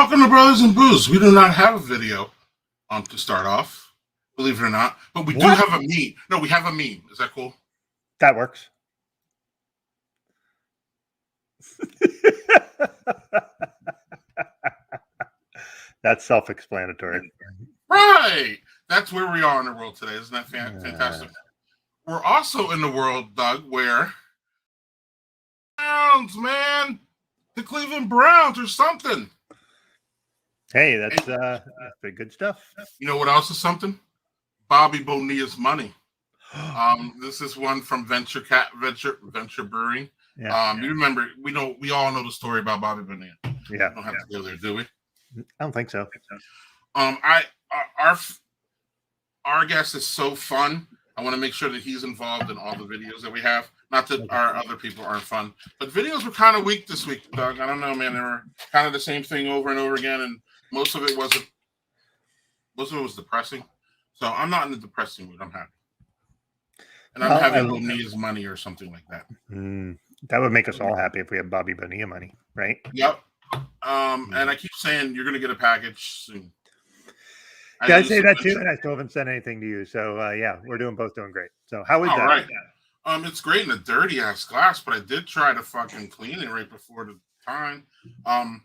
Welcome to Brothers and Booze. We do not have a video to start off, believe it or not, but we do have a meme. No, we have a meme. Is that cool? That works. That's self-explanatory. Right. That's where we are in the world today. Isn't that fantastic? We're also in the world, Doug, where Browns, man, the Cleveland Browns or something. Hey, that's pretty good stuff. You know what else is something? Bobby Bonilla's money. This is one from Venture Brewing. Yeah. You remember, we all know the story about Bobby Bonilla. Yeah. We don't have to go there, do we? I don't think so. Our guest is so fun. I want to make sure that he's involved in all the videos that we have. Not that our other people aren't fun, but videos were kind of weak this week, Doug. I don't know, man. They were kind of the same thing over and over again, and most of it was depressing. So I'm not in the depressing mood. I'm happy. And I'm having Bonilla's money or something like that. That would make us all happy if we had Bobby Bonilla money, right? Yep. And I keep saying you're going to get a package soon. I say that too, and I still haven't said anything to you. So yeah, we're both doing great. So how is that? All right. It's great in a dirty ass glass, but I did try to fucking clean it right before the time. I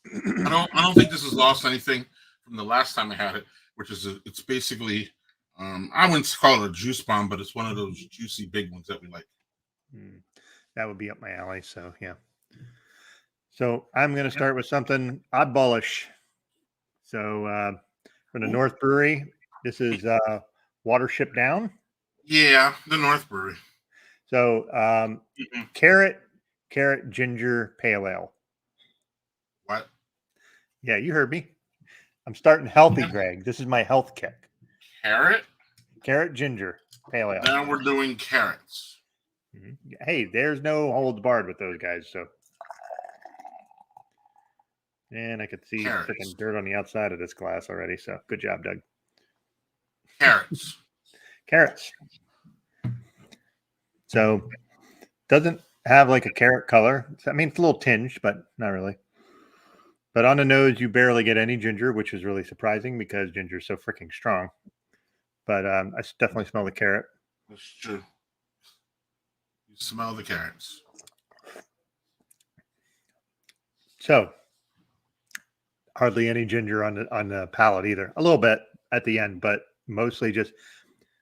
don't think this has lost anything from the last time I had it, which is it's basically I wouldn't call it a juice bomb, but it's one of those juicy big ones that we like. That would be up my alley. So yeah. So I'm going to start with something oddballish. So from the North Brewery, this is Watership Down. Yeah, the North Brewery. So carrot ginger pale ale. What? Yeah, you heard me. I'm starting healthy, Greg. This is my health kick. Carrot ginger pale ale. Now we're doing carrots. Hey, there's no holds barred with those guys. So, and I could see freaking dirt on the outside of this glass already. So, good job, Doug. Carrots. So, doesn't have like a carrot color. I mean, it's a little tinged, but not really. But on the nose, you barely get any ginger, which is really surprising because ginger is so freaking strong. But I definitely smell the carrot. That's true. You smell the carrots. So, hardly any ginger on the palate either. A little bit at the end, but mostly just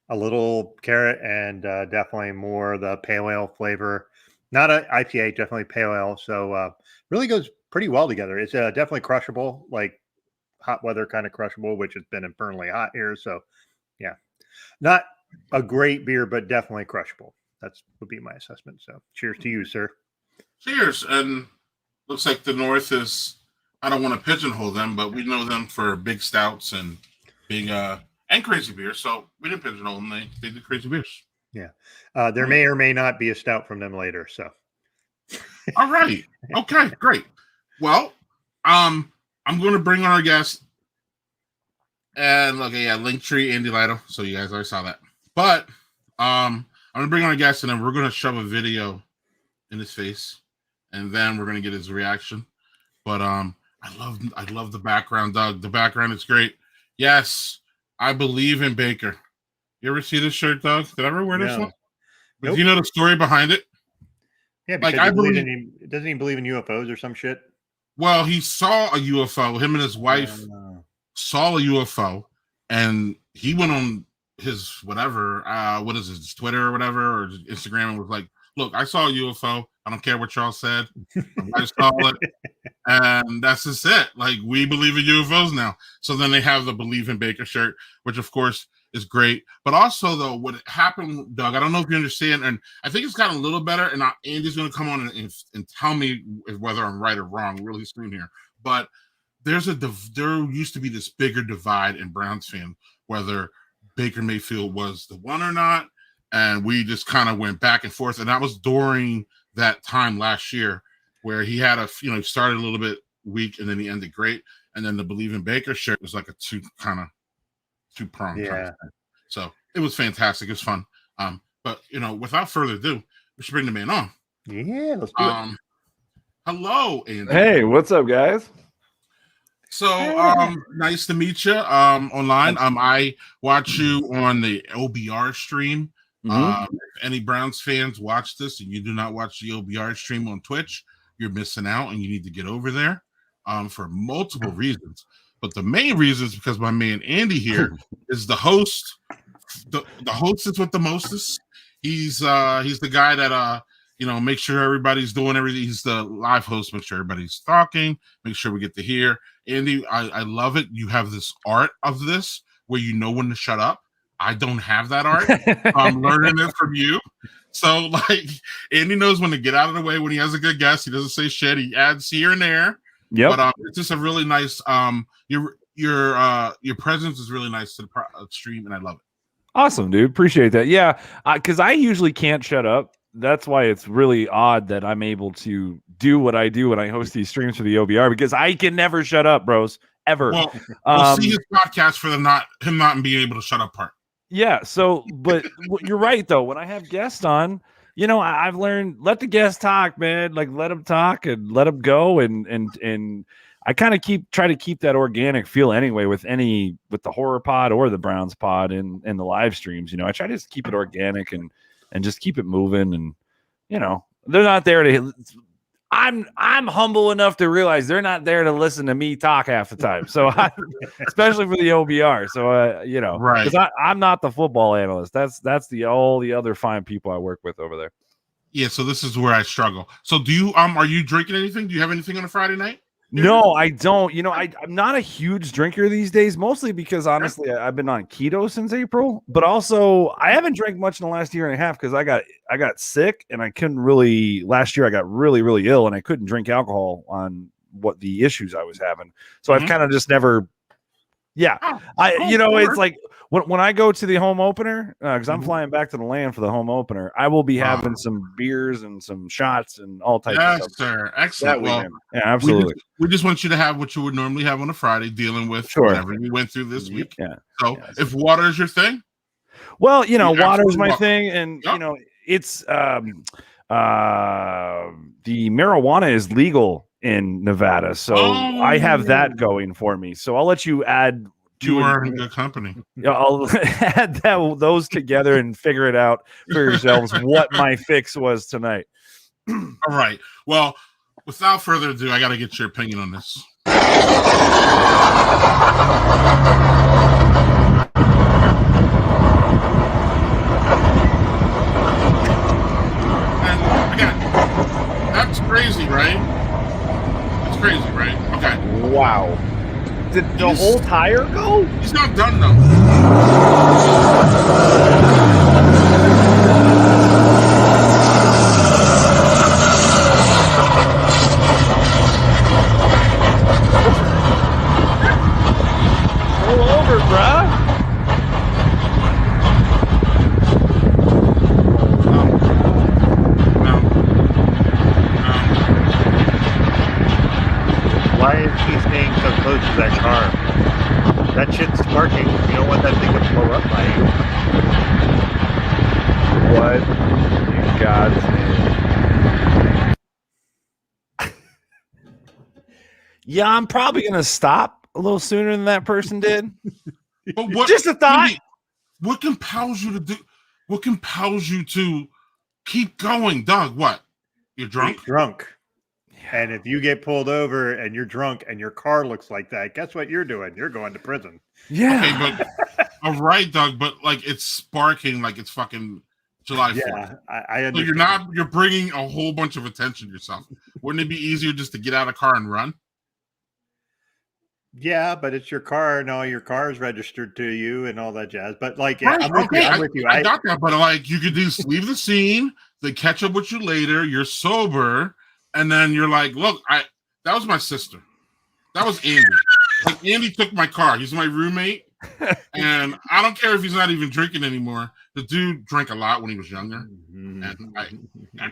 a little carrot and definitely more the pale ale flavor. Not an IPA, definitely pale ale. So really goes pretty well together. It's definitely crushable, like hot weather kind of crushable, which has been infernally hot here. So yeah, not a great beer, but definitely crushable. That's would be my assessment. So cheers to you, sir. Cheers. And looks like the North is, I don't want to pigeonhole them, but we know them for big stouts and big and crazy beers. So we didn't pigeonhole them. They did crazy beers. Yeah. There may or may not be a stout from them later. So all right. Okay, great. Well, I'm going to bring on our guest. And look, yeah, Linktree, Andy Lytle. So you guys already saw that. But I'm going to bring on our guest, and then we're going to shove a video in his face, and then we're going to get his reaction. But I love the background, Doug. The background is great. Yes, I believe in Baker. You ever see this shirt, Doug? Did I ever wear this one? Nope. Do you know the story behind it? Yeah, because like doesn't he believe in UFOs or some shit? Well, he saw a UFO. Him and his wife saw a UFO, and he went on his whatever, what is his Twitter or whatever, or Instagram, and was like, "Look, I saw a UFO. I don't care what y'all said. I saw it, and that's just it. Like, we believe in UFOs now." So then they have the Believe in Baker shirt, which of course is great. But also, though, what happened, Doug, I don't know if you understand, and I think it's gotten a little better, and Andy's going to come on and tell me whether I'm right or wrong really soon here. But there used to be this bigger divide in Browns fan, whether Baker Mayfield was the one or not, and we just kind of went back and forth, and that was during that time last year where he had he started a little bit weak, and then he ended great, and then the Believe in Baker shirt was like a two-pronged. Yeah. So it was fantastic. It was fun. But without further ado, we should bring the man on. Yeah, let's do it. Hello, Andy. Hey, what's up, guys? So, nice to meet you online. I watch you on the OBR stream. If any Browns fans watch this and you do not watch the OBR stream on Twitch, you're missing out, and you need to get over there for multiple reasons. But the main reason is because my man Andy here is the host. The hostess with the mostest. He's the guy that make sure everybody's doing everything. He's the live host, make sure everybody's talking, make sure we get to hear. Andy, I love it. You have this art of this where you know when to shut up. I don't have that art. I'm learning it from you. So like Andy knows when to get out of the way when he has a good guest. He doesn't say shit. He adds here and there. Yeah. But it's just a really nice your presence is really nice to the stream, and I love it. Awesome, dude. Appreciate that. Yeah, because I usually can't shut up. That's why it's really odd that I'm able to do what I do when I host these streams for the OBR, because I can never shut up, bros, ever. Well, we'll see his podcast for him not being able to shut up part. Yeah. So, but you're right though. When I have guests on, I've learned let the guests talk, man. Like let them talk and let them go, and I kind of try to keep that organic feel anyway with the horror pod or the Browns pod and the live streams. I try to just keep it organic and just keep it moving. And they're not there to. I'm humble enough to realize they're not there to listen to me talk half the time. So especially for the OBR. So right, because I'm not the football analyst. That's all the other fine people I work with over there. Yeah. So this is where I struggle. So do you are you drinking anything? Do you have anything on a Friday night? No, I don't. I'm not a huge drinker these days, mostly because honestly, I've been on keto since April, but also I haven't drank much in the last year and a half because I got sick and I couldn't really. Last year I got really, really ill and I couldn't drink alcohol on what the issues I was having. So I've kind of just never. Yeah, it's like when I go to the home opener, because I'm flying back to the land for the home opener, I will be having some beers and some shots and all types of stuff. Yes, sir. Excellent. Well, yeah, absolutely. We just want you to have what you would normally have on a Friday, dealing with whatever you went through this week. Yeah. So if water is your thing, well, water is my thing, and it's the marijuana is legal in Nevada, so I have that going for me. So I'll let you add. You are in good company. I'll add those together and figure it out for yourselves what my fix was tonight. All right. Well, without further ado, I got to get your opinion on this. And again, that's crazy, right? That's crazy, right? Okay. Wow. Did the whole tire go? He's not done though. Pull over, bruh. Why is he staying so close to that car? That shit's sparking. You don't want that thing to blow up by you. What in God's name? Yeah, I'm probably going to stop a little sooner than that person did. But what, just a thought. What compels you to do? What compels you to keep going, Doug? What? You're drunk? You're drunk. And if you get pulled over and you're drunk and your car looks like that, guess what you're doing? You're going to prison. Yeah. Okay, but all right, Doug, but like it's sparking like it's fucking July 4th. Yeah, I understand. So you're bringing a whole bunch of attention to yourself. Wouldn't it be easier just to get out of the car and run? Yeah, but it's your car and all your car is registered to you and all that jazz. But like, right, I'm with you. I got that, but like you could just leave the scene, they catch up with you later, you're sober. And then you're like, look, that was my sister. That was Andy. Like Andy took my car. He's my roommate. And I don't care if he's not even drinking anymore. The dude drank a lot when he was younger. And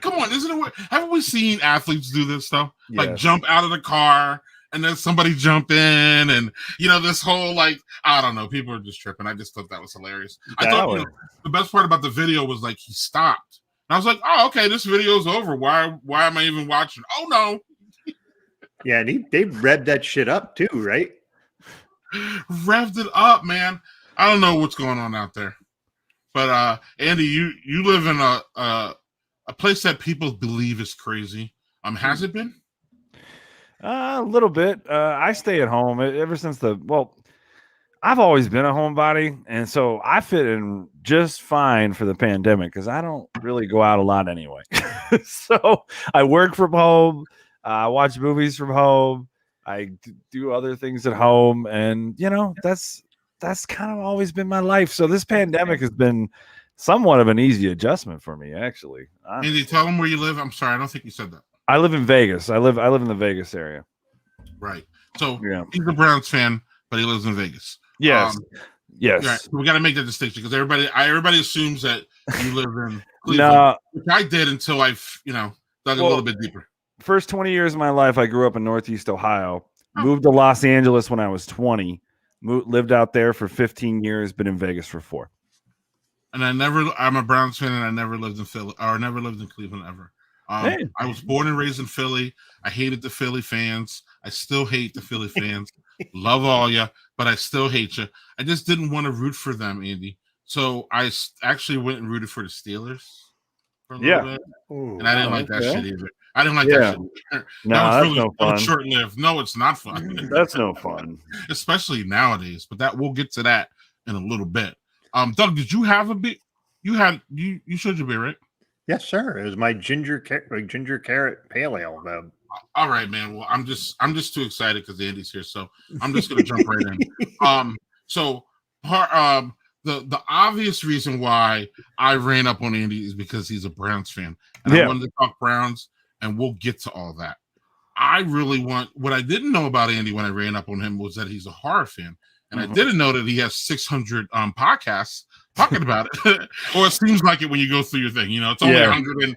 come on, isn't it? Haven't we seen athletes do this stuff? Yes. Like jump out of the car and then somebody jump in, and this whole like, I don't know, people are just tripping. I just thought that was hilarious. I thought the best part about the video was like he stopped. And I was like, oh, okay, this video's over. Why am I even watching? Oh no. Yeah, and they revved that shit up too, right? Revved it up, man. I don't know what's going on out there, but Andy, you live in a place that people believe is crazy. Has it been? A little bit. I stay at home ever since I've always been a homebody, and so I fit in just fine for the pandemic because I don't really go out a lot anyway. So I work from home, I watch movies from home, I do other things at home, and that's kind of always been my life. So this pandemic has been somewhat of an easy adjustment for me, actually. Andy, tell them where you live. I'm sorry, I don't think you said that. I live in Vegas. I live in the Vegas area. Right. So yeah. He's a Browns fan, but he lives in Vegas. Yes. Yes. Right. So we got to make that distinction because everybody assumes that you live in Cleveland, which I did until I've dug a little bit deeper. First 20 years of my life, I grew up in Northeast Ohio. Moved to Los Angeles when I was 20. Lived out there for 15 years. Been in Vegas for 4. And I'm a Browns fan, and I never lived in Philly or never lived in Cleveland ever. I was born and raised in Philly. I hated the Philly fans. I still hate the Philly fans. Love all ya, but I still hate you. I just didn't want to root for them, Andy. So I actually went and rooted for the Steelers for a little bit. Ooh, and I didn't like that shit either. I didn't like that shit either. No, that's no fun. Short-lived. No, it's not fun. That's no fun. Especially nowadays. But we'll get to that in a little bit. Doug, did you have a beer? You showed your beer, right? Yes, sir. It was my ginger carrot pale ale. All right, man. Well, I'm just too excited because Andy's here, so I'm just gonna jump right in. The obvious reason why I ran up on Andy is because he's a Browns fan, and I wanted to talk Browns, and we'll get to all that. What I didn't know about Andy when I ran up on him was that he's a horror fan, and I didn't know that he has 600 podcasts talking about it. Or it seems like it when you go through your thing. It's only 150.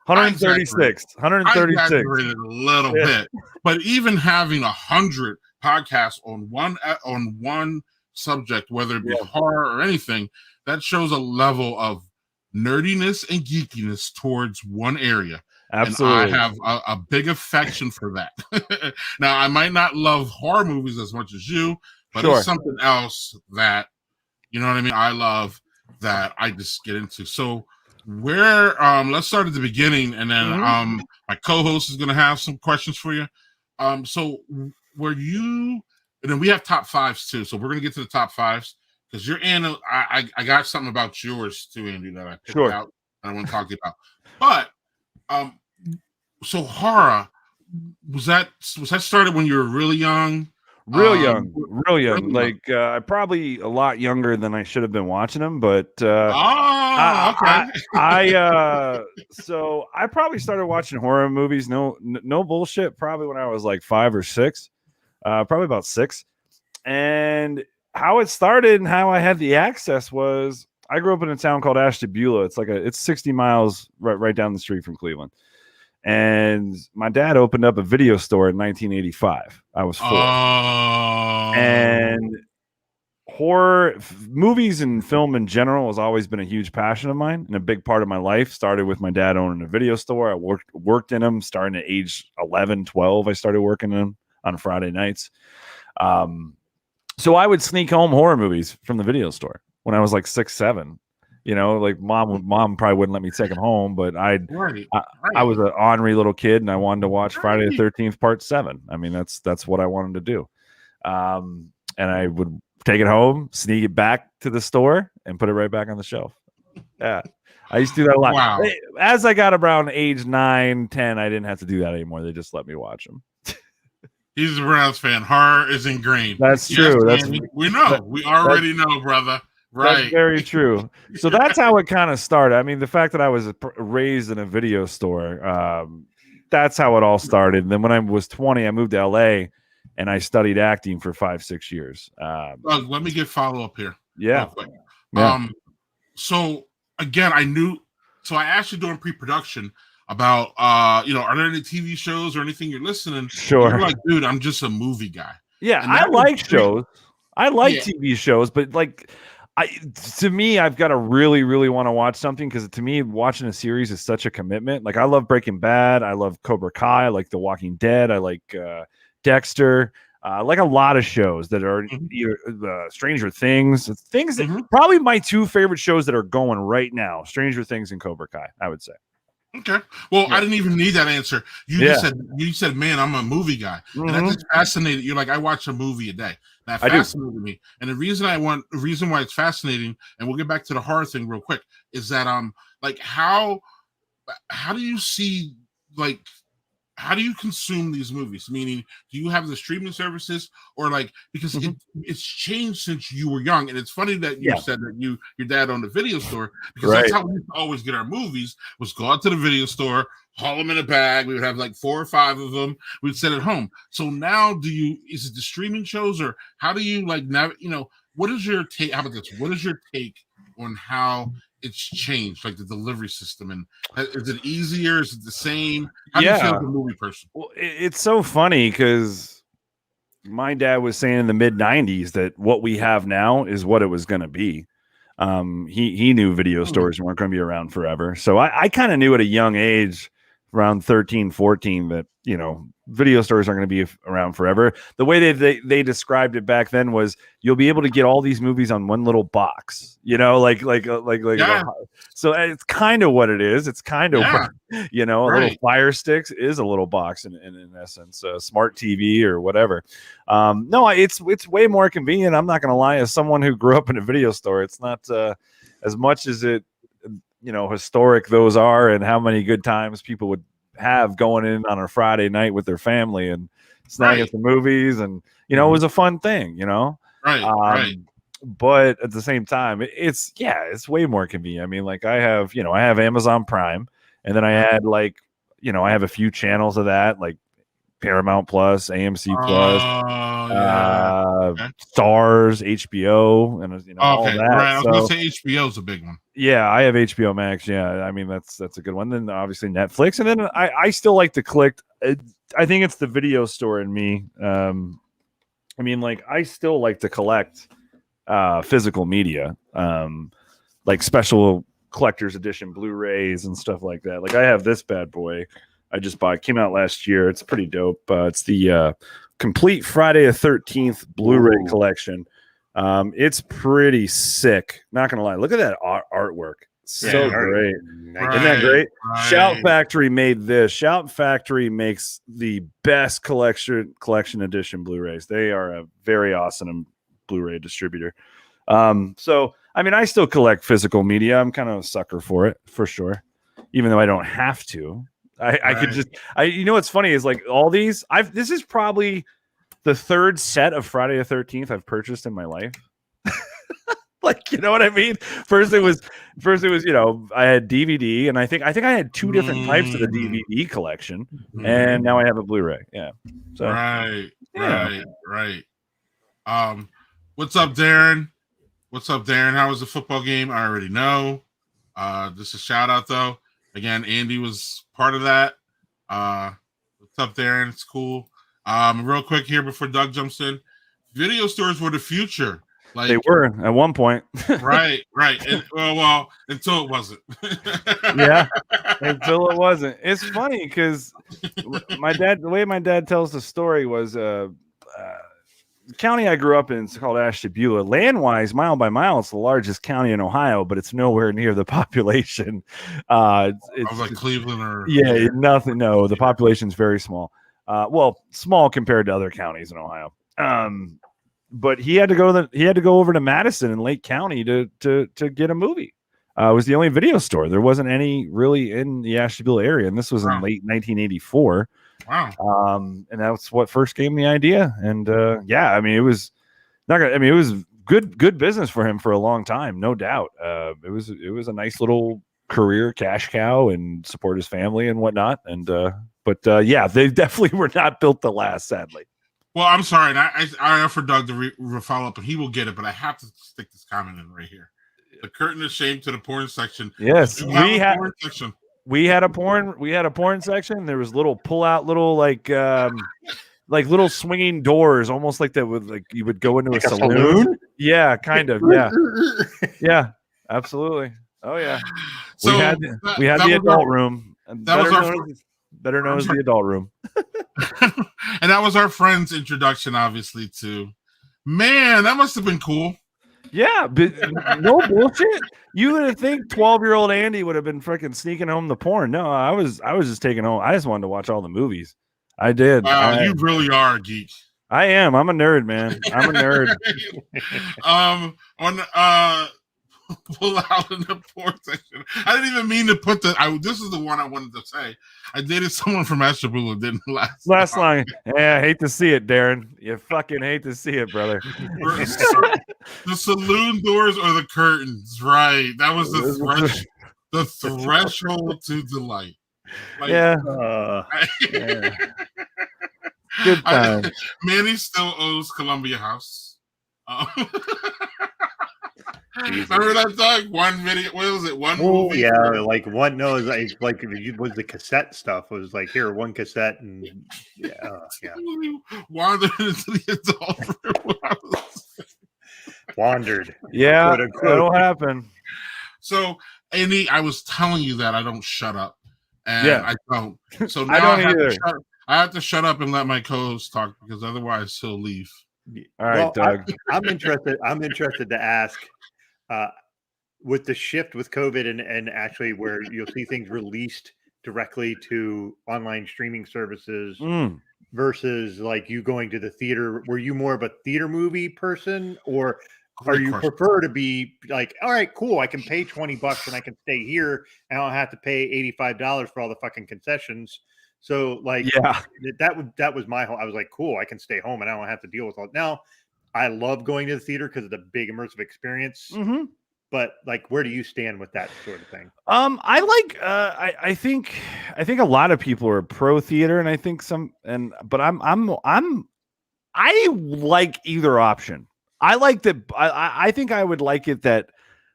136. I exaggerated a little bit, but even having 100 podcasts on one subject, whether it be horror or anything, that shows a level of nerdiness and geekiness towards one area. Absolutely. And I have a big affection for that. Now, I might not love horror movies as much as you, but it's something else that, you know what I mean? I love that I just get into. So let's start at the beginning, and then my co-host is going to have some questions for you. So were you, and then we have top fives too. So we're going to get to the top fives because you're in. I got something about yours too, Andy, that I picked out and I want to talk to you about. But so horror, was that started when you were really young? Real young. Like probably a lot younger than I should have been watching them, but okay. So I probably started watching horror movies. No bullshit. Probably when I was like 5 or 6, probably about 6. And how it started and how I had the access was I grew up in a town called Ashtabula. It's 60 miles right down the street from Cleveland. And my dad opened up a video store in 1985. I was 4. And horror movies and film in general has always been a huge passion of mine and a big part of my life. Started with my dad owning a video store. I worked in them starting at age 11, 12. I started working in them on Friday nights. So I would sneak home horror movies from the video store when I was like 6, 7. Like mom probably wouldn't let me take them home, but I was an ornery little kid and I wanted to watch Friday the 13th Part 7. I mean, that's what I wanted to do. And I would take it home, sneak it back to the store and put it right back on the shelf. Yeah. I used to do that a lot. Wow. As I got around age 9, 10, I didn't have to do that anymore. They just let me watch them. He's a Browns fan. Horror is ingrained. That's true. We know. We already know, brother. Right. That's very true. So that's how it kind of started. I mean, the fact that I was raised in a video store, that's how it all started. And then when I was 20, I moved to LA and I studied acting for 5-6 years. Let me get follow up here. Yeah. So again, I asked you during pre-production about, are there any TV shows or anything you're listening? Sure. You're like, dude, I'm just a movie guy. Yeah. I like shows. I like TV shows, but like, To me, I've got to really, really want to watch something because to me, watching a series is such a commitment. Like I love Breaking Bad, I love Cobra Kai, I like The Walking Dead, I like Dexter, like a lot of shows that are either Stranger Things, that probably my two favorite shows that are going right now: Stranger Things and Cobra Kai. I would say. Okay. Well, I didn't even need that answer. You said, man, I'm a movie guy. And that just fascinated. You're like, I watch a movie a day. That fascinated me. And the reason why it's fascinating, and we'll get back to the horror thing real quick, is that like how do you see, like, how do you consume these movies? Meaning, do you have the streaming services, or like, because it's changed since you were young? And it's funny that you said that your dad owned a video store, because that's how we used to always get our movies, was go out to the video store, haul them in a bag. We would have like 4 or 5 of them. We'd sit at home. So now is it the streaming shows, or how do you like now, what is your take? How about this? What is your take on how it's changed, like the delivery system, and is it easier? Is it the same? How do you feel as a movie person? Well, it's so funny because my dad was saying in the mid 90s that what we have now is what it was going to be. He knew video stores weren't going to be around forever. So I kind of knew at a young age, around 13, 14, that, video stores aren't going to be around forever. The way they described it back then was you'll be able to get all these movies on one little box, so it's kind of what it is. It's kind of, a little Fire Sticks is a little box in essence, a smart TV or whatever. No, it's way more convenient. I'm not going to lie. As someone who grew up in a video store, it's not as much as it, historic those are, and how many good times people would have going in on a Friday night with their family and snag at the movies, and it was a fun thing, but at the same time it's way more convenient. I mean, like I have Amazon Prime, and then I had I have a few channels of that, like Paramount Plus, AMC Plus, Stars, HBO, and all that. Right. I was gonna say HBO is a big one. Yeah, I have HBO Max. Yeah, I mean that's a good one. Then obviously Netflix, and then I still like to collect. I think it's the video store in me. I mean, like I still like to collect physical media, like special collector's edition Blu-rays and stuff like that. Like I have this bad boy I just bought. It came out last year. It's pretty dope. It's the complete Friday the 13th Blu-ray collection. It's pretty sick. Not gonna lie. Look at that artwork. So great. Isn't that great? Right. Shout Factory made this. Shout Factory makes the best collection edition Blu-rays. They are a very awesome Blu-ray distributor. So I mean, I still collect physical media. I'm kind of a sucker for it, for sure. Even though I don't have to. I could just what's funny is like all these this is probably the third set of Friday the 13th I've purchased in my life. Like, you know what I mean? First it was I had DVD, and I think I had 2 different types of the DVD collection, and now I have a Blu-ray. Yeah. So right. What's up, Darren? How was the football game? I already know. Just a shout out though. Again, Andy was part of that. What's up, Darren? It's cool. Real quick here before Doug jumps in. Video stores were the future. Like, they were at one point. right. And, well, until it wasn't. Yeah, until it wasn't. It's funny because the way my dad tells the story was the county I grew up in is called Ashtabula. Land-wise, mile by mile, it's the largest county in Ohio, but it's nowhere near the population. It's like Cleveland or nothing. No, the population's very small. Well, small compared to other counties in Ohio. But he had to go over to Madison in Lake County to get a movie. It was the only video store. There wasn't any really in the Ashtabula area, and this was in late 1984. Wow. And that's what first gave me the idea. And I mean, it was it was good business for him for a long time, no doubt. It was a nice little career cash cow and support his family and whatnot. And but they definitely were not built to last, sadly. Well, I'm sorry, and I offered Doug to follow up, and he will get it, but I have to stick this comment in right here. The curtain is shame to the porn section. Yes, we had a porn section. There was little like little swinging doors, almost like that with like you would go into a saloon. Yeah, kind of. Yeah, yeah, absolutely. Oh yeah. So we had the adult room, and that was our better known as the adult room. and that was our friend's introduction, obviously, to man. That must have been cool. Yeah, but no bullshit. You would think 12-year-old Andy would have been freaking sneaking home the porn. No, I was just taking home. I just wanted to watch all the movies. I did. Wow, you really are a geek. I am. I'm a nerd, man. I'm a nerd. Pull out in the porn section. I didn't even mean to put this is the one I wanted to say. I dated someone from Ashtabula, didn't last long. Yeah, I hate to see it, Darren. You fucking hate to see it, brother. The saloon doors or the curtains, right? That was the threshold to delight. Like, yeah. Good time. Manny still owes Columbia House. Remember that, Doug? One video. What was it? One movie? Yeah, like one. No, it was the cassette stuff. It was like, here, one cassette, and yeah. Wandered into the adult room. Wandered. Yeah, that'll happen. So, Andy, I was telling you that I don't shut up, and I don't. So now I don't either. I have to shut up and let my co-host talk because otherwise he'll leave. All right, Doug. I'm interested. I'm interested to ask, with the shift with COVID and actually where you'll see things released directly to online streaming services versus like you going to the theater. Were you more of a theater movie person, or prefer to be like, all right, cool, I can pay $20 and I can stay here and I don't have to pay $85 for all the fucking concessions? So like, that was my whole. I was like, cool, I can stay home and I don't have to deal with all. Now, I love going to the theater because of the big immersive experience. Mm-hmm. But like, where do you stand with that sort of thing? I like. I think a lot of people are pro theater, and I think but I like either option. I like that. I think I would like it that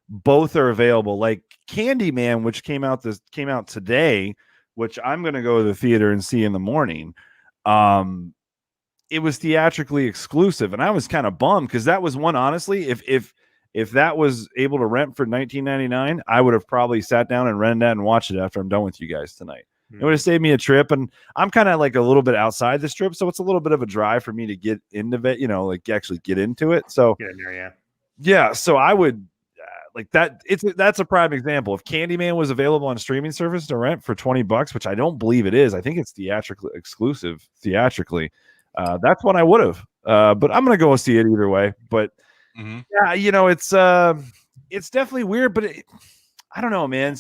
both are available. Like Candyman, which came out today, which I'm going to go to the theater and see in the morning. It was theatrically exclusive, and I was kind of bummed because that was one. Honestly, if that was able to rent for $19.99, I would have probably sat down and rented that and watched it after I'm done with you guys tonight. It would have saved me a trip, and I'm kind of like a little bit outside the strip, so it's a little bit of a drive for me to get into it, like actually get into it. So yeah. So I would like that. That's a prime example. If Candyman was available on a streaming service to rent for $20, which I don't believe it is, I think it's theatrically exclusive. That's what I would have. But I'm gonna go see it either way. But yeah, it's definitely weird. But I don't know, man.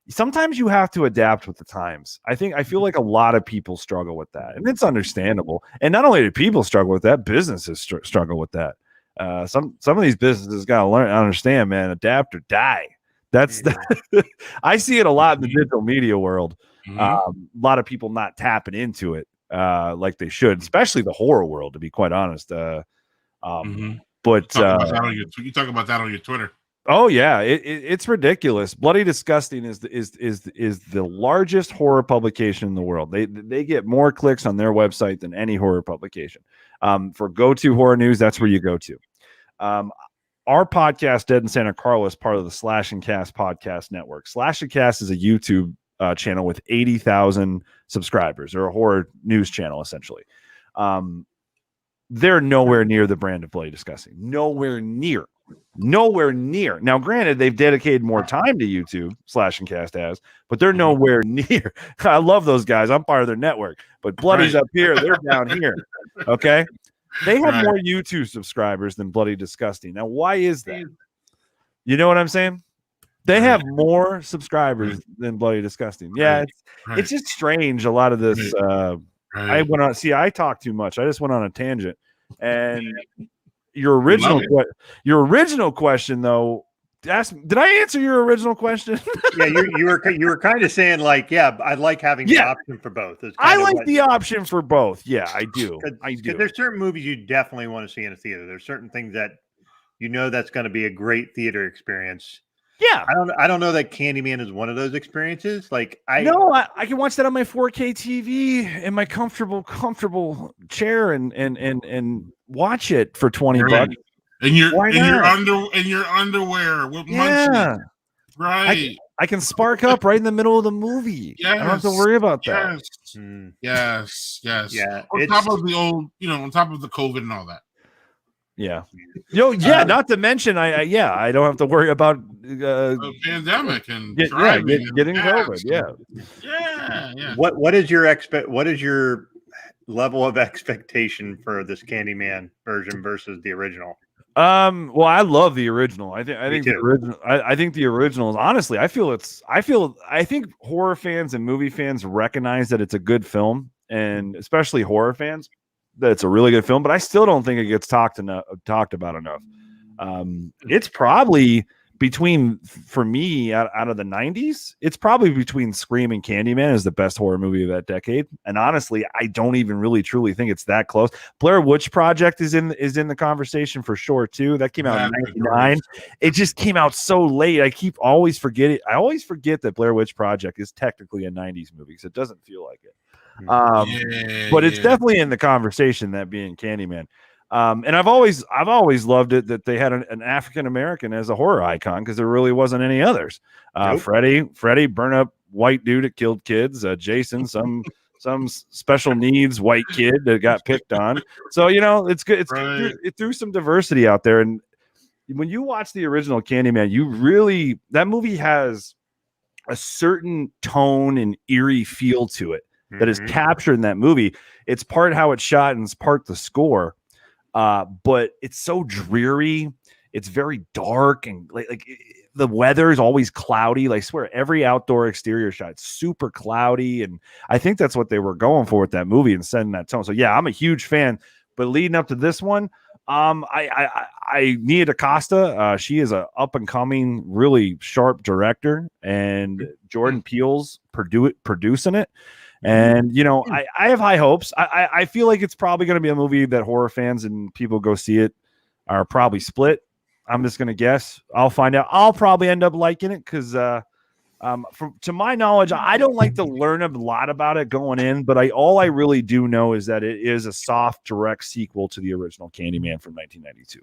Sometimes you have to adapt with the times. I feel like a lot of people struggle with that, and it's understandable. And not only do people struggle with that, businesses struggle with that. Some of these businesses got to learn, understand, man, adapt or die. That's I see it a lot in the digital media world. A lot of people not tapping into it like they should, especially the horror world, to be quite honest. But you talk about that on your Twitter. Oh yeah, it's ridiculous. Bloody Disgusting is the largest horror publication in the world. They get more clicks on their website than any horror publication. For go-to horror news, that's where you go to. Our podcast, Dead in Santa Carla, is part of the Slash and Cast podcast network. Slash and Cast is a YouTube channel with 80,000 subscribers, or a horror news channel essentially. They're nowhere near the brand of Bloody Disgusting. Nowhere near. Now, granted, they've dedicated more time to YouTube, Slash and Cast has, but they're nowhere near. I love those guys. I'm part of their network, but Bloody's up here. They're down here. Okay. They have more YouTube subscribers than Bloody Disgusting. Now, why is that? You know what I'm saying? They have more subscribers than Bloody Disgusting. Yeah. It's just strange. A lot of this, I talk too much. I just went on a tangent, and your original question, though, did I answer your original question? Yeah, you were kind of saying like, yeah, I like having the option for both. I like the option for both. Yeah, I do. Because there's certain movies you definitely want to see in a theater. There's certain things that that's going to be a great theater experience. Yeah, I don't know that Candyman is one of those experiences. Like I can watch that on my 4K TV in my comfortable chair and watch it for $20. And your Why not? your underwear with Yeah. munchies. Right. I can spark up right in the middle of the movie. Yes. I don't have to worry about that. Yes. Yeah. On top of the old, on top of the COVID and all that. Yeah. Not to mention I don't have to worry about a pandemic and getting COVID. Yeah. What is your level of expectation for this Candyman version versus the original? Well, I love the original. I think the original. I think the original is honestly. I think horror fans and movie fans recognize that it's a good film, and especially horror fans, that it's a really good film. But I still don't think it gets talked about enough. It's probably for me out of the 90s, it's probably between Scream and Candyman is the best horror movie of that decade. And honestly, I don't even really truly think it's that close. Blair Witch Project is in the conversation for sure too. That came out in 99. It just came out so late. I always forget that Blair Witch Project is technically a 90s movie because it doesn't feel like it. But it's definitely in the conversation, that being Candyman. And I've always loved it that they had an African American as a horror icon because there really wasn't any others. Freddy, burn up white dude that killed kids. Jason, some special needs white kid that got picked on. So it's good. It threw some diversity out there. And when you watch the original Candyman, that movie has a certain tone and eerie feel to it that is captured in that movie. It's part how it's shot and it's part the score. But it's so dreary. It's very dark and like the weather is always cloudy. Like, I swear every outdoor exterior shot, it's super cloudy. And I think that's what they were going for with that movie and setting that tone. So yeah, I'm a huge fan, but leading up to this one, I Nia DaCosta, she is a up and coming, really sharp director, and Jordan Peele's producing it. And I have high hopes. I feel like it's probably going to be a movie that horror fans and people go see it are probably split. I'm just going to guess. I'll find out. I'll probably end up liking it because, to my knowledge, I don't like to learn a lot about it going in. But all I really do know is that it is a soft, direct sequel to the original Candyman from 1992.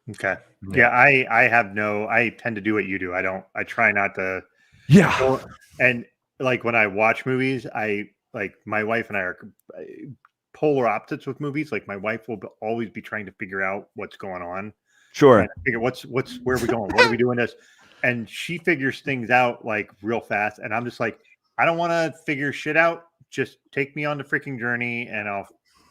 Okay. Yeah, I tend to do what you do. I try not to. Yeah. And like when I watch movies, my wife and I are polar opposites with movies. Like my wife will always be trying to figure out what's going on. Sure. Figure where are we going? What are we doing this? And she figures things out like real fast. And I'm just like, I don't want to figure shit out. Just take me on the freaking journey. And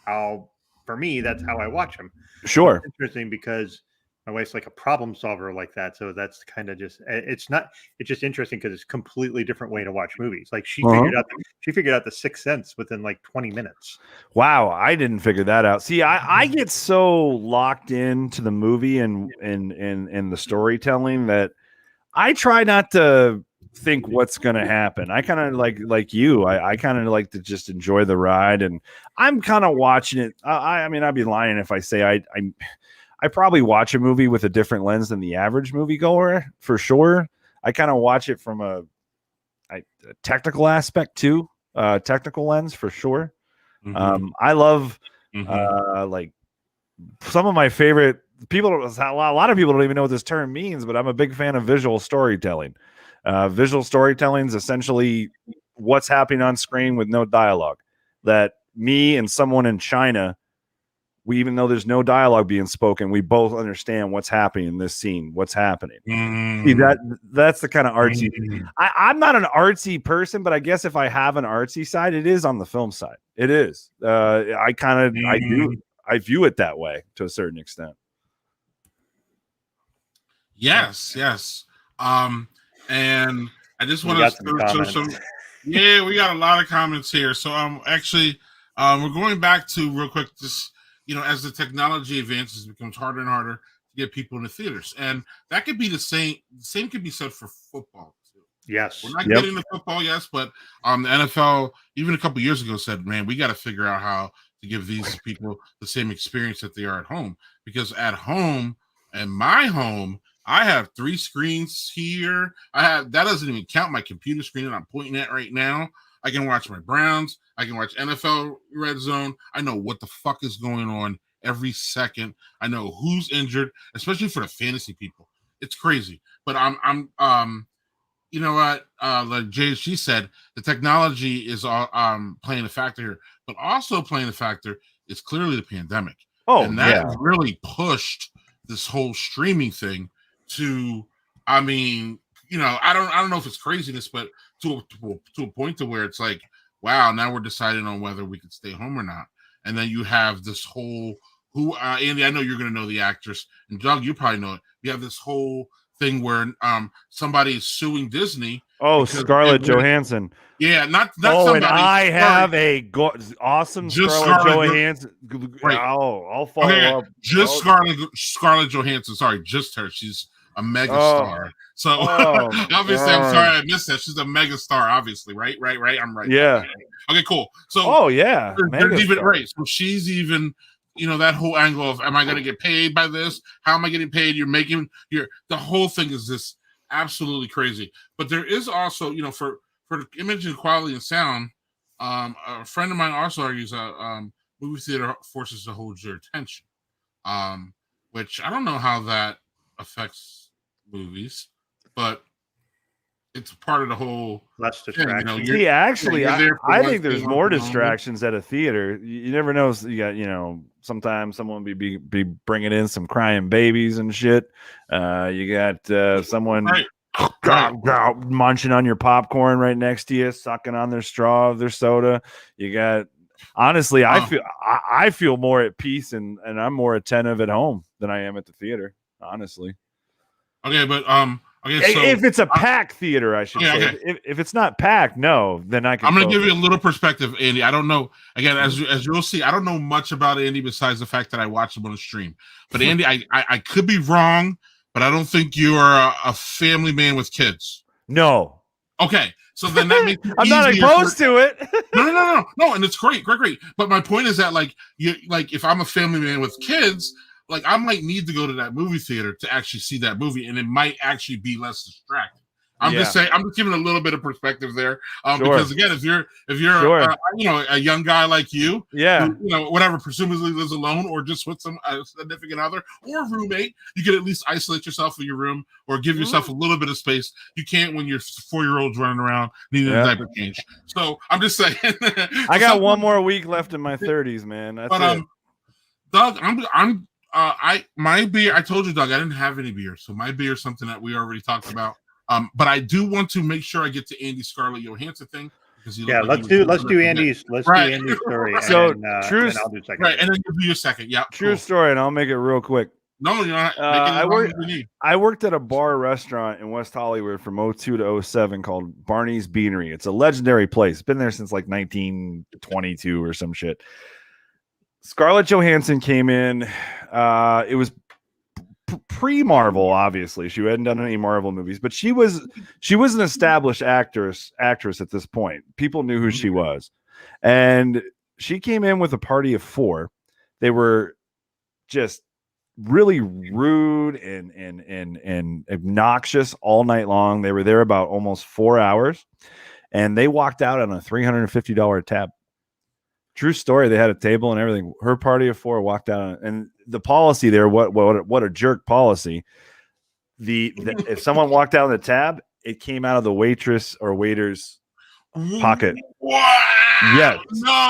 I'll, for me, that's how I watch them. Sure. It's interesting because my wife's like a problem solver like that. So that's kind of it's just interesting because it's a completely different way to watch movies. Like she figured out the Sixth Sense within like 20 minutes. Wow. I didn't figure that out. See, I get so locked into the movie and the storytelling that I try not to think what's going to happen. I kind of like you, I kind of like to just enjoy the ride, and I'm kind of watching it. I mean, I'd be lying if I say I probably watch a movie with a different lens than the average moviegoer, for sure. I kind of watch it from a technical aspect too, technical lens for sure. I love like some of my favorite people. A lot of people don't even know what this term means, but I'm a big fan of visual storytelling. Visual storytelling is essentially what's happening on screen with no dialogue. That me and someone in China, even though there's no dialogue being spoken, we both understand what's happening in this scene, what's happening. See, that's the kind of artsy. I'm not an artsy person, but I guess if I have an artsy side, it is on the film side. It is. I view it that way to a certain extent. Yes. And I just want to show some. Yeah, we got a lot of comments here. So actually, we're going back to real quick. Just as the technology advances, it becomes harder and harder to get people in the theaters, and that could be the same. The same could be said for football too. Yes, we're not getting to football, yes, but the NFL even a couple years ago said, "Man, we got to figure out how to give these people the same experience that they are at home." Because at home, in my home, I have 3 screens here. That doesn't even count my computer screen that I'm pointing at right now. I can watch my Browns. I can watch NFL Red Zone. I know what the fuck is going on every second. I know who's injured, especially for the fantasy people. It's crazy. But I'm you know what? Like JSG said, the technology is playing a factor here, but also playing a factor is clearly the pandemic. Oh, and that really pushed this whole streaming thing to, I mean, you know, I don't know if it's craziness, but to a point to where it's like, wow, now we're deciding on whether we can stay home or not. And then you have this whole Andy, I know you're going to know the actress, and Doug, you probably know it. You have this whole thing where somebody is suing Disney. Oh, Scarlett Johansson. Yeah, not oh, somebody. And I have a awesome Scarlett Johansson. Right. I'll follow up. Just Scarlett Johansson. Sorry, just her. She's a mega star. So obviously, I'm sorry I missed that. She's a mega star, obviously. Right. I'm right. Yeah. Okay, cool. So they're even right. So she's even, you know, that whole angle of, am I going to get paid by this? How am I getting paid? The whole thing is this absolutely crazy. But there is also, you know, for the image and quality and sound, a friend of mine also argues that movie theater forces to hold your attention, which I don't know how that affects movies, but it's part of the whole less distraction. You know, actually, I think there's more distractions at a theater. You never know. You got, you know, sometimes someone be bringing in some crying babies and shit. You got someone munching on your popcorn right next to you, sucking on their straw of their soda. You got, honestly, I feel more at peace and I'm more attentive at home than I am at the theater, honestly. Okay, but okay, so if it's a packed theater, I should say. Okay. If it's not packed, no, then I can. I'm going to give you a little perspective, Andy. I don't know. Again, as you'll see, I don't know much about Andy besides the fact that I watched him on the stream. But Andy, I could be wrong, but I don't think you are a family man with kids. No. Okay, so then that makes I'm not opposed to it. No, and it's great. But my point is that, like, if I'm a family man with kids, like, I might need to go to that movie theater to actually see that movie, and it might actually be less distracting. I'm just saying. I'm just giving a little bit of perspective there, because again, if you're you know, a young guy like you, who, you know, whatever, presumably lives alone or just with some significant other or roommate, you can at least isolate yourself in your room or give yourself a little bit of space. You can't when your 4-year-old's running around needing a diaper change. So I'm just saying. I got one more week left in my 30s, man. That's it. Doug, my beer. I told you, Doug, I didn't have any beer, so my beer is something that we already talked about. But I do want to make sure I get to Andy's Scarlett Johansson thing, because let's do Andy's story. So and true, and I'll do second. Right, and then you do your second. Yeah, true story, and I'll make it real quick. No, you're not. I worked at a bar restaurant in West Hollywood from 2002 to 2007 called Barney's Beanery. It's a legendary place. Been there since like 1922 or some shit. Scarlett Johansson came in. It was pre-Marvel, obviously. She hadn't done any Marvel movies, but she was an established actress at this point. People knew who she was, and she came in with a party of 4. They were just really rude and obnoxious all night long. They were there about almost 4 hours, and they walked out on a $350 tab. True story. They had a table and everything. Her party of 4 walked out, and the policy there, what a jerk policy. If someone walked down the tab, it came out of the waitress or waiter's pocket. Wow. Yes.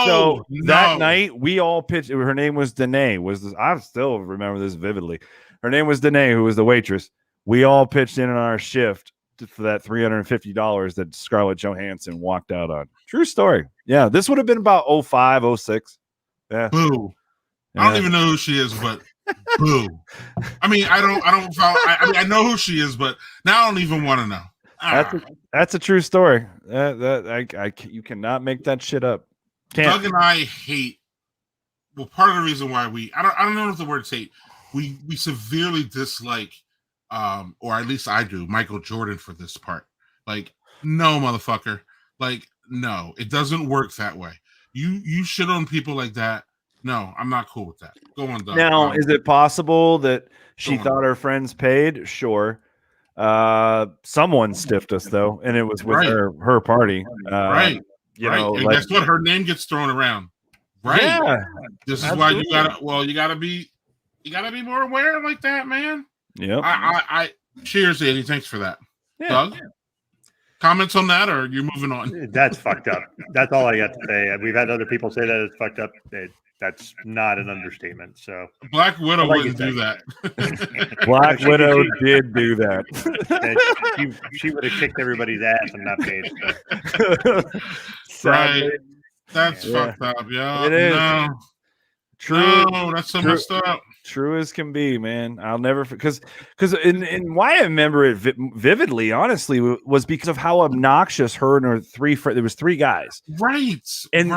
So that night we all pitched. Her name was Danae. I still remember this vividly. Her name was Danae, who was the waitress. We all pitched in on our shift for that $350 that Scarlett Johansson walked out on. True story. Yeah, this would have been about 05, 06. Yeah. Boo. Yeah. I don't even know who she is, but boo. I mean, I know who she is, but now I don't even want to know. That's a true story. You cannot make that shit up. Doug and I hate. Well, part of the reason why I don't know if the word's hate. We severely dislike, or at least I do, Michael Jordan for this part. Like, no, motherfucker. Like, no, it doesn't work that way. You shit on people like that. No, I'm not cool with that. Go on, Doug. Now, is it possible that she thought her friends paid? Sure. Someone stiffed us though, and it was with her party. Right. You know, and guess what? Her name gets thrown around. Right. Yeah, this is why you gotta be more aware like that, man. Yep. I cheers, Andy. Thanks for that. Yeah. Doug, comments on that, or are you moving on? That's fucked up. That's all I got to say. We've had other people say that it's fucked up. That's not an understatement. So Black Widow like wouldn't do that. Black Widow did do that. She would have kicked everybody's ass and not paid. So. Right. That's fucked up, yeah. It is. No. True. No, that's so messed up. True as can be, man. I'll never because and why I remember it vividly, honestly, was because of how obnoxious her and her there was three guys, right? And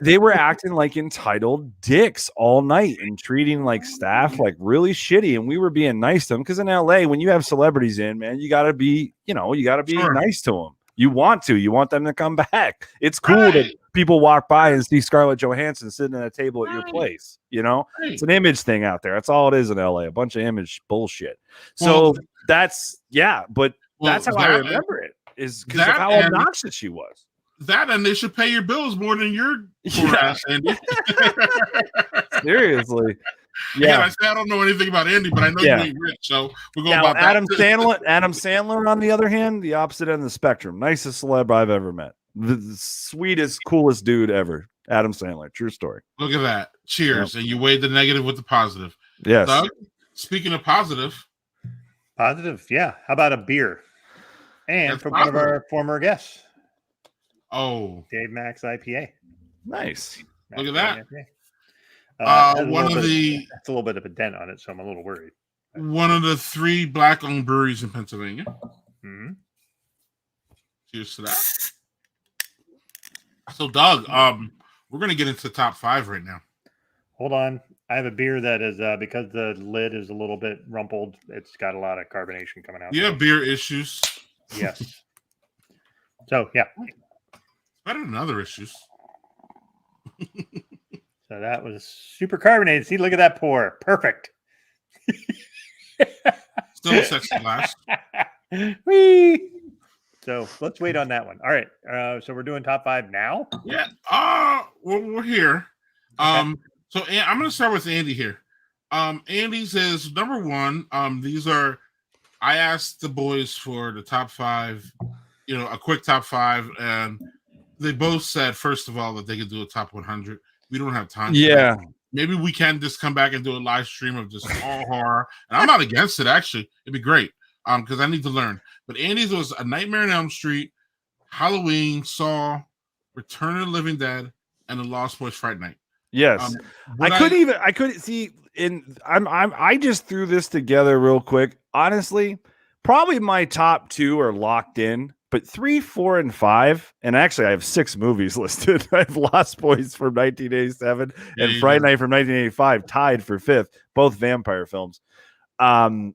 they were acting like entitled dicks all night and treating like staff like really shitty, and we were being nice to them because in LA, when you have celebrities in, man, you got to be nice to them. You want them to come back. It's cool that people walk by and see Scarlett Johansson sitting at a table at your place. It's an image thing out there. That's all it is in LA. A bunch of image bullshit. So that's how I remember it, is because of how obnoxious she was. That, and they should pay your bills more than your poor ass, Andy. Seriously. Yeah, I don't know anything about Andy, but I know you ain't rich, so we're going about Adam Sandler. Adam Sandler, on the other hand, the opposite end of the spectrum. Nicest celeb I've ever met. The sweetest, coolest dude ever. Adam Sandler. True story. Look at that. Cheers. And you weighed the negative with the positive. Yes. Doug, speaking of positive, yeah. How about a beer? And from one of our former guests. Oh, Dave Max IPA. Nice. Look at that. It's a little bit of a dent on it, so I'm a little worried. One of the 3 black-owned breweries in Pennsylvania. Mm-hmm. Cheers to that. So, Doug, we're going to get into the top 5 right now. Hold on. I have a beer that is, because the lid is a little bit rumpled, it's got a lot of carbonation coming out. You have beer issues. Yes. So, yeah. Better than other issues. So that was super carbonated. See, look at that pour. Perfect. Still a sexy glass. Whee! So let's wait on that one. All right. So we're doing top 5 now? Yeah. We're here. Okay. So I'm going to start with Andy here. Andy says, number 1, I asked the boys for the top 5, a quick top 5, and they both said, first of all, that they could do a top 100. We don't have time. Yeah. Maybe we can just come back and do a live stream of just all horror. And I'm not against it, actually. It'd be great. Because I need to learn. But Andy's was A Nightmare on Elm Street, Halloween, Saw, Return of the Living Dead, and The Lost Boys Fright Night. Yes. I just threw this together real quick. Honestly, probably my top 2 are locked in. But 3, 4, and 5, and actually I have 6 movies listed. I have Lost Boys from 1987 and Fright Night from 1985 tied for 5th, both vampire films. 3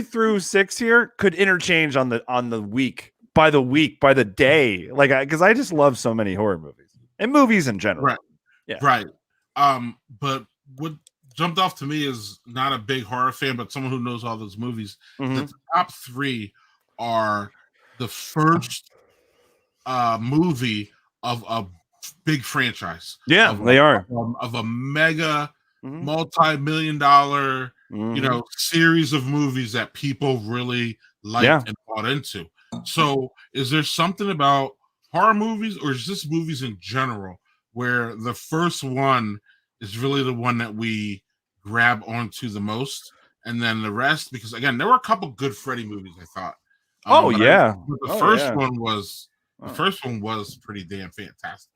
through 6 here could interchange on the week, by the day, like because I just love so many horror movies and movies in general. Right. Yeah. Right. But what jumped off to me is not a big horror fan, but someone who knows all those movies. Mm-hmm. The top 3 are the first movie of a big franchise. Yeah, they are. Of a mega multi-million-dollar, series of movies that people really liked and bought into. So is there something about horror movies, or is this movies in general, where the first one is really the one that we grab onto the most, and then the rest, because again, there were a couple good Freddy movies, I thought. The first one was pretty damn fantastic.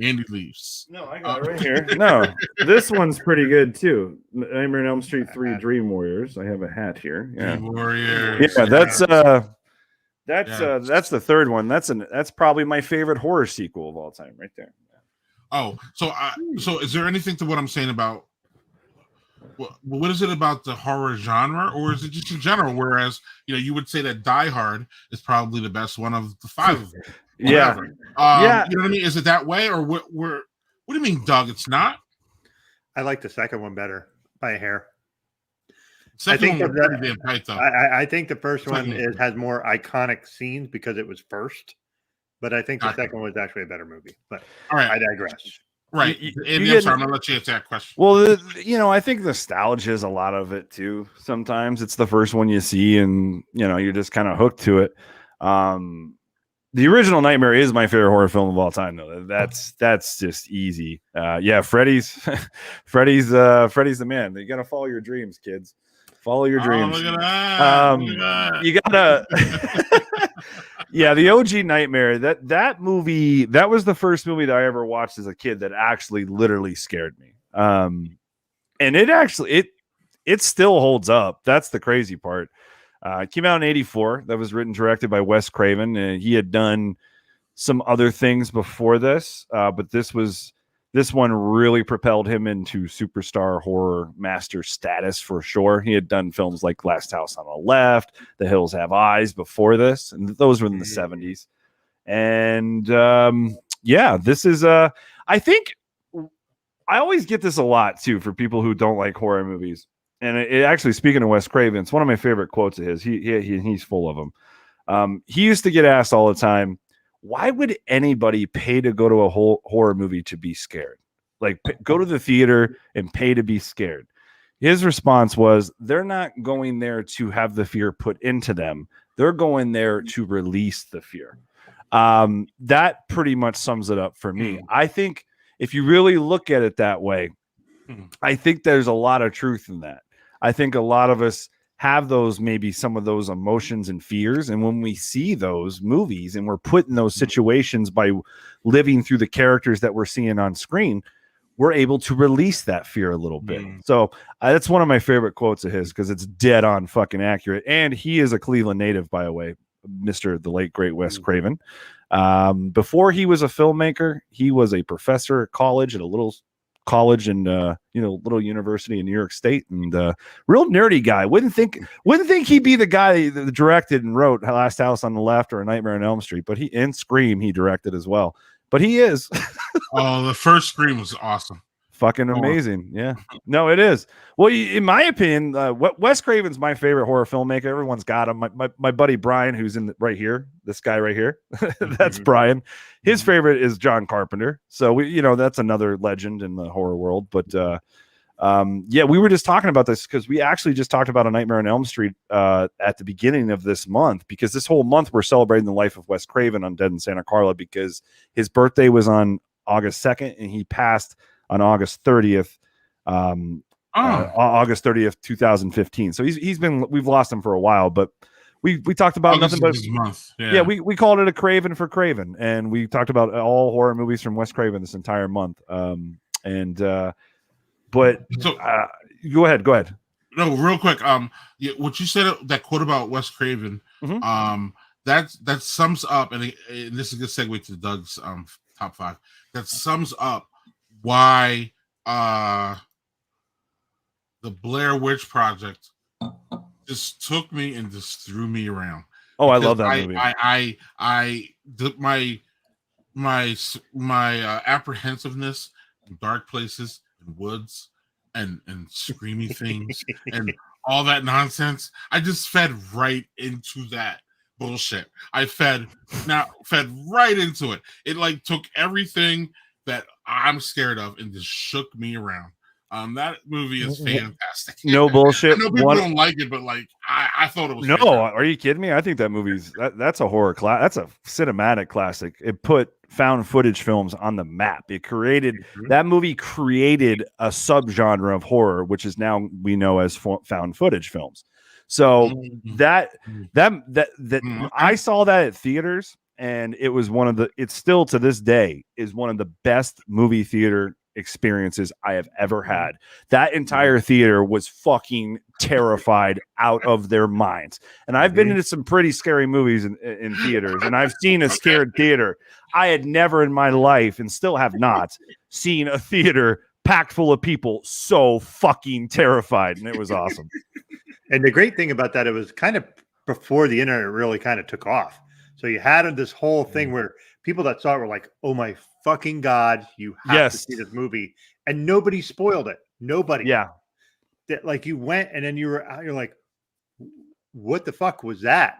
Andy leaves. No, I got it right here. No, this one's pretty good too. Nightmare on Elm Street 3: Dream Warriors. I have a hat here. Yeah, Dream Warriors. Yeah, that's the third one. That's probably my favorite horror sequel of all time, right there. Oh, so is there anything to what I'm saying about? What is it about the horror genre, or is it just in general? Whereas, you would say that Die Hard is probably the best one of the 5 of them. Yeah. You know what I mean? Is it that way, or what do you mean, Doug? It's not? I like the second one better by a hair. I think the first one has more iconic scenes because it was first. but I think the second was actually a better movie. But all right, I digress. Right. I'm sorry, I'm gonna let you answer that question. Well, I think nostalgia is a lot of it too. Sometimes it's the first one you see, and you're just kind of hooked to it. The original Nightmare is my favorite horror film of all time, though. That's just easy. Freddy's the man. You gotta follow your dreams, kids. Follow your dreams. Look at that. Look at that. You gotta. The OG Nightmare. That movie. That was the first movie that I ever watched as a kid that actually literally scared me. And it still holds up. That's the crazy part. It came out in '84. That was written, directed by Wes Craven, and he had done some other things before this, but this one really propelled him into superstar horror master status for sure. He had done films like Last House on the Left, The Hills Have Eyes before this, and those were in the '70s. And this is I think I always get this a lot too for people who don't like horror movies. And it actually, speaking of Wes Craven, it's one of my favorite quotes of his. He's full of them. He used to get asked all the time, why would anybody pay to go to a horror movie to be scared? Like, go to the theater and pay to be scared. His response was, they're not going there to have the fear put into them. They're going there to release the fear. That pretty much sums it up for me. I think if you really look at it that way, I think there's a lot of truth in that. I think a lot of us have maybe some of those emotions and fears. And when we see those movies and we're put in those situations by living through the characters that we're seeing on screen, we're able to release that fear a little bit. So that's one of my favorite quotes of his because it's dead on fucking accurate. And he is a Cleveland native, by the way, the late, great Wes Craven. Before he was a filmmaker, he was a professor at college at a little college and little university in New York State, and real nerdy guy. Wouldn't think he'd be the guy that directed and wrote Last House on the Left or A Nightmare on Elm Street, but Scream he directed as well. But he is. Oh, the first Scream was awesome. Fucking amazing. Yeah. No, it is. Well, in my opinion, Wes Craven's my favorite horror filmmaker. Everyone's got him. My buddy Brian, who's right here, this guy right here, that's Brian. His favorite is John Carpenter. So that's another legend in the horror world. But we were just talking about this because we actually just talked about A Nightmare on Elm Street at the beginning of this month, because this whole month we're celebrating the life of Wes Craven on Dead in Santa Carla, because his birthday was on August 2nd and he passed on August 30th, August 30th, 2015. So we've lost him for a while, but we talked about nothing but month. We called it a Craven for Craven, and we talked about all horror movies from Wes Craven this entire month. Go ahead. No, real quick. What you said, that quote about Wes Craven, that sums up, and this is a good segue to Doug's top 5. That sums up why the Blair Witch Project just took me and just threw me around. Oh, I love that movie. My apprehensiveness in dark places and woods and screamy things and all that nonsense, I just fed right into that bullshit. I fed right into it. It took everything that I'm scared of and just shook me around. That movie is fantastic. No bullshit. I know people don't like it, but I thought it was. No, fantastic. Are you kidding me? I think that movie's that's a horror class. That's a cinematic classic. It put found footage films on the map. That movie created a subgenre of horror, which is now we know as found footage films. So I saw that at theaters, and it was it's still to this day is one of the best movie theater experiences I have ever had. That entire theater was fucking terrified out of their minds. And I've been into some pretty scary movies in theaters, and I've seen a scared theater. I had never in my life, and still have not, seen a theater packed full of people so fucking terrified, and it was awesome. And the great thing about that, it was kind of before the internet really kind of took off. So you had this whole thing where people that saw it were like, oh my fucking God, you have to see this movie. And nobody spoiled it. Nobody. Yeah. You went and then you're like, what the fuck was that?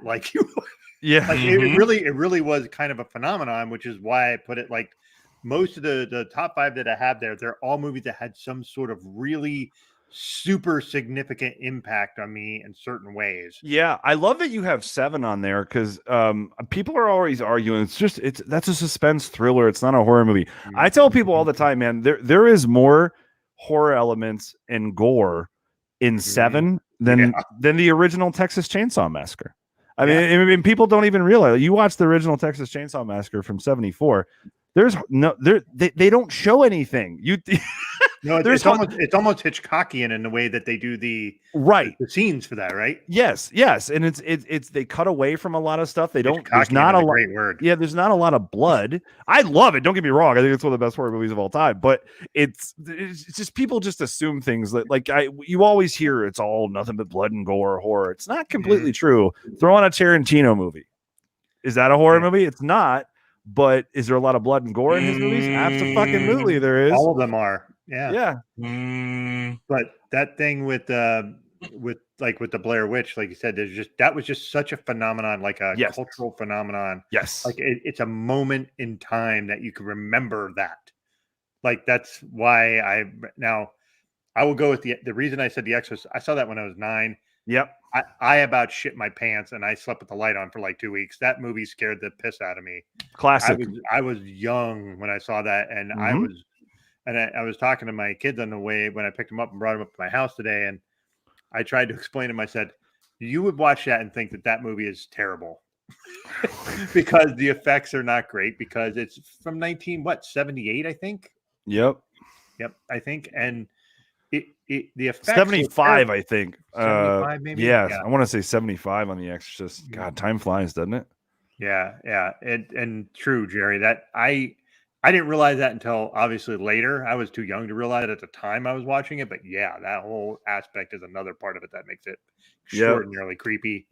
Yeah. Like it really was kind of a phenomenon, which is why I put it like most of the top 5 that I have there, they're all movies that had some sort of really super significant impact on me in certain ways. Yeah, I love that you have 7 on there because people are always arguing that's a suspense thriller. It's not a horror movie. I tell people all the time, man, there is more horror elements and gore in 7 than the original Texas Chainsaw Massacre. I mean, people don't even realize. You watch the original Texas Chainsaw Massacre from '74. There's no they don't show anything. No, it's almost Hitchcockian in the way that they do the scenes for that, right? Yes, and it's they cut away from a lot of stuff. They don't. There's not a great word. Yeah, there's not a lot of blood. I love it. Don't get me wrong. I think it's one of the best horror movies of all time. But it's just people just assume things that you always hear it's all nothing but blood and gore horror. It's not completely true. Throw on a Tarantino movie. Is that a horror movie? It's not. But is there a lot of blood and gore in his movies? Absolutely, there is. All of them are. Yeah. But that thing with the Blair Witch, like you said, that was just such a phenomenon, like a cultural phenomenon. Yes. Like it's a moment in time that you can remember that. Like that's why I will go with the reason I said The Exorcist. I saw that when I was 9. Yep. I about shit my pants and I slept with the light on for like 2 weeks. That movie scared the piss out of me. Classic. I was young when I saw that, and I was talking to my kids on the way when I picked them up and brought them up to my house today, and I tried to explain to them. I said, "You would watch that and think that movie is terrible because the effects are not great because it's from 1978, I think." Yep, I think, and the effects 75, I think. 75 maybe. Yes, I want to say 75 on The Exorcist. God, time flies, doesn't it? Yeah, and true, Jerry. That I didn't realize that until obviously later. I was too young to realize it at the time I was watching it. But yeah, that whole aspect is another part of it that makes it extraordinarily creepy.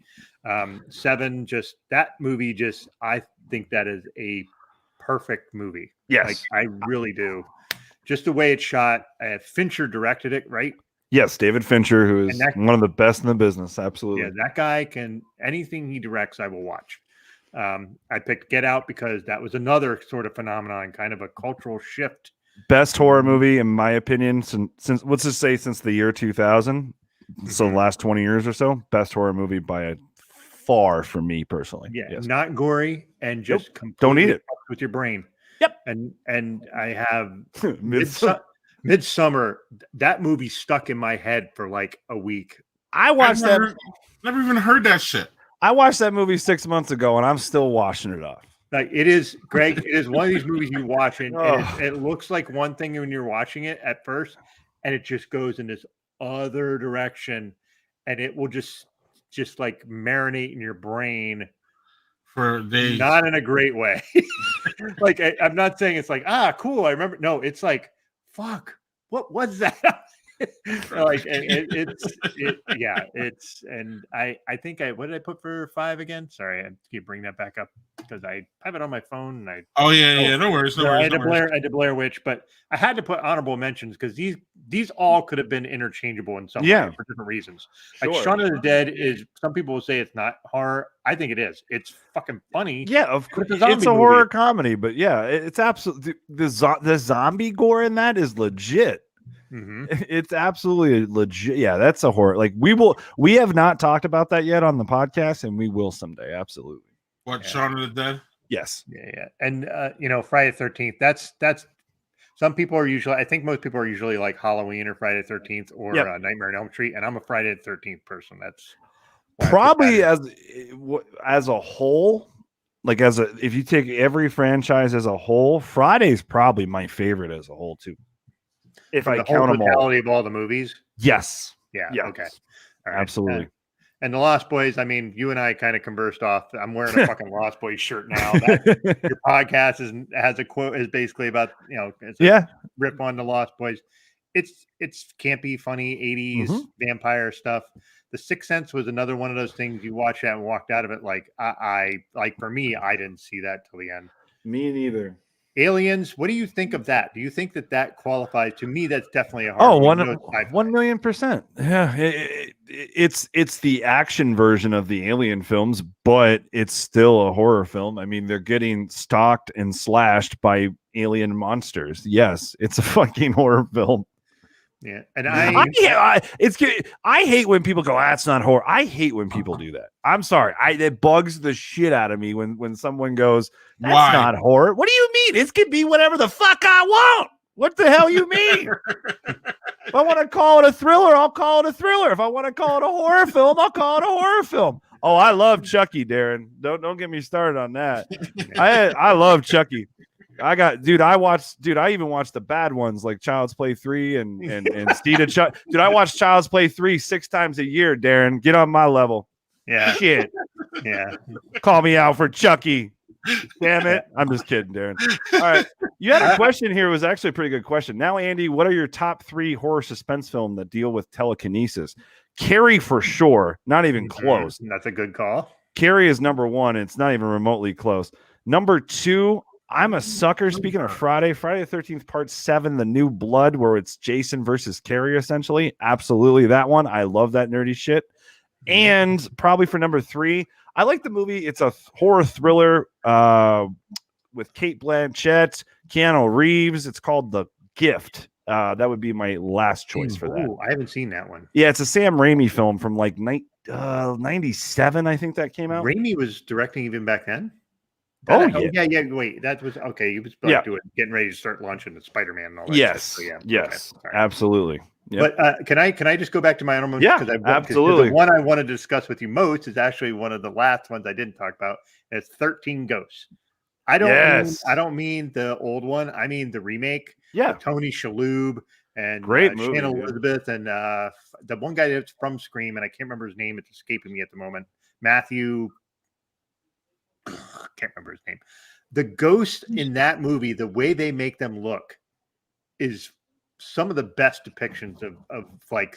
7, that movie, I think that is a perfect movie. Yes, like I really do. Just the way it's shot. Fincher directed it, right? Yes, David Fincher, who is one of the best in the business. Absolutely. Yeah, that guy anything he directs, I will watch. I picked Get Out because that was another sort of phenomenon, kind of a cultural shift. Best horror movie, in my opinion, since let's just say since the year 2000. So the last 20 years or so, best horror movie by a far for me personally. Yeah, not gory and just don't eat it with your brain. Yep. And I have Midsummer. That movie stuck in my head for like a week. I watched never even heard that shit. I watched that movie 6 months ago, and I'm still washing it off. Like it is, Greg. It is one of these movies you watch, and it looks like one thing when you're watching it at first, and it just goes in this other direction, and it will just like marinate in your brain for days. Not in a great way. Like I'm not saying it's like cool. I remember. No, it's like fuck. What was that? Like it's and I think what did I put for 5 again? Sorry, I keep bringing that back up because I have it on my phone and no worries. I had to Blair Witch, but I had to put honorable mentions because these all could have been interchangeable in some way for different reasons. Sure. Like Shaun of the Dead is, some people will say it's not horror. I think it is. It's fucking funny. Yeah, of course. It's a horror comedy, but yeah, it's absolutely the zombie gore in that is legit. Mm-hmm. It's absolutely legit. Yeah, that's a horror. Like we have not talked about that yet on the podcast, and we will someday. Absolutely. What, Shaun of the Dead? Yes. Yeah. And Friday the 13th. That's some people are usually. I think most people are usually like Halloween or Friday the 13th or Nightmare on Elm Street. And I'm a Friday the 13th person. That's probably as a whole. Like if you take every franchise as a whole, Friday's probably my favorite as a whole too. If I count them all, of all the movies, yes, yeah, okay, all right. Absolutely. And the Lost Boys. I mean, you and I kind of conversed off. I'm wearing a fucking Lost Boys shirt now. Your podcast has a quote is basically about it's a rip on the Lost Boys. It's campy, funny 80s vampire stuff. The Sixth Sense was another one of those things you watch that and walked out of it like I for me, I didn't see that till the end. Me neither. Aliens, what do you think of that? Do you think that qualifies? To me, that's definitely a Oh, horror. 1,000,000%. Yeah, it's the action version of the Alien films, but it's still a horror film. I mean, they're getting stalked and slashed by alien monsters. Yes, it's a fucking horror film. Yeah, and I hate when people go, "That's not horror." I hate when people do that. I'm sorry. It bugs the shit out of me when someone goes, "That's not horror." What do you mean? It can be whatever the fuck I want. What the hell you mean? If I want to call it a thriller, I'll call it a thriller. If I want to call it a horror film, I'll call it a horror film. Oh, I love Chucky, Darren. Don't get me started on that. I love Chucky. I even watched the bad ones like Child's Play 3 and Steed of Chuck. Dude, I watch Child's Play 3 6 times a year, Darren. Get on my level. Yeah. Shit. Yeah. Call me out for Chucky. Damn it. I'm just kidding, Darren. All right. You had a question here. It was actually a pretty good question. Now, Andy, what are your top 3 horror suspense films that deal with telekinesis? Carrie for sure. Not even close. That's a good call. Carrie is number 1. It's not even remotely close. Number 2, I'm a sucker. Speaking of Friday the 13th, part 7, The New Blood, where it's Jason versus Carrie, essentially. Absolutely that one. I love that nerdy shit. And probably for number 3, I like the movie. It's a horror thriller with Cate Blanchett, Keanu Reeves. It's called The Gift. That would be my last choice for that. I haven't seen that one. Yeah, it's a Sam Raimi film from like 97, I think that came out. Raimi was directing even back then? Yeah. Wait, that was okay. He was getting ready to start launching the Spider-Man and all that. Yes, stuff, so yes, okay. Absolutely. Yep. But can I just go back to my honorable? Yeah, absolutely. The one I want to discuss with you most is actually one of the last ones I didn't talk about. It's 13 Ghosts. I don't mean the old one. I mean the remake. Yeah, Tony Shalhoub and great movie, Shannon Elizabeth and the one guy that's from Scream, and I can't remember his name. It's escaping me at the moment. Matthew. Can't remember his name. The ghosts in that movie, the way they make them look, is some of the best depictions of like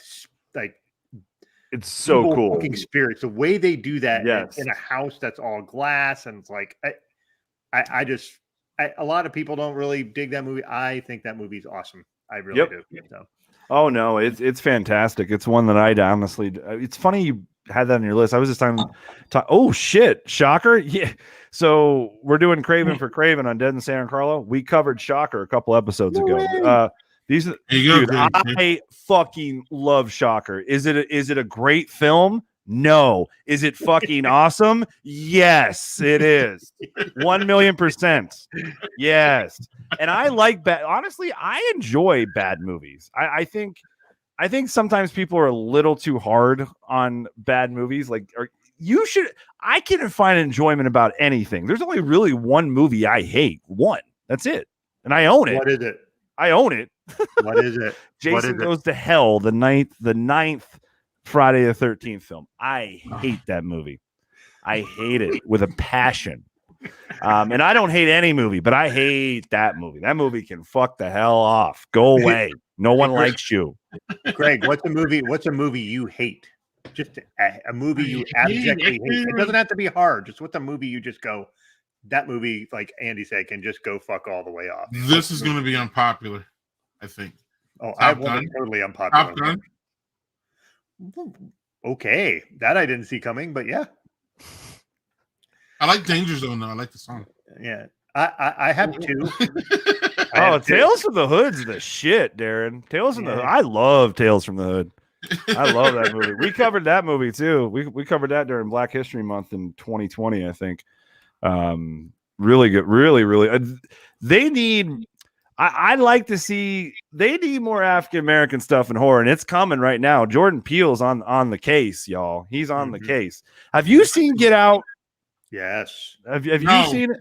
it's so cool looking spirits. The way they do that yes. in a house that's all glass, and it's like a lot of people don't really dig that movie. I think that movie's awesome. I really do. So. Oh no, it's fantastic. It's one that I honestly. It's funny you had that on your list. I was just oh shit, Shocker. Yeah. So we're doing Craven for Craven on Dead in Santa Carla. We covered Shocker a couple episodes ago. I fucking love Shocker. Is it a great film? No. Is it fucking awesome? Yes, it is. 1,000,000%. Yes. And I like honestly, I enjoy bad movies. I think sometimes people are a little too hard on bad movies. I can find enjoyment about anything. There's only really one movie I hate. One. That's it. And I own it. What is it? I own it. What is it? Jason Goes to Hell, the ninth Friday the 13th film. I hate that movie. I hate it with a passion. And I don't hate any movie, but I hate that movie. That movie can fuck the hell off. Go away. No one likes you. Greg, what's a movie you hate? Just a movie you abjectly hate. It doesn't have to be hard. Just what's a movie you just go, that movie, like Andy said, can just go fuck all the way off. This is going to be unpopular, I think. Oh, I want totally unpopular. Top Gun? Okay. That I didn't see coming, but yeah. I like Danger Zone, though. I like the song. Yeah. I have two. Tales from the Hood's the shit, Darren. Tales from the Hood. I love Tales from the Hood. I love that movie. We covered that movie too. We covered that during Black History Month in 2020, I think. Really good. Really. They need. I'd like to see. They need more African American stuff in horror, and it's coming right now. Jordan Peele's on the case, y'all. He's on the case. Have you seen Get Out? Yes. Have you seen it?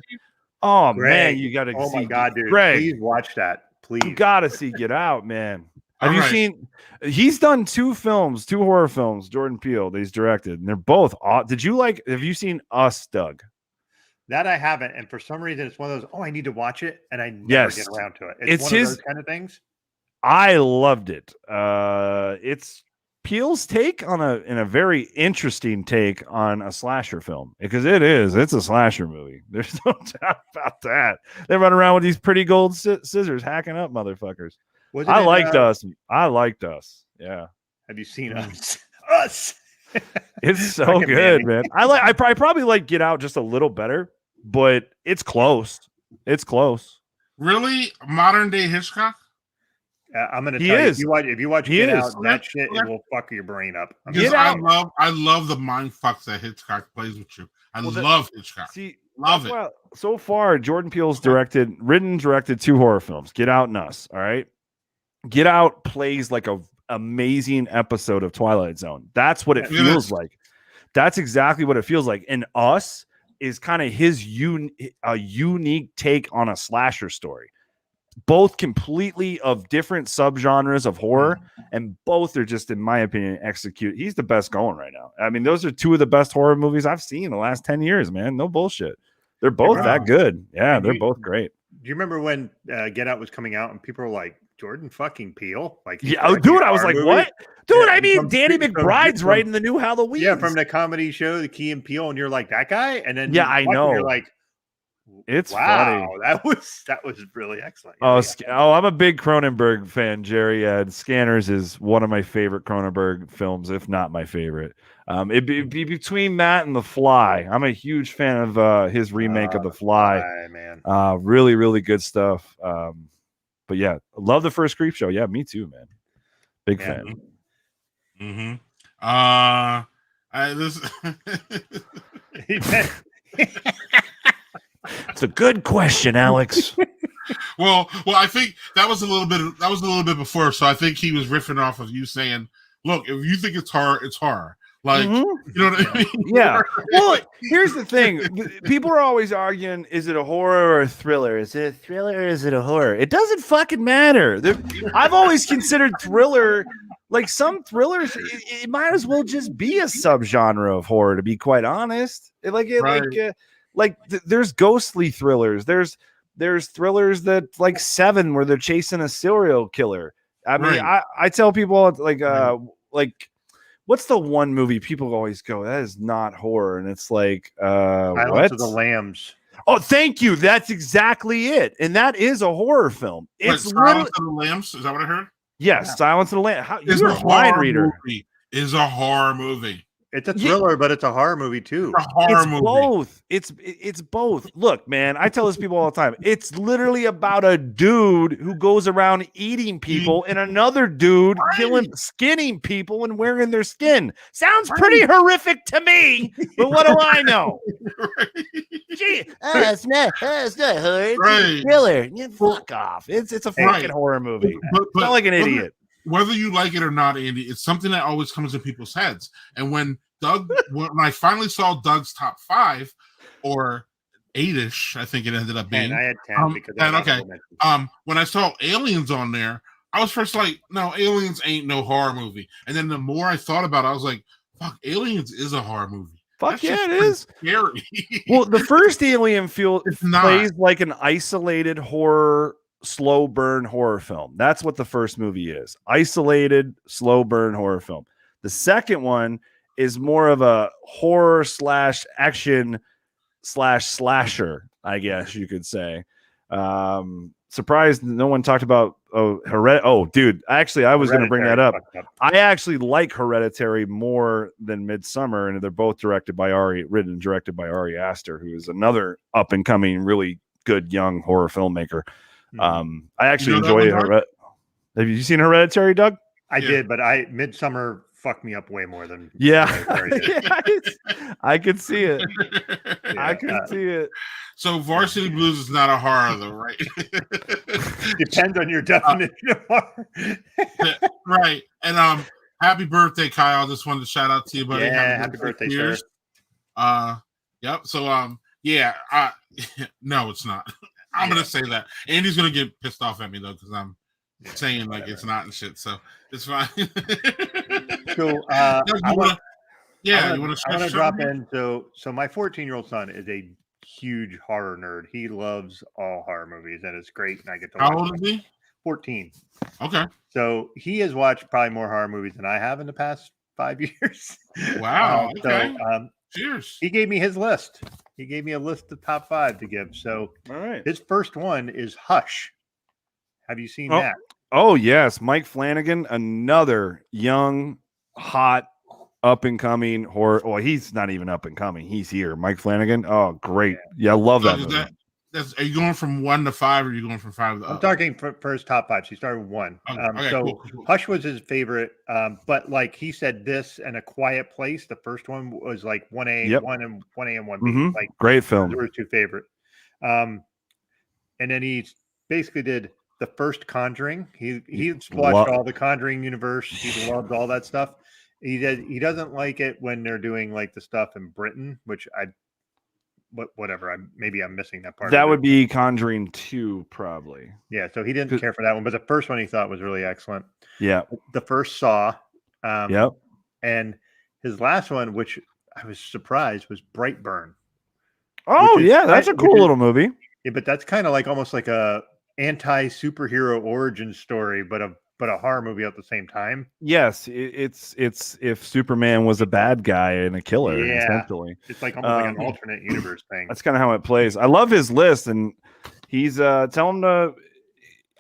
Oh, Greg, man, you got to see. Oh, my God, dude. Greg, please watch that. Please. You got to see Get Out, man. Have you seen? He's done two horror films, Jordan Peele, that he's directed, and they're both. Have you seen Us, Doug? That I haven't. And for some reason, it's one of those, I need to watch it. And I never get around to it. It's one of those kind of things. I loved it. Peele's take on a very interesting take on a slasher film, because it's a slasher movie. There's no doubt about that. They run around with these pretty gold scissors hacking up motherfuckers. I liked us. Yeah. Have you seen Us? Us. It's so good, man. I probably like Get Out just a little better, but it's close. It's close. Really, modern day Hitchcock. I'm gonna tell you, if you watch Get Out, that shit it will fuck your brain up. I love the mind fucks that Hitchcock plays with you. I love Hitchcock. See, love it. Well, so far, Jordan Peele's directed 2 horror films, Get Out and Us. All right, Get Out plays like a amazing episode of Twilight Zone. That's what it feels like. That's exactly what it feels like. And Us is kind of his unique take on a slasher story. Both completely of different subgenres of horror, and both are just, in my opinion, execute. He's the best going right now. I mean, those are 2 of the best horror movies I've seen in the last 10 years, man. No bullshit. They're both that good. Yeah, they're both great. Do you remember when Get Out was coming out and people were like, Jordan fucking Peele? Like, yeah, dude, I was like, movie? What? Dude, I mean, Danny McBride's writing the new Halloween. Yeah, from the comedy show, The Key and Peele, and you're like, that guy? And then I know. You're like, it's wow, funny. That was really excellent. I'm a big Cronenberg fan, Jerry. Scanners is one of my favorite Cronenberg films, if not my favorite. It'd be between that and The Fly. I'm a huge fan of his remake of The Fly. Man. Really, really good stuff. But yeah, love the first Creep Show. Yeah, me too, man. Big fan. It's a good question, Alex. well, I think that was a little bit before. So I think he was riffing off of you saying, "Look, if you think it's horror, it's horror." Like, you know what I mean? Yeah. Well, here's the thing: people are always arguing, "Is it a horror or a thriller? Is it a thriller or is it a horror?" It doesn't fucking matter. I've always considered thriller. Like, some thrillers, it might as well just be a subgenre of horror, to be quite honest. There's ghostly thrillers. There's thrillers that, like Seven, where they're chasing a serial killer. I mean, I tell people like what's the one movie people always go, that is not horror, and it's like Silence of the Lambs. Oh, thank you. That's exactly it, and that is a horror film. It's Silence of the Lambs. Is that what I heard? Yes, yeah. Silence of the Lambs. You're a mind reader. Is a horror movie. It's a thriller, but it's a horror movie too. It's both. It's both. Look, man, I tell this people all the time. It's literally about a dude who goes around eating people and another dude skinning people and wearing their skin. Sounds pretty horrific to me, but what do I know? Gee, it's not horror. It's a thriller. Yeah, fuck off. It's a fucking horror movie. But not like an idiot. Whether you like it or not, Andy, it's something that always comes in people's heads. And when I finally saw Doug's top 5 or 8-ish, I think it ended up being. And I had 10 because when I saw Aliens on there, I was first like, no, Aliens ain't no horror movie. And then the more I thought about it, I was like, fuck, Aliens is a horror movie. Fuck yeah, it is. Scary. Well, the first Alien plays like an isolated horror, slow burn horror film. That's what the first movie is. Isolated, slow burn horror film. The second one is more of a horror / action / slasher, I guess you could say. Surprised no one talked about dude. Actually, I was going to bring that up. I actually like Hereditary more than Midsommar, and they're both written and directed by Ari Aster, who is another up and coming, really good young horror filmmaker. I actually enjoy it. Have you seen Hereditary, Doug? I did, but Midsommar fucked me up way more than I could see it. I could see it. So Varsity Blues is not a horror, though, right? Depends on your definition of horror. Right. And happy birthday, Kyle. Just wanted to shout out to you, buddy. Yeah, happy birthday, sir. Yep. So no, it's not. I'm gonna say that. Andy's gonna get pissed off at me though, because I'm saying like it's not and shit. So it's fine. So I want to drop in. So my 14-year-old son is a huge horror nerd. He loves all horror movies, and it's great. And I get to. How old is he? 14. Okay. So he has watched probably more horror movies than I have in the past 5 years. Wow. Okay. So Cheers. he gave me his list. He gave me a list of top 5 to give. So All right. his first one is Hush. Have you seen that? Oh, yes. Mike Flanagan, another young, hot, up and coming horror. Well, he's not even up and coming. He's here. Mike Flanagan. Oh, great. Yeah, I love that movie. Are you going from 1 to 5, or are you going from 5 to I'm talking for his top 5. So he started with 1. Okay, cool. Hush was his favorite. But like he said, this and A Quiet Place, the first one was like 1A, 1 and 1A and 1B. Like great film. Those were his 2 favorite. And then he basically did the first Conjuring. He watched all the Conjuring universe. He loved all that stuff. He doesn't like it when they're doing like the stuff in Britain, which whatever. Maybe I'm missing that part. That would be Conjuring 2, probably. Yeah, so he didn't care for that one, but the first one he thought was really excellent. Yeah. The first Saw. Yep. And his last one, which I was surprised, was Brightburn. Oh, yeah, that's a cool little movie. Yeah, but that's kind of like almost like a anti-superhero origin story, but a horror movie at the same time. Yes, it's if Superman was a bad guy and a killer, essentially. It's like almost like an alternate universe thing. That's kind of how it plays. I love his list, and he's tell him to.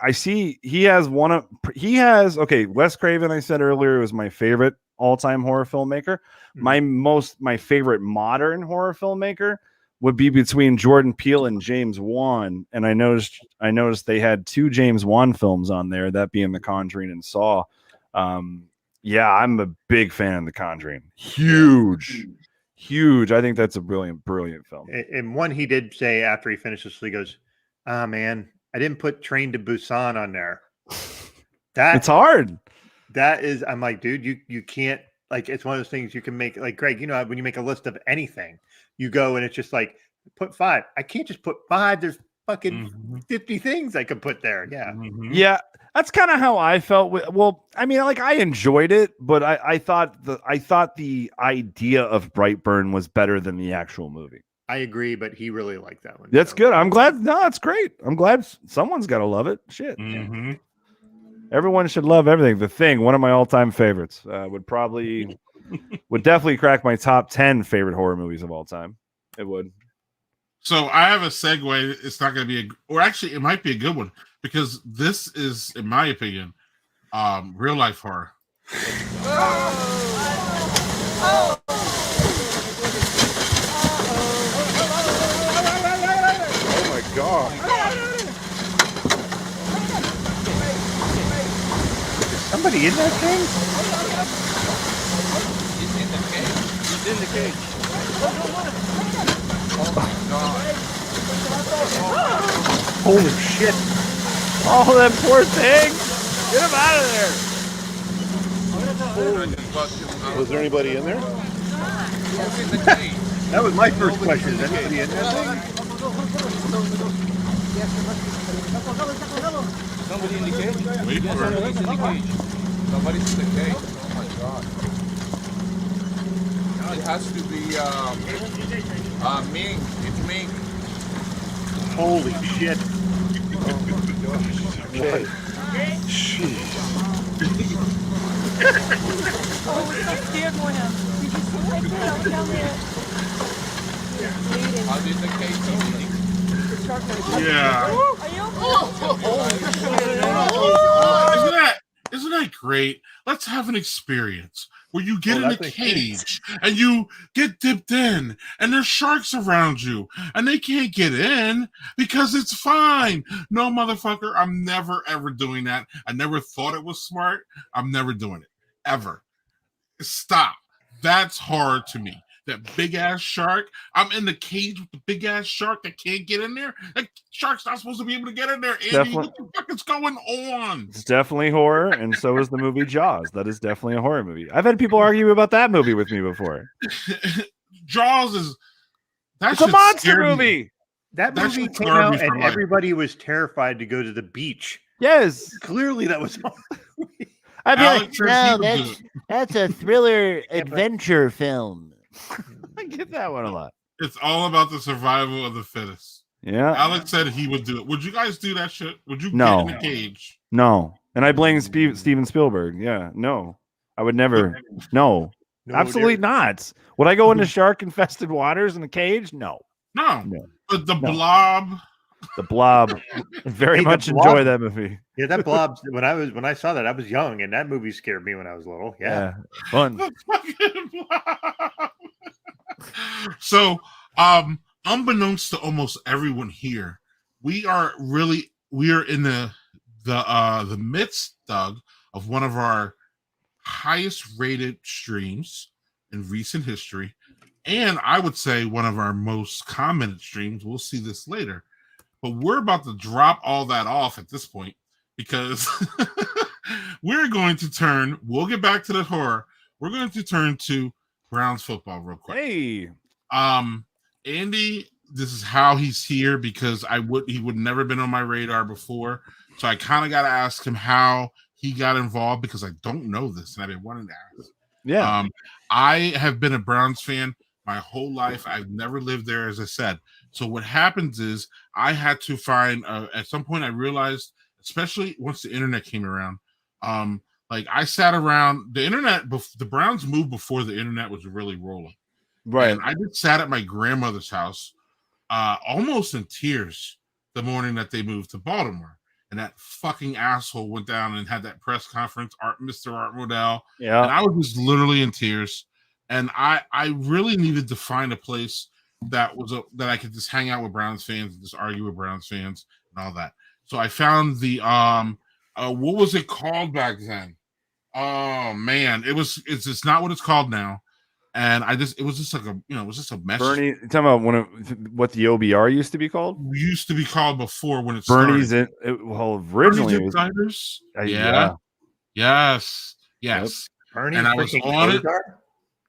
I see he has Wes Craven. I said earlier was my favorite all-time horror filmmaker. Mm-hmm. My favorite modern horror filmmaker would be between Jordan Peele and James Wan, and I noticed they had 2 James Wan films on there, that being The Conjuring and Saw. Yeah, I'm a big fan of The Conjuring. Huge. I think that's a brilliant film. And one he did say after he finished this, he goes, "Ah, man, I didn't put Train to Busan on there." It's hard. That is, I'm like, dude, you can't, like, it's one of those things you can make, like, Greg, you know, when you make a list of anything, you go and it's just like, put 5. I can't just put 5. There's fucking 50 things I could put there. Yeah. Mm-hmm. Yeah. That's kind of how I felt I mean, like, I enjoyed it, but I thought the idea of Brightburn was better than the actual movie. I agree, but he really liked that one. That's good. I'm glad. No, that's great. I'm glad someone's got to love it. Shit. Mm-hmm. Everyone should love everything. The Thing, one of my all-time favorites, would definitely crack my top 10 favorite horror movies of all time. It would. So I have a segue. It's not going to be or actually, it might be a good one, because this is, in my opinion, real life horror. Oh my God. Somebody in that thing? He's in the cage. Oh my God. Holy shit. Oh, that poor thing. Get him out of there. Was there anybody in there? Who's in the cage? That was my first question. Is anybody in that thing? Somebody in the cage? Wait for it. Somebody's in the cage. Somebody's in the cage. Oh my God. It has to be Ming. It's Ming. Holy shit. Okay. Jeez. Oh, we're so scared for him. Did you see that kid over down there? How did the cage open? Yeah. Are you okay? Isn't that great? Let's have an experience where you get in a cage and you get dipped in and there's sharks around you and they can't get in because it's fine. No, motherfucker, I'm never, ever doing that. I never thought it was smart. I'm never doing it. Ever. Stop. That's hard to me. That big ass shark. I'm in the cage with the big ass shark that can't get in there. That shark's not supposed to be able to get in there, Andy. What the fuck is going on? It's definitely horror, and so is the movie Jaws. That is definitely a horror movie. I've had people argue about that movie with me before. Jaws is it's a monster movie. That movie came out and everybody was terrified to go to the beach. Yes. Clearly that was I'd be like, no, that's a thriller adventure film. I get that one a lot. It's all about the survival of the fittest. Yeah. Alex said he would do it. Would you guys do that shit? Would you No. get in a cage? No. And I blame Steven Spielberg. Yeah. No. I would never. No. No, Absolutely not. Would I go into shark infested waters in a cage? No. No. No. But the No. Blob. The Blob. Very Hey, the much Blob- enjoy that movie. Yeah, that Blob. when I saw that, I was young, and that movie scared me when I was little. Yeah. Fun. The fucking Blob. So, unbeknownst to almost everyone here, we are in the midst, Doug, of one of our highest rated streams in recent history, and I would say one of our most commented streams. We'll see this later, but we're about to drop all that off at this point because we're going to turn. We'll get back to the horror. We're going to turn to Browns football real quick. Hey, Andy, this is how he's here because he would never been on my radar before, so I kind of got to ask him how he got involved because I don't know this and I've been wanting to ask. Yeah. I have been a Browns fan my whole life. I've never lived there, as I said. So what happens is I had to find at some point I realized, especially once the internet came around, like I sat around the internet. The Browns moved before the internet was really rolling. Right. And I just sat at my grandmother's house, almost in tears, the morning that they moved to Baltimore. And that fucking asshole went down and had that press conference, Mr. Art Modell. Yeah. And I was just literally in tears. And I really needed to find a place that I could just hang out with Browns fans and just argue with Browns fans and all that. So I found the what was it called back then? Oh man, it's just not what it's called now. And it was just like it was just a mess. Bernie, you talking about what the OBR used to be called? Used to be called before when it Bernie's started. Originally Bernie's Insiders? yeah. Yes. Yep. Bernie And I was freaking on it. Kosar?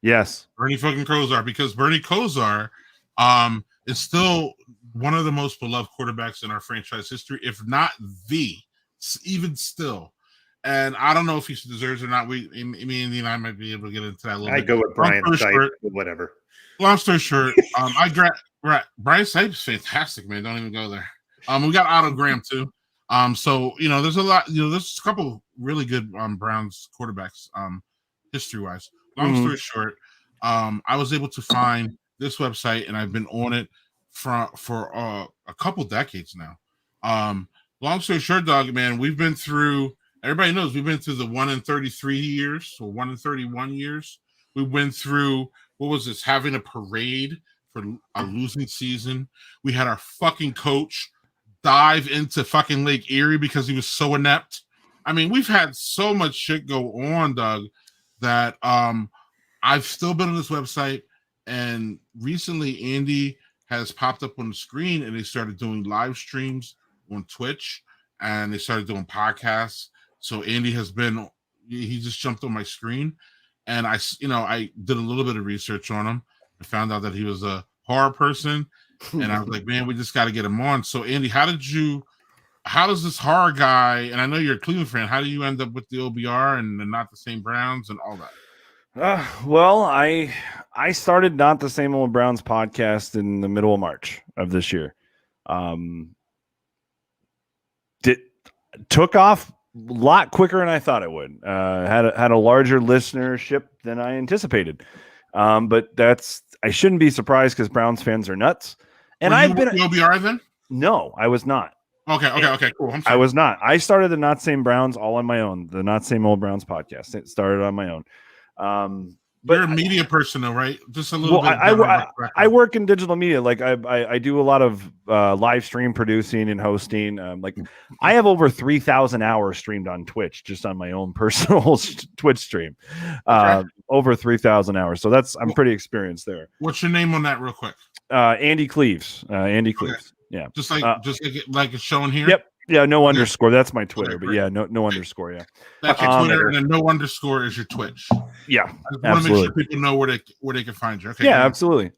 Yes. Bernie fucking Kosar, because Bernie Kosar is still one of the most beloved quarterbacks in our franchise history, if not even still. And I don't know if he deserves it or not. Me and I might be able to get into that a little I bit. go with Brian Long story Sipe, short- whatever. Long story short, Brian Sipe's fantastic, man. Don't even go there. We got Otto Graham too. So there's a lot. There's a couple really good Browns quarterbacks, history wise. Long story short, I was able to find this website, and I've been on it for a couple decades now. Long story short, dog, man, we've been through. Everybody knows we've been through the 1 in 33 years or 1 in 31 years. We went through, what was this, having a parade for a losing season. We had our fucking coach dive into fucking Lake Erie because he was so inept. I mean, we've had so much shit go on, Doug, that I've still been on this website. And recently, Andy has popped up on the screen, and they started doing live streams on Twitch, and they started doing podcasts. So Andy he just jumped on my screen, and I did a little bit of research on him. I found out that he was a horror person, and I was like, man, we just got to get him on. So Andy, how does this horror guy, and I know you're a Cleveland fan, how do you end up with the OBR and Not the Same Browns and all that? Well, I started Not the Same Old Browns podcast in the middle of March of this year. Took off a lot quicker than I thought it would. Had a larger listenership than I anticipated. But I shouldn't be surprised because Browns fans are nuts. And I've been the OBR then? No, I was not. Okay, cool. I'm sorry. I was not. I started the Not Same Browns all on my own. The Not Same Old Browns podcast. It started on my own. But you're a media person, though, right? Just a little bit. I work in digital media. Like I do a lot of live stream producing and hosting. Like I have over 3,000 hours streamed on Twitch, just on my own personal Twitch stream. Over 3,000 hours. So I'm pretty experienced there. What's your name on that, real quick? Andy Cleves. Andy Cleves. Okay. Yeah. Just like it's showing here. Yep. Yeah, no underscore. That's my Twitter, but yeah, no underscore. Yeah, that's your Twitter, and then no underscore is your Twitch. Yeah, I just want to make sure people know where they can find you. Okay. Yeah, absolutely.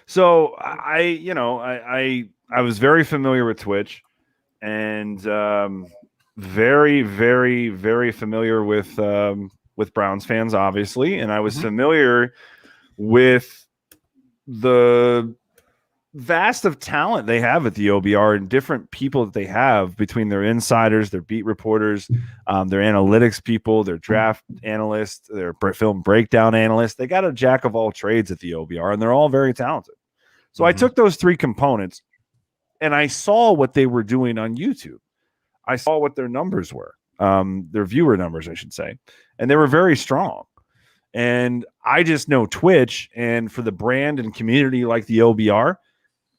So I was very familiar with Twitch, and very, very, very familiar with Browns fans, obviously, and I was familiar with the vast of talent they have at the OBR and different people that they have between their insiders, their beat reporters, their analytics people, their draft analysts, their film breakdown analysts. They got a jack of all trades at the OBR, and they're all very talented. So I took those three components and I saw what they were doing on YouTube. I saw what their numbers were, their viewer numbers, I should say, and they were very strong. And I just know Twitch, and for the brand and community like the OBR,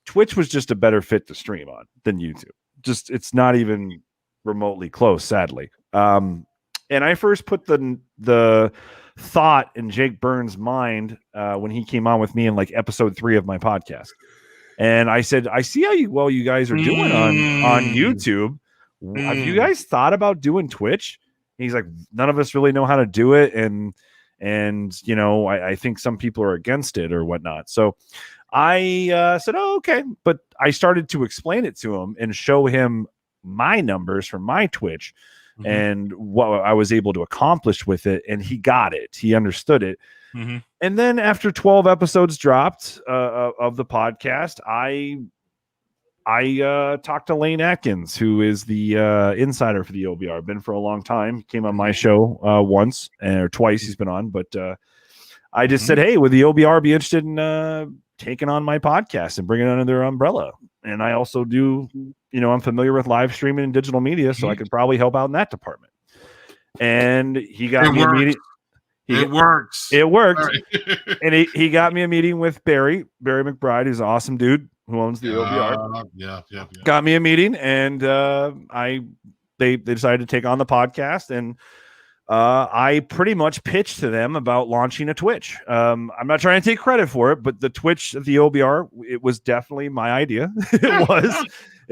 Twitch was just a better fit to stream on than YouTube. Just it's not even remotely close, sadly. And I first put the thought in Jake Burns' mind when he came on with me in like episode 3 of my podcast. And I said, I see how you guys are doing on YouTube. Have you guys thought about doing Twitch? And he's like, none of us really know how to do it. And you know, I think some people are against it or whatnot. So I said, oh, okay. But I started to explain it to him and show him my numbers from my Twitch and what I was able to accomplish with it. And he got it. He understood it. And then after 12 episodes dropped of the podcast, I talked to Lane Atkins, who is the insider for the OBR. Been for a long time. He came on my show once or twice. He's been on, but I just said, hey, would the OBR be interested in taking on my podcast and bringing it under their umbrella? And I also do, you know, I'm familiar with live streaming and digital media, so I could probably help out in that department. And he got me a meeting. It works. It worked. And he got me a meeting with Barry McBride, who's an awesome dude who owns the OBR. Yeah. Got me a meeting, and they decided to take on the podcast, and I pretty much pitched to them about launching a Twitch. I'm not trying to take credit for it, but the Twitch of the OBR, it was definitely my idea. It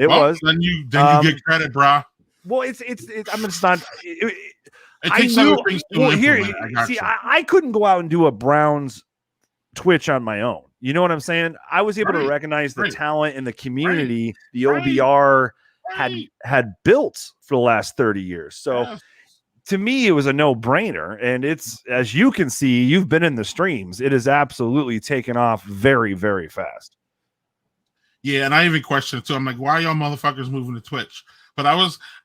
was. Then you get credit, bro. Well, it's. I mean, it's not. It takes other things to implement. I couldn't go out and do a Browns Twitch on my own. You know what I'm saying? I was able to recognize the talent and the community the OBR had built for the last 30 years. So to me, it was a no-brainer. And it's, as you can see, you've been in the streams. It has absolutely taken off very, very fast. Yeah, and I even questioned it too. I'm like, why are y'all motherfuckers moving to Twitch? But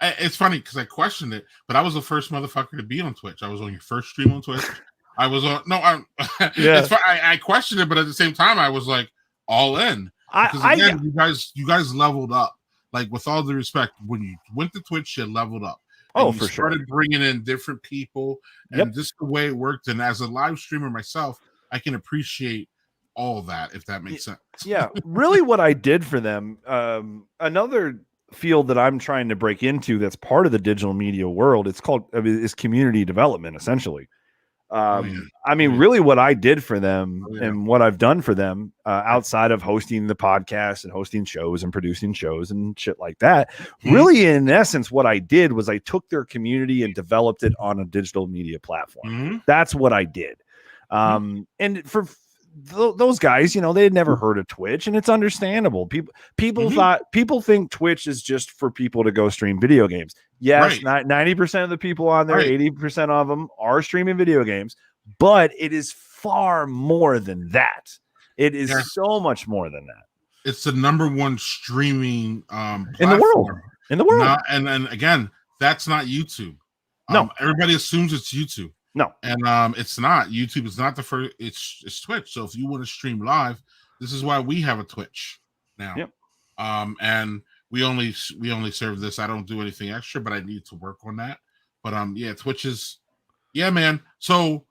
it's funny because I questioned it, but I was the first motherfucker to be on Twitch. I was on your first stream on Twitch. I was on, I questioned it, but at the same time, I was like all in. Because again, you guys leveled up. Like, with all the respect, when you went to Twitch, you leveled up. Oh, for sure. Started bringing in different people, and just the way it worked. And as a live streamer myself, I can appreciate all that, if that makes sense. Yeah, really, what I did for them, another field that I'm trying to break into that's part of the digital media world, is community development, essentially. I mean, really what I did for them and what I've done for them outside of hosting the podcast and hosting shows and producing shows and shit like that, really in essence, what I did was I took their community and developed it on a digital media platform. That's what I did. And for those guys, you know, they had never heard of Twitch, and it's understandable. People think Twitch is just for people to go stream video games. Yes, 90% of the people on there, 80% of them are streaming video games, but it is far more than that. It is so much more than that. It's the #1 streaming in the world. And again, that's not YouTube. No, everybody assumes it's YouTube. No, and it's not. YouTube is not the first. It's Twitch. So if you want to stream live, this is why we have a Twitch now. Yep. And we only serve this. I don't do anything extra, but I need to work on that. But yeah, Twitch is, man. So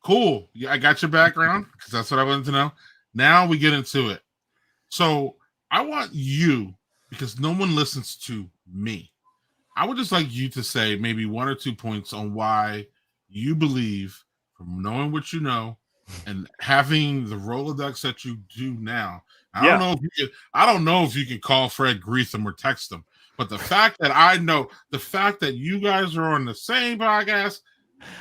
cool. Yeah, I got your background because that's what I wanted to know. Now we get into it. So I want you, because no one listens to me, I would just like you to say maybe 1 or 2 points on why you believe, from knowing what you know and having the Rolodex that you do now. I don't know if you can call Fred Greetham or text him, but the fact that I know, the fact that you guys are on the same podcast,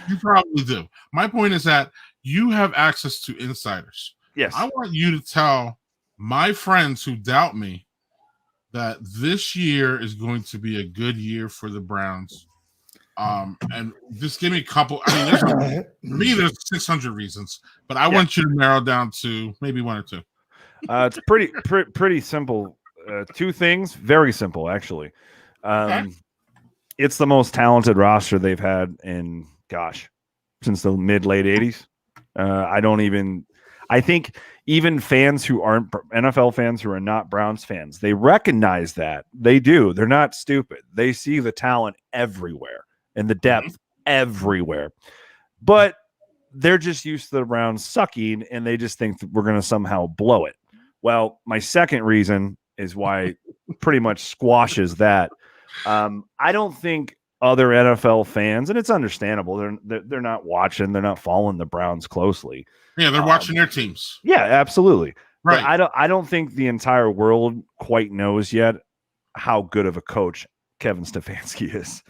you probably do. My point is that you have access to insiders. Yes. I want you to tell my friends who doubt me that this year is going to be a good year for the Browns. And just give me a couple. I mean, for me, there's 600 reasons, but I want you to narrow down to maybe 1 or 2. It's pretty simple. Two things, very simple actually. It's the most talented roster they've had in since the mid-late 80s. I think even fans who aren't NFL fans who are not Browns fans, they recognize that. They do. They're not stupid. They see the talent everywhere and the depth everywhere. But they're just used to the Browns sucking, and they just think that we're going to somehow blow it. Well, my second reason is why pretty much squashes that. I don't think other NFL fans, and it's understandable, they're not watching, they're not following the Browns closely. Yeah, they're watching their teams. Yeah, absolutely. Right. But I don't think the entire world quite knows yet how good of a coach Kevin Stefanski is.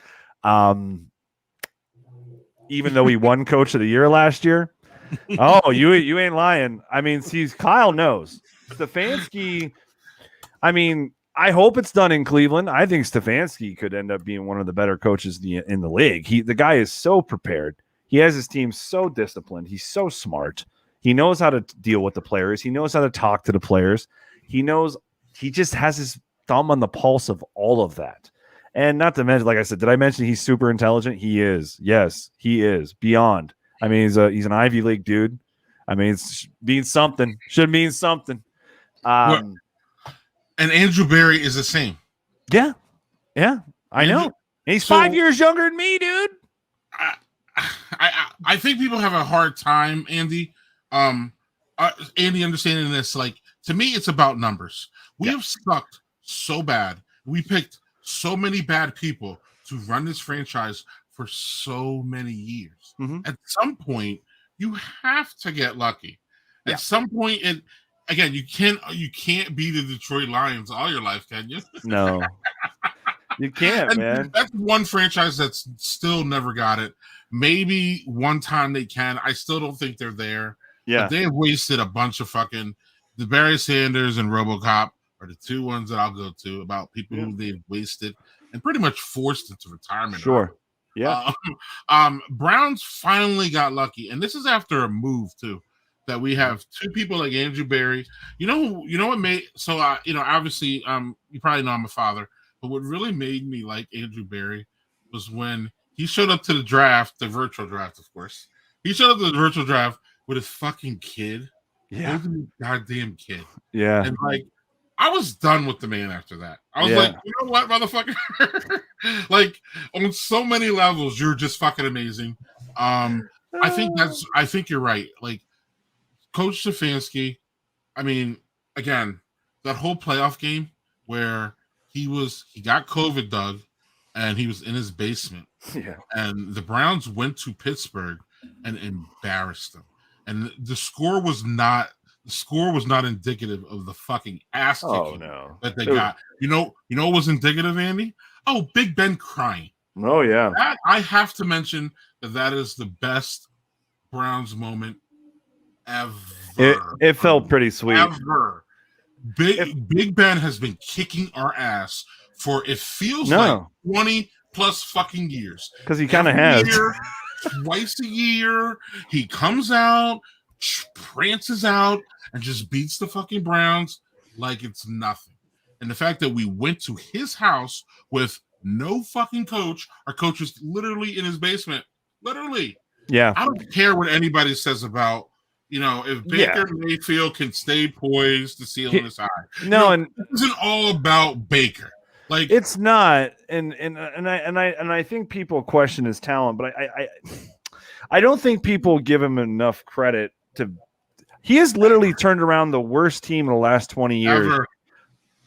Even though he won Coach of the Year last year. Oh, you ain't lying. I mean, see, Kyle knows. Stefanski, I mean, I hope it's done in Cleveland. I think Stefanski could end up being one of the better coaches in the league. The guy is so prepared. He has his team so disciplined. He's so smart. He knows how to deal with the players. He knows how to talk to the players. He just has his thumb on the pulse of all of that. And not to mention, like I said, did I mention he's super intelligent? He is. Yes, he is. Beyond. I mean, he's an Ivy League dude. I mean, it's means something. Should mean something. And Andrew Berry is the same. Yeah. Yeah. I know. He's 5 years younger than me, dude. I think people have a hard time, Andy. Andy, understanding this, like, to me, it's about numbers. We have sucked so bad. We picked so many bad people to run this franchise for so many years. Mm-hmm. At some point, you have to get lucky. At some point, and again, you can't be the Detroit Lions all your life, can you? No, you can't, man. That's one franchise that's still never got it. Maybe one time they can. I still don't think they're there. Yeah, but they have wasted a bunch of fucking. The Barry Sanders and RoboCop are the two ones that I'll go to about people who they've wasted and pretty much forced into retirement. Sure. Yeah. Browns finally got lucky, and this is after a move too. That we have two people like Andrew Berry. You know what made obviously you probably know I'm a father, but what really made me like Andrew Berry was when he showed up to the draft, the virtual draft, of course. He showed up to the virtual draft with his fucking kid. Yeah. Goddamn kid. Yeah. And like, I was done with the man after that. I was like, you know what, motherfucker? Like, on so many levels, you're just fucking amazing. I think you're right. Like, Coach Stefanski, I mean, again, that whole playoff game where he got COVID, Doug, and he was in his basement. Yeah. And the Browns went to Pittsburgh and embarrassed them. And the score was not indicative of the fucking ass kicking that they got. You know what was indicative, Andy? Oh, Big Ben crying. Oh yeah. That, I have to mention that is the best Browns moment ever. It felt pretty sweet. Ever. Big Ben has been kicking our ass for it feels like 20 plus fucking years. Because he kind of has. Twice a year, he comes out, prances out, and just beats the fucking Browns like it's nothing. And the fact that we went to his house with no fucking coach, our coach is literally in his basement. Literally. Yeah. I don't care what anybody says about, if Baker Mayfield can stay poised, the ceiling is high. No, and it isn't all about Baker. Like, it's not, and I think people question his talent, but I don't think people give him enough credit to. He has literally turned around the worst team in the last 20 years. Ever.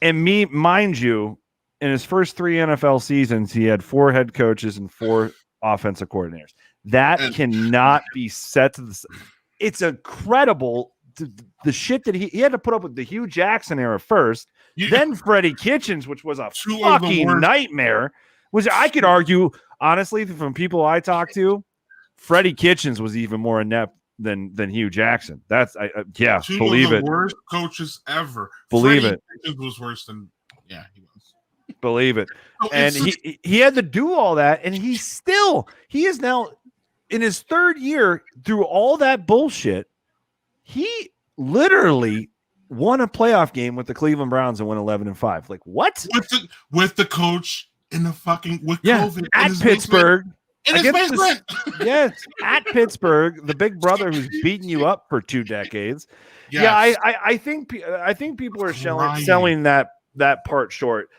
And mind you, in his first 3 NFL seasons, he had 4 head coaches and 4 offensive coordinators. That cannot be set to the. It's incredible. The shit that he had to put up with the Hugh Jackson era first, then Freddie Kitchens, which was a fucking nightmare. I could argue, honestly, from people I talked to, Freddie Kitchens was even more inept than Hugh Jackson. That's believe it. Worst coaches ever. Believe Freddie it. Kitchens was worse than he was. Believe it. And he had to do all that, and he is now in his 3rd year through all that bullshit. He literally won a playoff game with the Cleveland Browns and went 11-5. Like what? With the coach in the fucking COVID at Pittsburgh. In his basement. Yes, at Pittsburgh, the big brother who's beating you up for 2 decades. Yes. Yeah, I think people are selling that part short.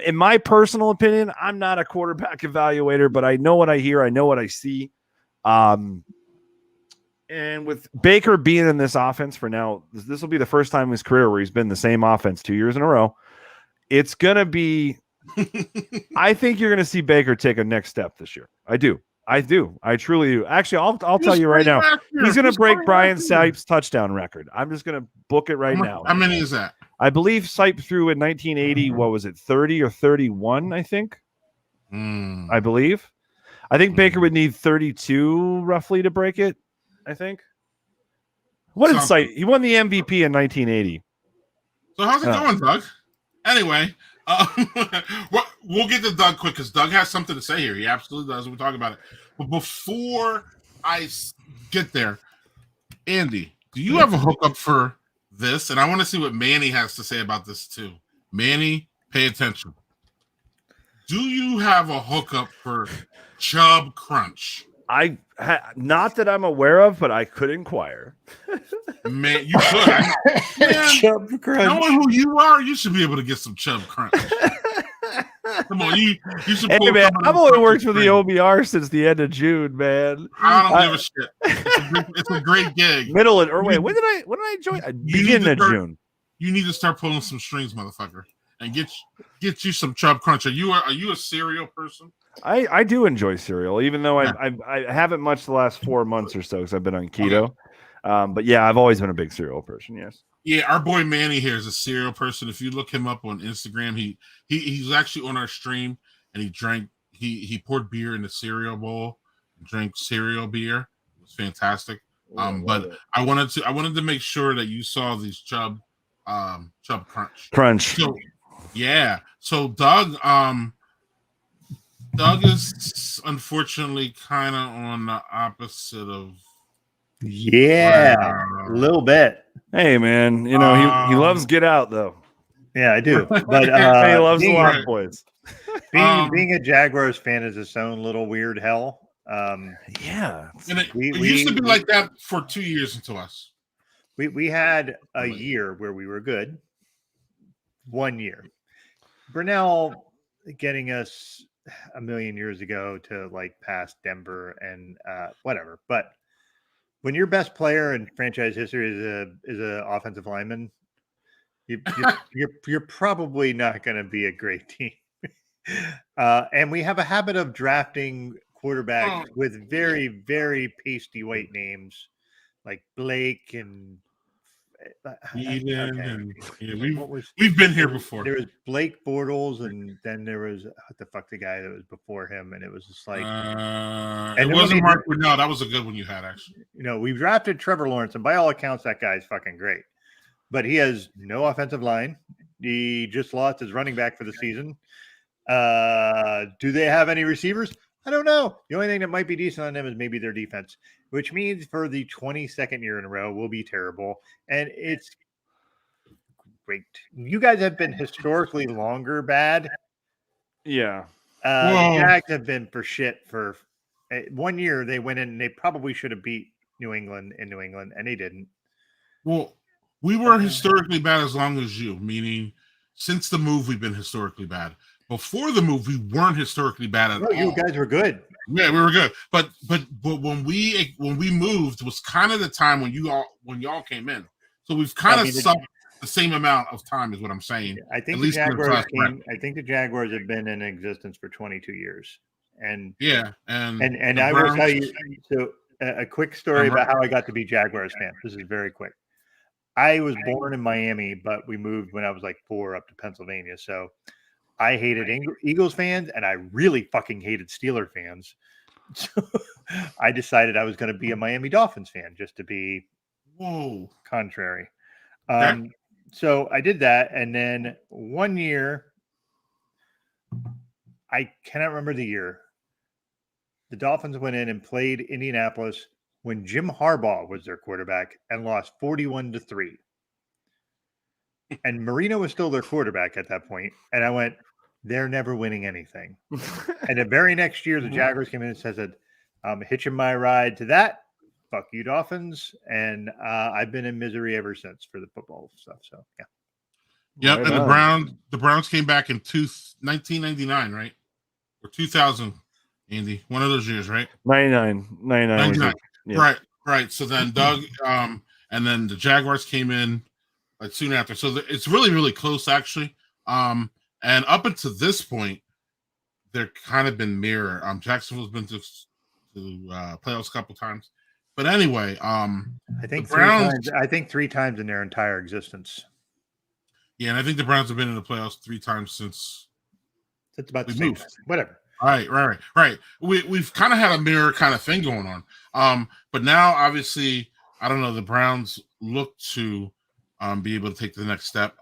In my personal opinion, I'm not a quarterback evaluator, but I know what I hear, I know what I see. And with Baker being in this offense for now, this will be the first time in his career where he's been the same offense 2 years in a row. It's gonna be. I think you're gonna see Baker take a next step this year. I do. I truly do. Actually, I'll tell you right now. He's gonna break Brian Sipe's touchdown record. I'm just gonna book it right now. How many is that? I believe Sipe threw in 1980. What was it? 30 or 31? I think. I believe. I think Baker would need 32 roughly to break it. I think. What did Sipe? He won the MVP in 1980. So how's it going, Doug? Anyway, we'll get to Doug quick because Doug has something to say here. He absolutely does. We'll talk about it. But before I get there, Andy, do you have a hookup for this? And I want to see what Manny has to say about this too. Manny, pay attention. Do you have a hookup for Chub Crunch? Not that I'm aware of, but I could inquire. Man, you could. Chub Crunch. Knowing who you are, you should be able to get some Chub Crunch. Come on, you should. Hey man, I've only worked for the OBR since the end of June, man. I don't give a shit. It's a great gig. When did I join? Beginning of June. You need to start pulling some strings, motherfucker, and get you some Chub Crunch. Are you a cereal person? I do enjoy cereal, even though I haven't much the last 4 months or so because I've been on keto. Okay. But yeah, I've always been a big cereal person. Yes. Yeah, our boy Manny here is a cereal person. If you look him up on Instagram, he's actually on our stream and he poured beer in the cereal bowl, drank cereal beer. It was fantastic. But I wanted to make sure that you saw these Chub Crunch. So, yeah. So Doug is unfortunately kind of on the opposite of. Yeah, a little bit. Hey, man, he loves Get Out though. Yeah, I do. But he loves the Lost Boys. Being a Jaguars fan is its own little weird hell. Yeah, and it used to be like that for 2 years until us. We had a year where we were good. 1 year. Brunell getting us a million years ago to like past Denver and whatever. But when your best player in franchise history is a offensive lineman, you're probably not going to be a great team. And we have a habit of drafting quarterbacks with very, very pasty white names like Blake and Eden, and we've been here before. There was Blake Bortles, and then there was what the fuck the guy that was before him, and it was just like it wasn't Mark. No, that was a good one you had actually. We drafted Trevor Lawrence, and by all accounts, that guy's fucking great, but he has no offensive line. He just lost his running back for the season. Do they have any receivers? I don't know. The only thing that might be decent on them is maybe their defense, which means for the 22nd year in a row, we'll be terrible. And it's great. You guys have been historically longer bad. Yeah. The Jags have been for shit for 1 year. They went in and they probably should have beat New England in New England, and they didn't. Well, we were historically bad as long as you, meaning since the move, we've been historically bad. Before the move, we weren't historically bad at all. You guys were good. Yeah, we were good. But when we moved was kind of the time when y'all came in. So we've kind of sucked the same amount of time, is what I'm saying. I think the Jaguars have been in existence for 22 years. And yeah, and I will tell you so a quick story about how I got to be Jaguars fan. This is very quick. I was born in Miami, but we moved when I was like 4 up to Pennsylvania. So I hated Eagles fans, and I really fucking hated Steeler fans. So I decided I was going to be a Miami Dolphins fan just to be contrary. So I did that, and then 1 year, I cannot remember the year, the Dolphins went in and played Indianapolis when Jim Harbaugh was their quarterback and lost 41-3. and Marino was still their quarterback at that point. And I went, they're never winning anything. And the very next year, the Jaguars came in and said, I'm hitching my ride to that. Fuck you, Dolphins. And I've been in misery ever since for the football stuff. So, yeah. Yep, Right and on. the Browns came back in 1999, right? Or 2000, Andy. One of those years, right? 99. 99. Yeah. Right. So then Doug, and then the Jaguars came in like soon after. So it's really, really close, actually. And up until this point, they're kind of been mirror. Jacksonville's been to playoffs a couple times, but anyway, I think Browns. I think 3 times in their entire existence. Yeah, and I think the Browns have been in the playoffs 3 times since it's about we the same moved. time. Whatever. Right. We've kind of had a mirror kind of thing going on. But now obviously, I don't know. The Browns look to be able to take the next step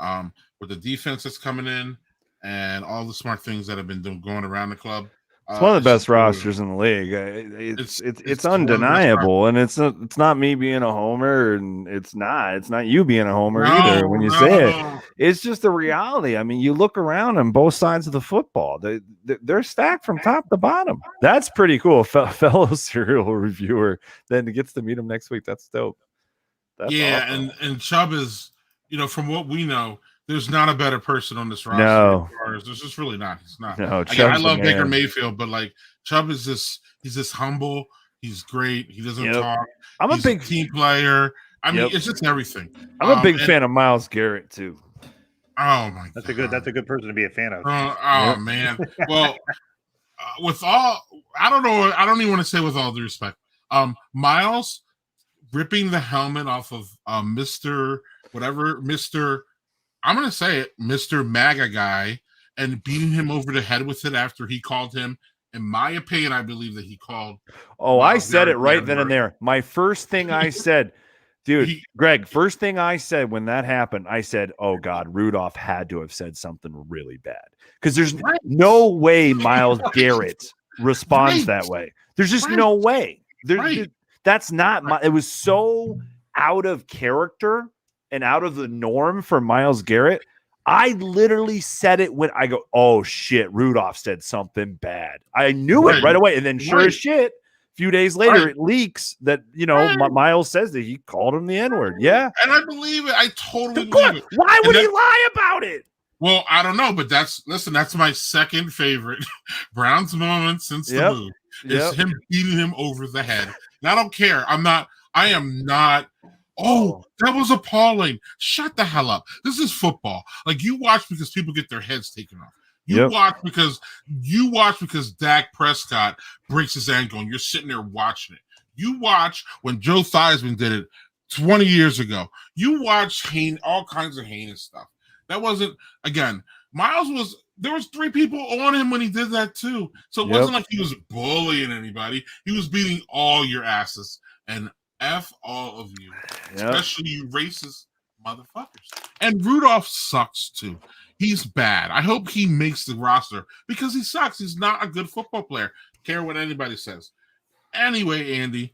with the defense that's coming in and all the smart things that have been going around the club. It's one of the best rosters in the league. It's undeniable, and it's not me being a homer, and it's not you being a homer either. When you say it, it's just a reality. I mean, you look around on both sides of the football; they're stacked from top to bottom. That's pretty cool. Fellow serial reviewer then gets to meet him next week. That's dope. That's awesome. and Chubb is, from what we know, there's not a better person on this roster. No, there's just really not. He's not. No, I love Baker Mayfield, but like Chubb is he's this humble. He's great. He doesn't talk. I'm a big team player. I mean, it's just everything. I'm a big fan of Myles Garrett too. Oh my God, that's a good person to be a fan of. Man. Well, with all, I don't know. I don't even want to say with all due respect. Myles ripping the helmet off of Mr. I'm going to say it, Mr. MAGA guy, and beating him over the head with it after he called him. In my opinion, I believe that he called. Oh, I said it right then and there. My first thing I said, dude, Greg, first thing I said when that happened, I said, oh, God, Rudolph had to have said something really bad. Because there's no way Myles Garrett responds that way. There's just no way. That's not it was so out of character and out of the norm for Myles Garrett. I literally said it when I go, oh shit, Rudolph said something bad. I knew it right away. And then sure as shit, a few days later, it leaks that, Myles says that he called him the N-word. Yeah. And I believe it. I totally believe it. Why would he lie about it? Well, I don't know, but that's my second favorite Browns moment since the move. Is him beating him over the head. And I don't care. I am not. Oh, that was appalling. Shut the hell up. This is football. Like, you watch because people get their heads taken off. You watch because Dak Prescott breaks his ankle and you're sitting there watching it. You watch when Joe Theismann did it 20 years ago. You watch all kinds of heinous stuff. That wasn't, again, Myles there was 3 people on him when he did that too. So it wasn't like he was bullying anybody. He was beating all your asses. And F all of you, especially you racist motherfuckers. And Rudolph sucks too. He's bad. I hope he makes the roster because he sucks. He's not a good football player. Care what anybody says. Anyway, Andy,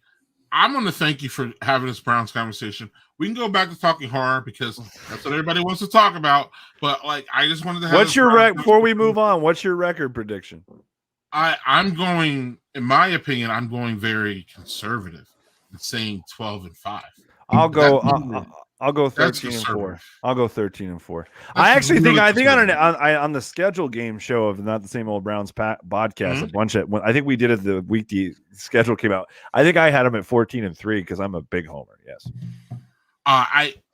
I'm going to thank you for having this Browns conversation. We can go back to talking horror because that's what everybody wants to talk about. But like, I just wanted to have. What's your before we move on? What's your record prediction? I'm going, in my opinion, I'm going very conservative. Saying 12-5. I'll go 13-4. I'll go 13-4. I actually think on the schedule game show of Not the Same Old Browns podcast, a bunch of I think we did it the week the schedule came out. I think I had them at 14-3 because I'm a big homer. Yes.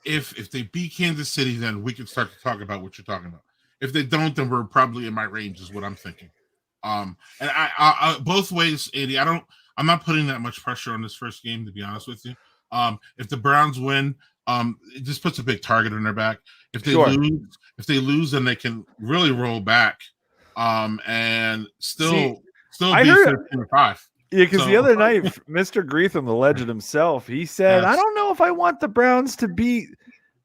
If they beat Kansas City, then we can start to talk about what you're talking about. If they don't, then we're probably in my range, is what I'm thinking. And I both ways, Andy. I'm not putting that much pressure on this first game, to be honest with you. If the Browns win, it just puts a big target on their back. If they lose, then they can really roll back, and still be 13-5. Yeah, because the other night, Mr. Greetham, the legend himself, he said, "I don't know if I want the Browns to beat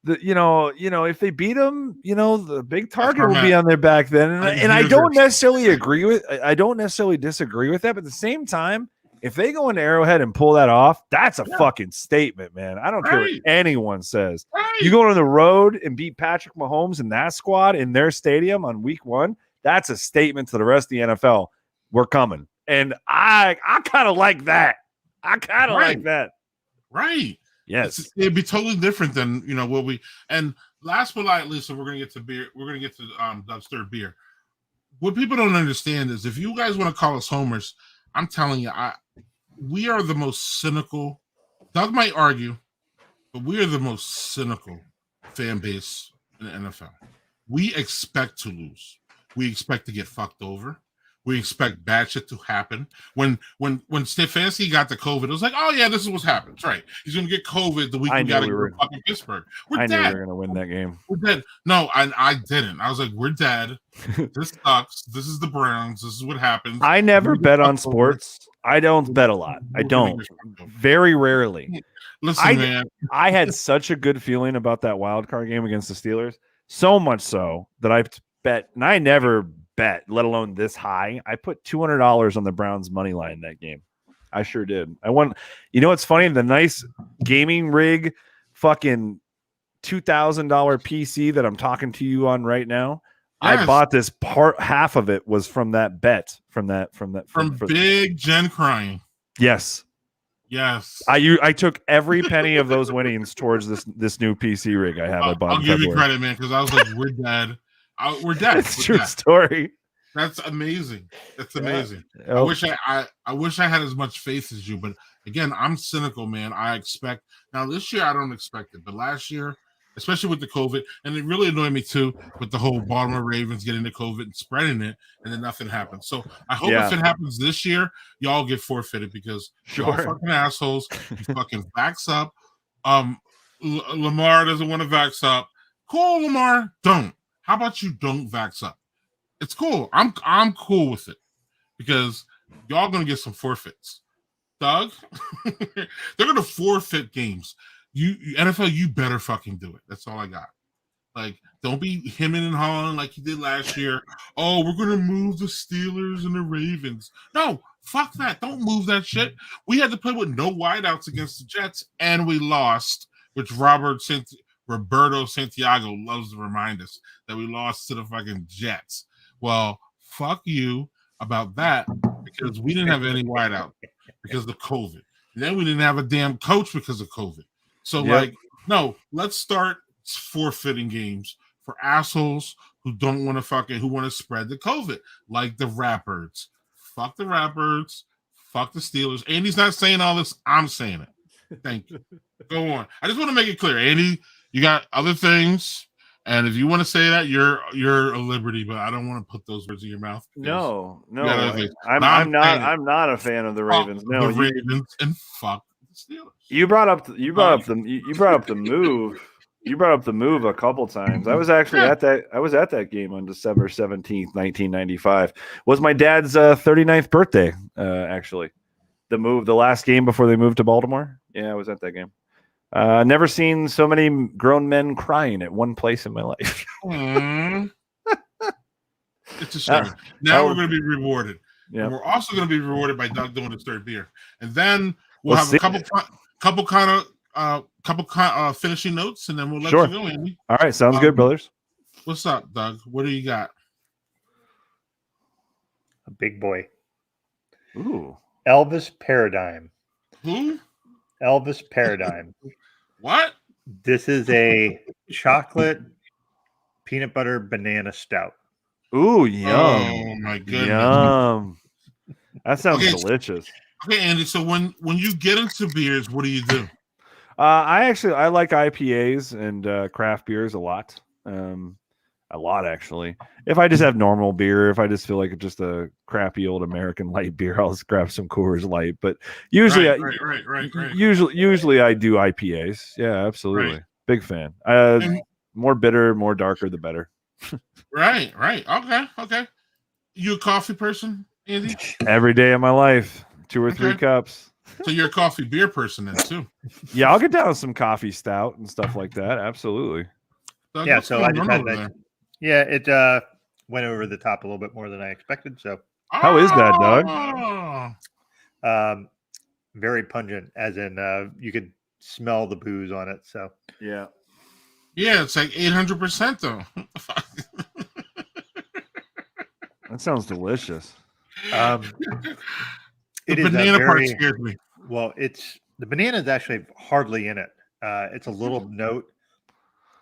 the, if they beat them, the big target will be on their back then." And I don't necessarily agree with. I don't necessarily disagree with that, but at the same time, If they go into Arrowhead and pull that off, that's a fucking statement, man. I don't care what anyone says. You go on the road and beat Patrick Mahomes and that squad in their stadium on week 1, that's a statement to the rest of the NFL. We're coming. And I kind of like that. I kind of like that. Right. Yes. It'd be totally different than, what we, and last but not least, so we're going to get to beer. We're going to get to Doug's third beer. What people don't understand is if you guys want to call us homers, I'm telling you, we are the most cynical. Doug might argue, but we are the most cynical fan base in the NFL. We expect to lose. We expect to get fucked over. We expect bad shit to happen. When Stefanski got the COVID, it was like, oh yeah, this is what's happened. That's right. He's gonna get COVID the week we got to go to fucking Pittsburgh. I knew we were gonna win that game. We're dead. No, I didn't. I was like, we're dead. This sucks. This is the Browns. This is what happens. I never bet on sports. I don't bet a lot. I don't. Very rarely. Listen, man. I had such a good feeling about that wild card game against the Steelers. So much so that I bet, and I never bet, let alone this high. I put $200 on the Browns money line that game. I sure did. I won. You know what's funny? The nice gaming rig, fucking $2,000 PC that I'm talking to you on right now. Yes. I bought this half of it was from that bet. From Big Jen crying. Yes. I took every penny of those winnings towards this new PC rig I have. I bought. I'll give you credit, man, because I was like, we're dead. We're dead. It's true story. That's amazing. That's amazing. Yeah. I wish I had as much faith as you, but again, I'm cynical, man. I expect now this year I don't expect it, but last year, especially with the COVID, and it really annoyed me too with the whole Baltimore Ravens getting the COVID and spreading it, and then nothing happened. So I hope if it happens this year, y'all get forfeited because y'all fucking assholes. You fucking vax up. Lamar doesn't want to vax up. Cool, Lamar, don't. How about you don't vax up? It's cool. I'm cool with it because y'all gonna get some forfeits. Doug, they're gonna forfeit games. You NFL, you better fucking do it. That's all I got. Like, don't be hemming and hawing like you did last year. Oh, we're gonna move the Steelers and the Ravens. No, fuck that. Don't move that shit. We had to play with no wideouts against the Jets, and we lost, which Roberto Santiago loves to remind us that we lost to the fucking Jets. Well, fuck you about that because we didn't have any wideout because of COVID. And then we didn't have a damn coach because of COVID. So, no, let's start forfeiting games for assholes who don't want to who want to spread the COVID, like the Ratbirds. Fuck the Ratbirds. Fuck the Steelers. Andy's not saying all this. I'm saying it. Thank you. Go on. I just want to make it clear, Andy. You got other things, and if you want to say that, you're a liberty. But I don't want to put those words in your mouth. No. I'm not a fan of the Ravens. No, the Ravens and fuck the Steelers. You brought up the move. You brought up the move a couple times. I was actually at that game on December 17th, 1995. Was my dad's 39th birthday, actually. The last game before they moved to Baltimore. Yeah, I was at that game. Never seen so many grown men crying at one place in my life. It's a shame. Now we're going to be rewarded. Yeah. And we're also going to be rewarded by Doug doing his third beer. And then we'll have a couple finishing notes, and then we'll let you go, Andy. All right, sounds good, brothers. What's up, Doug? What do you got? A big boy. Ooh. Elvis Paradigm. Who? Elvis Paradigm. What? This is a chocolate peanut butter banana stout. Ooh, yum. Oh, my goodness. Yum. That sounds delicious. Okay, Andy, so when you get into beers, what do you do? I like IPAs and craft beers a lot. A lot, actually. If I just have normal beer, if I just feel like it's just a crappy old American light beer, I'll just grab some Coors Light. But usually, right. Usually I do IPAs. Yeah, absolutely. Right. Big fan. More bitter, more darker, the better. Right. Okay. You a coffee person, Andy? Every day of my life, 2 or 3 cups. So you're a coffee beer person then too? Yeah, I'll get down with some coffee stout and stuff like that. Absolutely. Yeah, so I just had that. Yeah, it went over the top a little bit more than I expected. So how is that, Doug? Very pungent, as in you could smell the booze on it. So Yeah. Yeah, it's like 800% though. That sounds delicious. the banana part scares me. Well, the banana is actually hardly in it. It's a little note.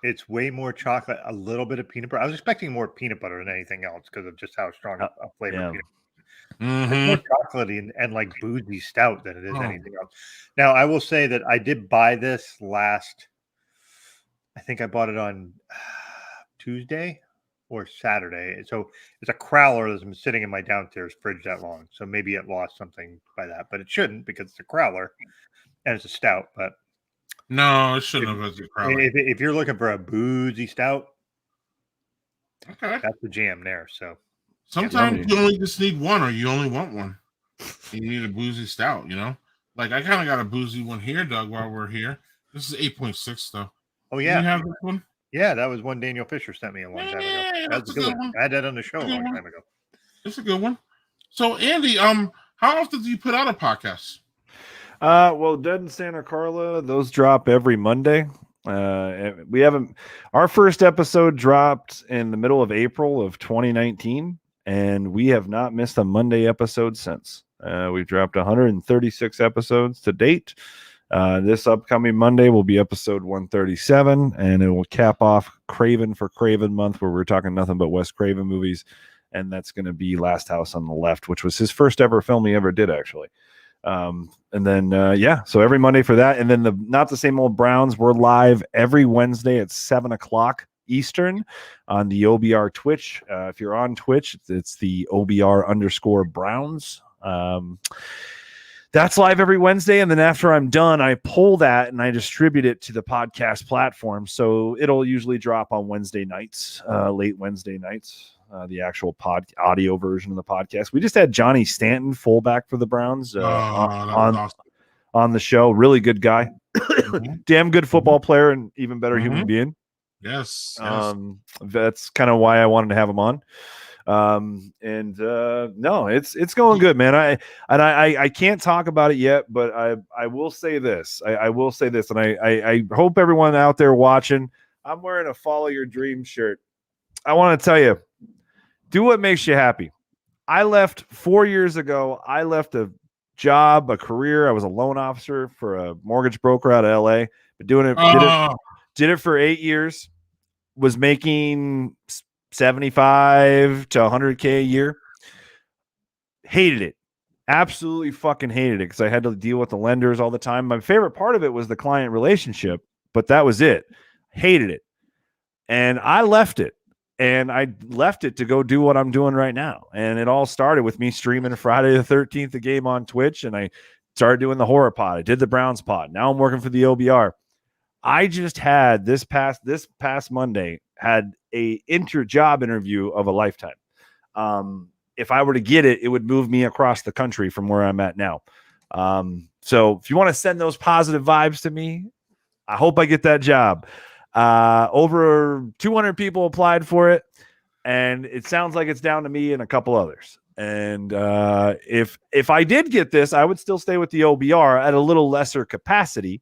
It's way more chocolate, a little bit of peanut butter. I was expecting more peanut butter than anything else because of just how strong a flavor peanut butter. It's more chocolatey and like boozy stout than it is anything else. Now, I will say that I did buy this I think I bought it on Tuesday or Saturday. So it's a crowler that's been sitting in my downstairs fridge that long. So maybe it lost something by that, but it shouldn't because it's a crowler and it's a stout. But no, it shouldn't have been a crowler. If you're looking for a boozy stout, okay, that's the jam there. So sometimes you only just need one, or you only want one. You need a boozy stout, you know. Like I kind of got a boozy one here, Doug. While we're here, this is 8.6 though. Oh yeah, you have this one? Yeah, that was one Daniel Fisher sent me a long time ago. That's a good one. I had that on the show a long time ago. It's a good one. So Andy, how often do you put out a podcast? Well, Dead in Santa Carla, those drop every Monday. We haven't. Our first episode dropped in the middle of April of 2019, and we have not missed a Monday episode since. We've dropped 136 episodes to date. This upcoming Monday will be episode 137, and it will cap off Craven for Craven month, where we're talking nothing but Wes Craven movies, and that's going to be Last House on the Left, which was his first ever film he ever did, actually. And then so every Monday for that, and then the Not the Same Old Browns, we're live every Wednesday at 7:00 Eastern on the OBR Twitch. If you're on Twitch, it's the OBR_Browns. That's live every Wednesday, and then after I'm done, I pull that and I distribute it to the podcast platform. So it'll usually drop on Wednesday nights, late Wednesday nights, the actual audio version of the podcast. We just had Johnny Stanton, fullback for the Browns, on the show. Really good guy, damn good football player, and even better human being. Yes. That's kind of why I wanted to have him on. No, it's going good, man. I can't talk about it yet, but I will say this. I will say this, and I hope everyone out there watching, I'm wearing a Follow Your Dream shirt. I want to tell you, do what makes you happy. I left 4 years ago. I left a job, a career. I was a loan officer for a mortgage broker out of LA, but did it for 8 years, was making 75 to 100K a year. Hated it. Absolutely fucking hated it because I had to deal with the lenders all the time. My favorite part of it was the client relationship, but that was it. Hated it. And I left it. And I left it to go do what I'm doing right now. And it all started with me streaming Friday the 13th, the game on Twitch. And I started doing the horror pod. I did the Browns pod. Now I'm working for the OBR. I just had this past Monday had a job interview of a lifetime. If I were to get it, it would move me across the country from where I'm at now. So if you want to send those positive vibes to me, I hope I get that job. Over 200 people applied for it, and it sounds like it's down to me and a couple others. And if I did get this, I would still stay with the OBR at a little lesser capacity.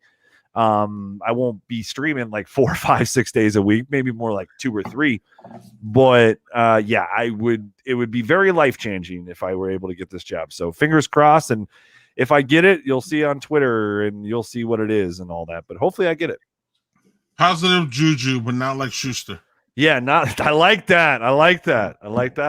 I won't be streaming like 4, 5, 6 days a week, maybe more like 2 or 3. But it would be very life-changing if I were able to get this job. So fingers crossed. And if I get it, you'll see on Twitter and you'll see what it is and all that. But hopefully I get it. Positive juju, but not like Schuster. Yeah, I like that. I like that a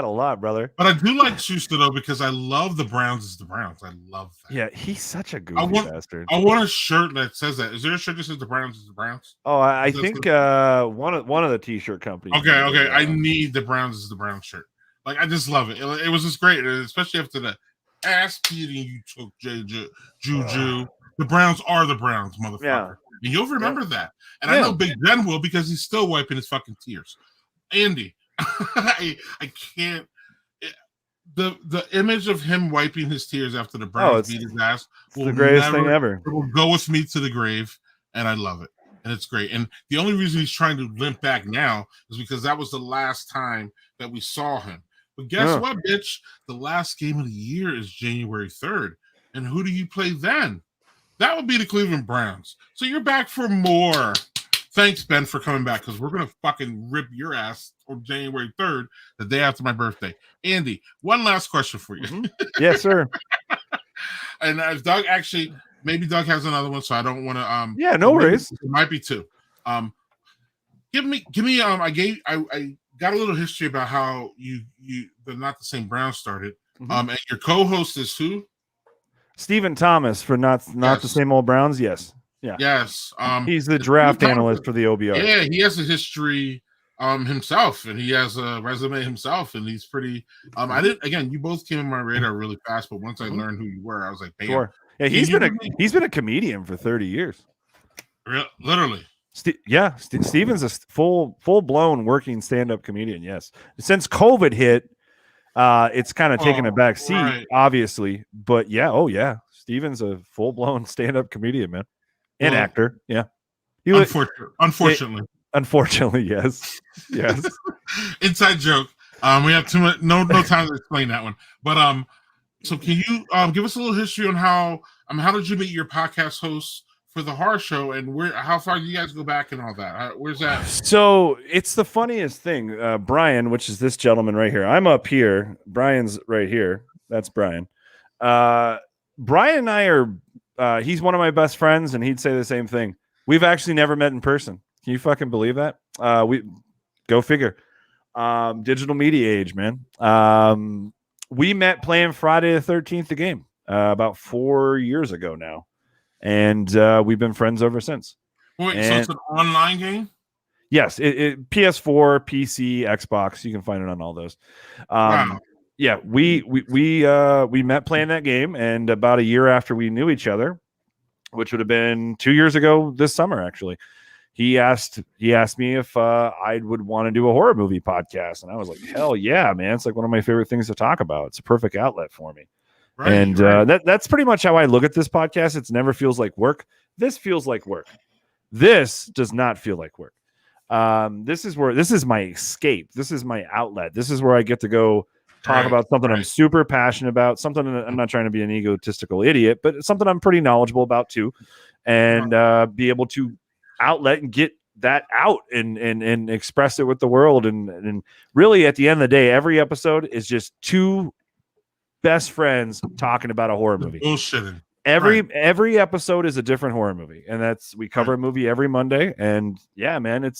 lot, brother. But I do like Schuster though, because I love the Browns as the Browns. I love that. Yeah, he's such a goofy bastard. I want a shirt that says that. Is there a shirt that says the Browns is the Browns? Oh, I think one of the t-shirt companies. Okay. I need the Browns is the Browns shirt. Like I just love it. It was just great, especially after the ass beating you took, Juju. The Browns are the Browns, motherfucker. Yeah. And you'll remember that. And I know Big Ben will, because he's still wiping his fucking tears. Andy, I can't. The image of him wiping his tears after the Browns beat his ass will the greatest thing ever. It will go with me to the grave, and I love it. And it's great. And the only reason he's trying to limp back now is because that was the last time that we saw him. But guess what, bitch? The last game of the year is January 3rd. And who do you play then? That would be the Cleveland Browns. So you're back for more. Thanks, Ben, for coming back, because we're going to fucking rip your ass on January 3rd, the day after my birthday. Andy, one last question for you. Mm-hmm. Yes, sir. And as Doug actually, maybe Doug has another one, so I don't want to. Yeah, no worries. It might be two. Give me. I got a little history about how the Not the Same Brown started. Mm-hmm. And your co-host is who? Stephen Thomas for not Yes. the Same Old Browns. Yes. Yeah. Yes. He's the draft analyst for the OBR. Yeah, he has a history himself, and he has a resume himself, and he's pretty. I didn't. Again, you both came on my radar really fast, but once I learned who you were, I was like, bam. Sure. Yeah, he's been a comedian for 30 years. Literally. Steven's a full blown working stand-up comedian. Yes. Since COVID hit, it's kind of taken a back seat, obviously. But yeah, Steven's a full blown stand-up comedian, man. And actor, yeah. Unfortunately, yes. Inside joke. We have too much no time to explain that one. But so can you give us a little history on how did you meet your podcast hosts for the horror show, and how far do you guys go back and all that? Where's that? So it's the funniest thing. Brian, which is this gentleman right here. I'm up here. Brian's right here. That's Brian. Brian and I are. He's one of my best friends, and he'd say the same thing. We've actually never met in person. Can you fucking believe that? We go figure. Digital media age, man. We met playing Friday the 13th, the game, about 4 years ago now, and we've been friends ever since. Wait, so it's an online game? Yes, it PS4, PC, Xbox. You can find it on all those. Wow. Yeah, we met playing that game, and about a year after we knew each other, which would have been 2 years ago this summer, actually, he asked me if I would want to do a horror movie podcast, and I was like, hell yeah, man! It's like one of my favorite things to talk about. It's a perfect outlet for me, right. That's pretty much how I look at this podcast. It never feels like work. This feels like work. This does not feel like work. This is my escape. This is my outlet. This is where I get to go talk about something I'm super passionate about, something I'm not trying to be an egotistical idiot, but it's something I'm pretty knowledgeable about too, and be able to outlet and get that out and express it with the world. And really at the end of the day, every episode is just two best friends talking about a horror movie. Bullshitting. Every episode is a different horror movie, and we cover a movie every Monday. And yeah, man,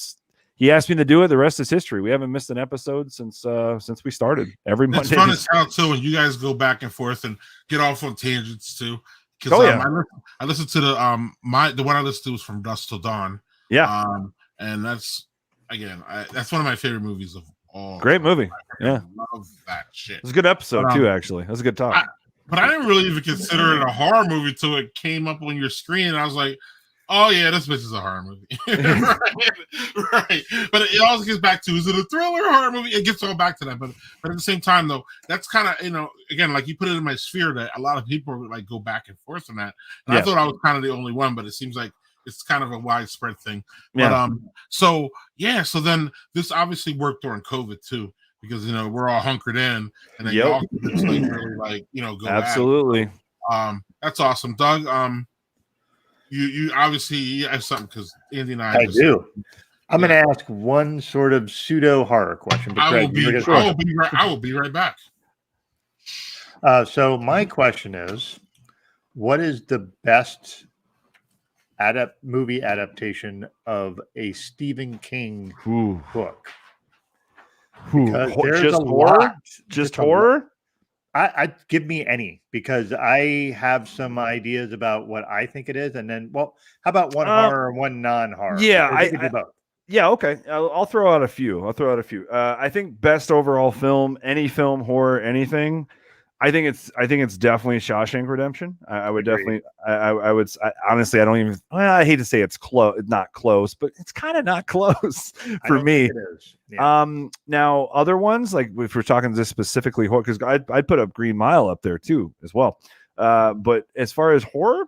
he asked me to do it. The rest is history. We haven't missed an episode since we started. Every Monday. It's fun as hell too, when you guys go back and forth and get off on tangents too. Because I listened to the one I listened to was From Dusk Till Dawn. Yeah. And that's that's one of my favorite movies of all. Great movie. Yeah. I love that shit. It was a good episode too, actually. It was a good talk. But I didn't really even consider it a horror movie till it came up on your screen, and I was like, oh yeah, this bitch is a horror movie. right. But it also gets back to, is it a thriller or horror movie? It gets all back to that. But at the same time, though, that's kind of, again, like you put it in my sphere that a lot of people like go back and forth on that. And I thought I was kind of the only one, but it seems like it's kind of a widespread thing. Yeah. But so then this obviously worked during COVID too, because we're all hunkered in, and then y'all can just like really go absolutely. That's awesome, Doug. You obviously have something, because Andy and I do. I'm going to ask one sort of pseudo horror question. I will be right back. So my question is, what is the best movie adaptation of a Stephen King book? Because there's a lot. Just horror? I give me any, because I have some ideas about what I think it is, and then, how about one horror and one non-horror? Yeah, yeah, okay. I'll throw out a few. I think best overall film, any film, horror, anything. I think it's definitely Shawshank Redemption. I would definitely. I would honestly. I don't even. Well, I hate to say it's not close, but it's kind of not close for me. It is. Yeah. Now other ones, like if we're talking this specifically horror, because I'd put up Green Mile up there too as well. But as far as horror,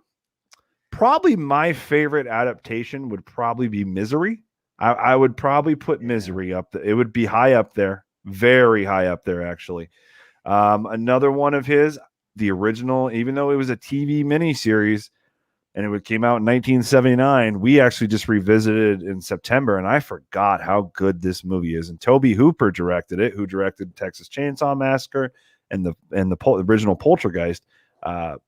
probably my favorite adaptation would probably be Misery. I would probably put Misery up there. It would be high up there, very high up there actually. Another one of his, the original, even though it was a TV miniseries and it came out in 1979, we actually just revisited in September, and I forgot how good this movie is. And Tobe Hooper directed it, who directed Texas Chainsaw Massacre and the original Poltergeist.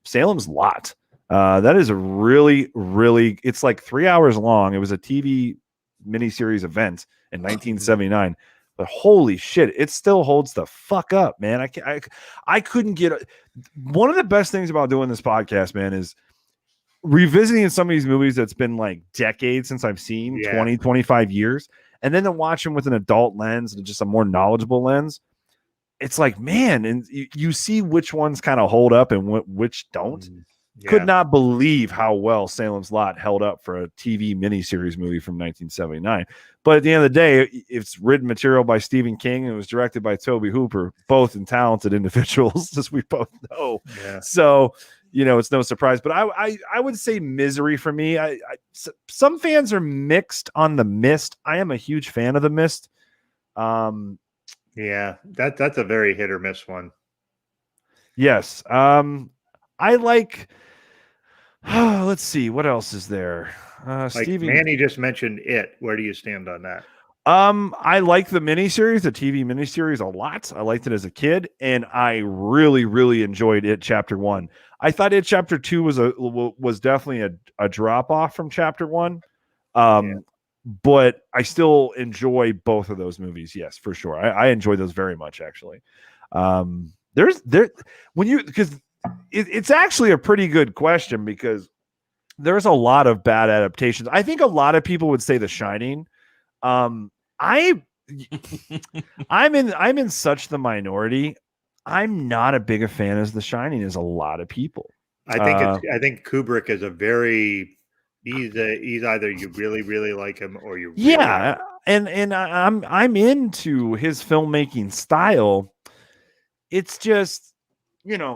Salem's Lot. That is a really, really, it's like 3 hours long. It was a TV miniseries event in 1979, but holy shit, it still holds the fuck up, man. I couldn't get one of the best things about doing this podcast, man, is revisiting some of these movies that's been like decades since I've seen, 20, 25 years, and then to watch them with an adult lens and just a more knowledgeable lens. It's like, man, and you see which ones kind of hold up and which don't. Could not believe how well Salem's Lot held up for a TV miniseries movie from 1979. But at the end of the day, it's written material by Stephen King and it was directed by Tobe Hooper, both talented individuals, as we both know. Yeah. So, it's no surprise. But I would say Misery for me. Some fans are mixed on The Mist. I am a huge fan of The Mist. Yeah, that's a very hit or miss one. Yes. I like. Let's see what else is there. Stevie, Manny just mentioned It. Where do you stand on that? I like the miniseries, the TV miniseries, a lot. I liked it as a kid, and I really, really enjoyed It Chapter 1. I thought It Chapter 2 was definitely a drop off from Chapter 1. But I still enjoy both of those movies. Yes, for sure. I enjoy those very much, actually. It's actually a pretty good question because there's a lot of bad adaptations. I think a lot of people would say The Shining. I'm in such the minority. I'm not a big a fan as The Shining as a lot of people. I think Kubrick is he's either you really, really like him or you really and I'm into his filmmaking style. It's just,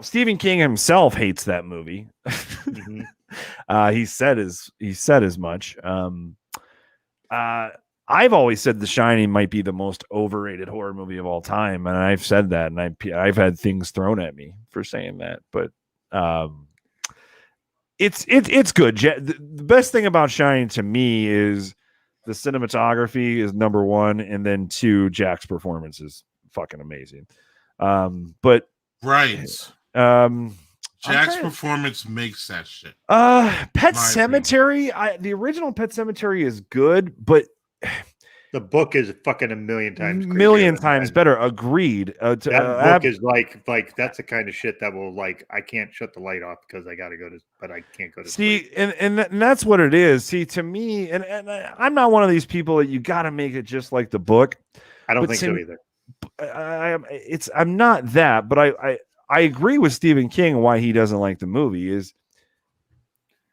Stephen King himself hates that movie. Mm-hmm. He said as much. I've always said The Shining might be the most overrated horror movie of all time, and I've said that, and I've had things thrown at me for saying that, but it's good. The best thing about Shining to me is the cinematography is number one, and then two, Jack's performance is fucking amazing. But right. Jack's performance makes that shit. Pet Cemetery, the original Pet Cemetery is good, but the book is fucking a million times better. Agreed. That book is like that's the kind of shit that will I can't shut the light off because I got to go to, but I can't go to sleep. And that's what it is. See, to me, and I'm not one of these people that you got to make it just like the book. I don't think so either. I'm not that, but I agree with Stephen King why he doesn't like the movie is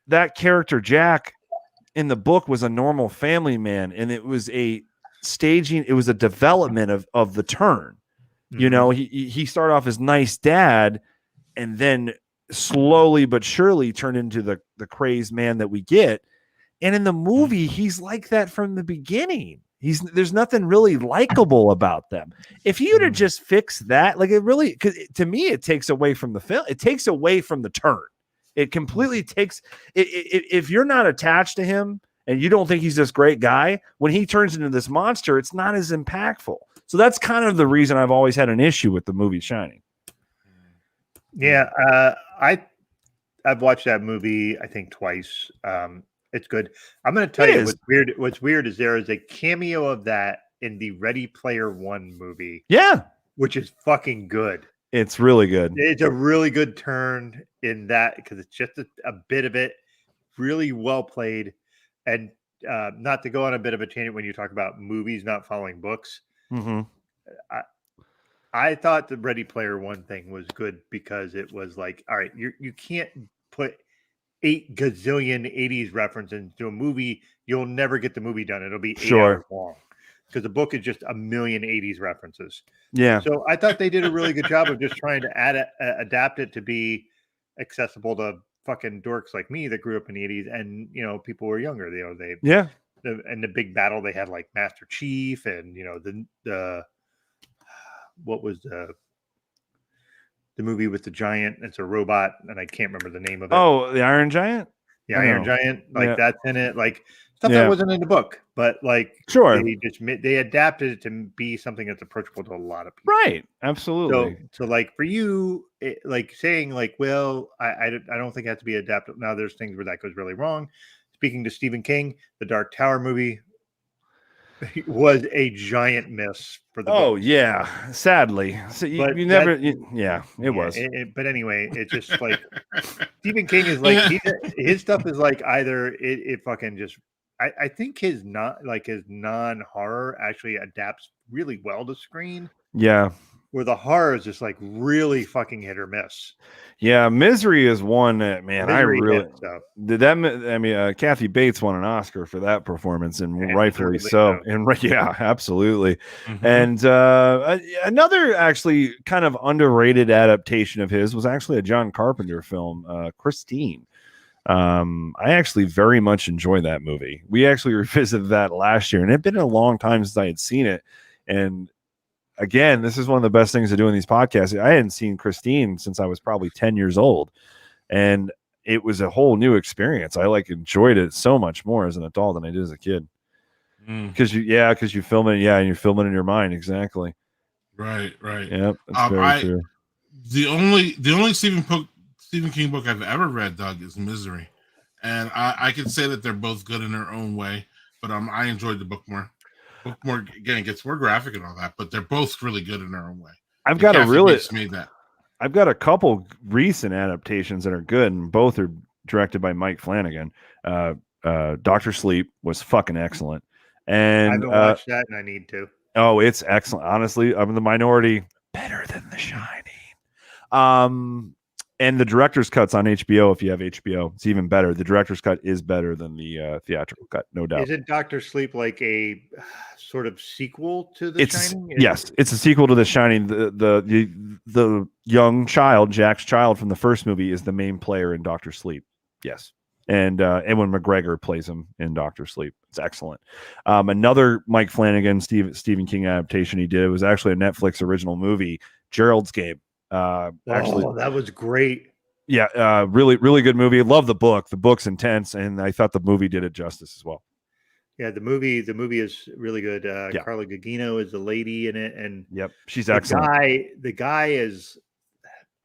that character Jack in the book was a normal family man, and it was a development of the turn. Mm-hmm. He started off as nice dad and then slowly but surely turned into the crazed man that we get. And in the movie, he's like that from the beginning. There's nothing really likable about them. If you would have just fixed that, because to me, it takes away from the film. It takes away from the turn. It completely takes. If you're not attached to him and you don't think he's this great guy, when he turns into this monster, it's not as impactful. So that's kind of the reason I've always had an issue with the movie Shining. Yeah, I've watched that movie I think twice. It's good. I'm going to tell you what's weird. What's weird is there is a cameo of that in the Ready Player One movie. Yeah, which is fucking good. It's really good. It's a really good turn in that because it's just a bit of it, really well played. And not to go on a bit of a tangent when you talk about movies not following books. Mm-hmm. I thought the Ready Player One thing was good because it was like, all right, you can't put 8 gazillion 80s references into a movie. You'll never get the movie done. It'll be 8 hours long because the book is just a million 80s references. Yeah. So I thought they did a really good job of just trying to adapt it to be accessible to fucking dorks like me that grew up in the 80s and, people were younger. And the big battle they had like Master Chief and, what was the movie with the giant. It's a robot, and I can't remember the name of it. Oh, the Iron Giant. The I Iron know. Giant, like Yeah. that's in it, like stuff Yeah. that wasn't in the book, but like Sure. they adapted it to be something that's approachable to a lot of people. Right. Absolutely. So like for you, like saying like, well, I don't think it has to be adapted. Now there's things where that goes really wrong. Speaking to Stephen King, the Dark Tower movie was a giant miss for the Oh book. yeah, sadly. So you But never. It was. But anyway, it's just like Stephen King is like his stuff is like either it fucking just. I think his non-horror actually adapts really well to screen. Yeah. Where the horror is just like really fucking hit or miss. Yeah, Misery is one that, man, Misery I really hit, so. did that. I mean, Kathy Bates won an Oscar for that performance, and rightfully deservedly so. so. And yeah, absolutely. And another actually kind of underrated adaptation of his was actually a John Carpenter film, Christine. I actually very much enjoy that movie. We actually revisited that last year, and it'd been a long time since I had seen it. And again, this is one of the best things to do in these podcasts. I hadn't seen Christine since I was probably 10 years old, and it was a whole new experience. I enjoyed it so much more as an adult than I did as a kid. Because you film it, and you film it in your mind. Exactly. Right. Yep. That's very true. The only Stephen King book I've ever read, Doug, is Misery, and I can say that they're both good in their own way. But I enjoyed the book more. Again, it gets more graphic and all that, but they're both really good in their own way. I've got a couple recent adaptations that are good, and both are directed by Mike Flanagan. Dr. Sleep was fucking excellent, and I haven't watched that, and I need to. Oh, it's excellent. Honestly, I'm in the minority. Better than The Shining. And the director's cut's on HBO. If you have HBO, it's even better. The director's cut is better than the theatrical cut, no doubt. Isn't Dr. Sleep like a sort of sequel to The Shining? Yes, it's a sequel to The Shining. The young child, Jack's child from the first movie, is the main player in Dr. Sleep. Yes, and Ewan McGregor plays him in Dr. Sleep. It's excellent. Another Mike Flanagan, Stephen King adaptation he did was actually a Netflix original movie, Gerald's Game. Actually, that was great. Yeah, really, really good movie. Love the book. The book's intense, and I thought the movie did it justice as well. Yeah, the movie is really good. Carla Gugino is the lady in it, and yep, she's excellent. The guy is,